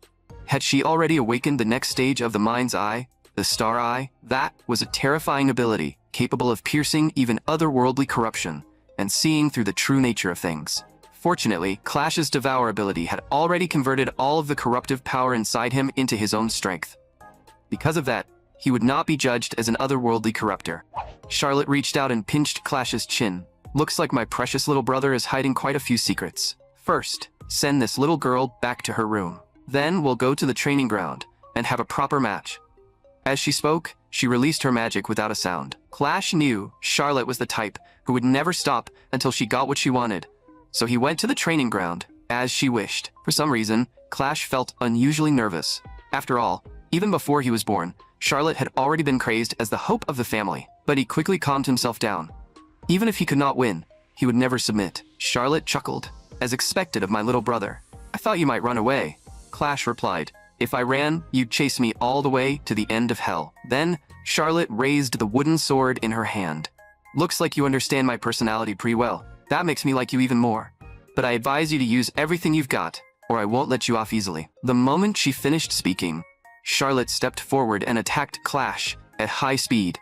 Had she already awakened the next stage of the mind's eye, the star eye? That was a terrifying ability, capable of piercing even otherworldly corruption and seeing through the true nature of things. Fortunately, Clash's Devour ability had already converted all of the corruptive power inside him into his own strength. Because of that, he would not be judged as an otherworldly corruptor. Charlotte reached out and pinched Clash's chin. "Looks like my precious little brother is hiding quite a few secrets. First, send this little girl back to her room. Then we'll go to the training ground and have a proper match." As she spoke, she released her magic without a sound. Clash knew Charlotte was the type who would never stop until she got what she wanted. So he went to the training ground, as she wished. For some reason, Clash felt unusually nervous. After all, even before he was born, Charlotte had already been praised as the hope of the family. But he quickly calmed himself down. Even if he could not win, he would never submit. Charlotte chuckled. As expected of my little brother. I thought you might run away. Clash replied. If I ran, you'd chase me all the way to the end of hell. Then, Charlotte raised the wooden sword in her hand. Looks like you understand my personality pretty well. That makes me like you even more. But I advise you to use everything you've got, or I won't let you off easily. The moment she finished speaking, Charlotte stepped forward and attacked Clash at high speed.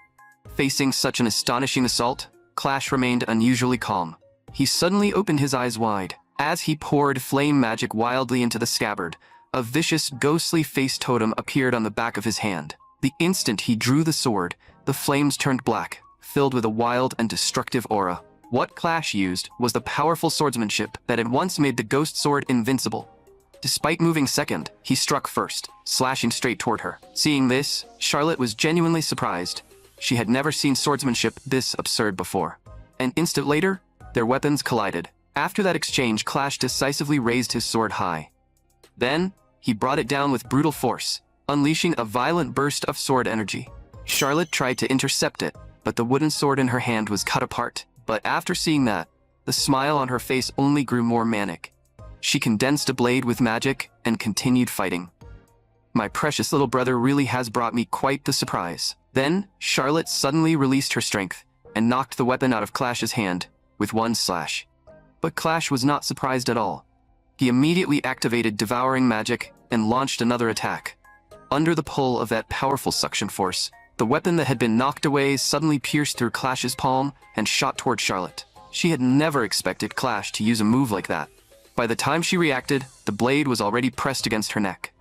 Facing such an astonishing assault, Clash remained unusually calm. He suddenly opened his eyes wide. As he poured flame magic wildly into the scabbard, a vicious, ghostly face totem appeared on the back of his hand. The instant he drew the sword, the flames turned black, filled with a wild and destructive aura. What Clash used was the powerful swordsmanship that had once made the ghost sword invincible. Despite moving second, he struck first, slashing straight toward her. Seeing this, Charlotte was genuinely surprised. She had never seen swordsmanship this absurd before. An instant later, their weapons collided. After that exchange, Clash decisively raised his sword high. Then, he brought it down with brutal force, unleashing a violent burst of sword energy. Charlotte tried to intercept it, but the wooden sword in her hand was cut apart. But after seeing that, the smile on her face only grew more manic. She condensed a blade with magic and continued fighting. My precious little brother really has brought me quite the surprise. Then, Charlotte suddenly released her strength and knocked the weapon out of Clash's hand with one slash. But Clash was not surprised at all. He immediately activated devouring magic and launched another attack. Under the pull of that powerful suction force, the weapon that had been knocked away suddenly pierced through Clash's palm and shot toward Charlotte. She had never expected Clash to use a move like that. By the time she reacted, the blade was already pressed against her neck.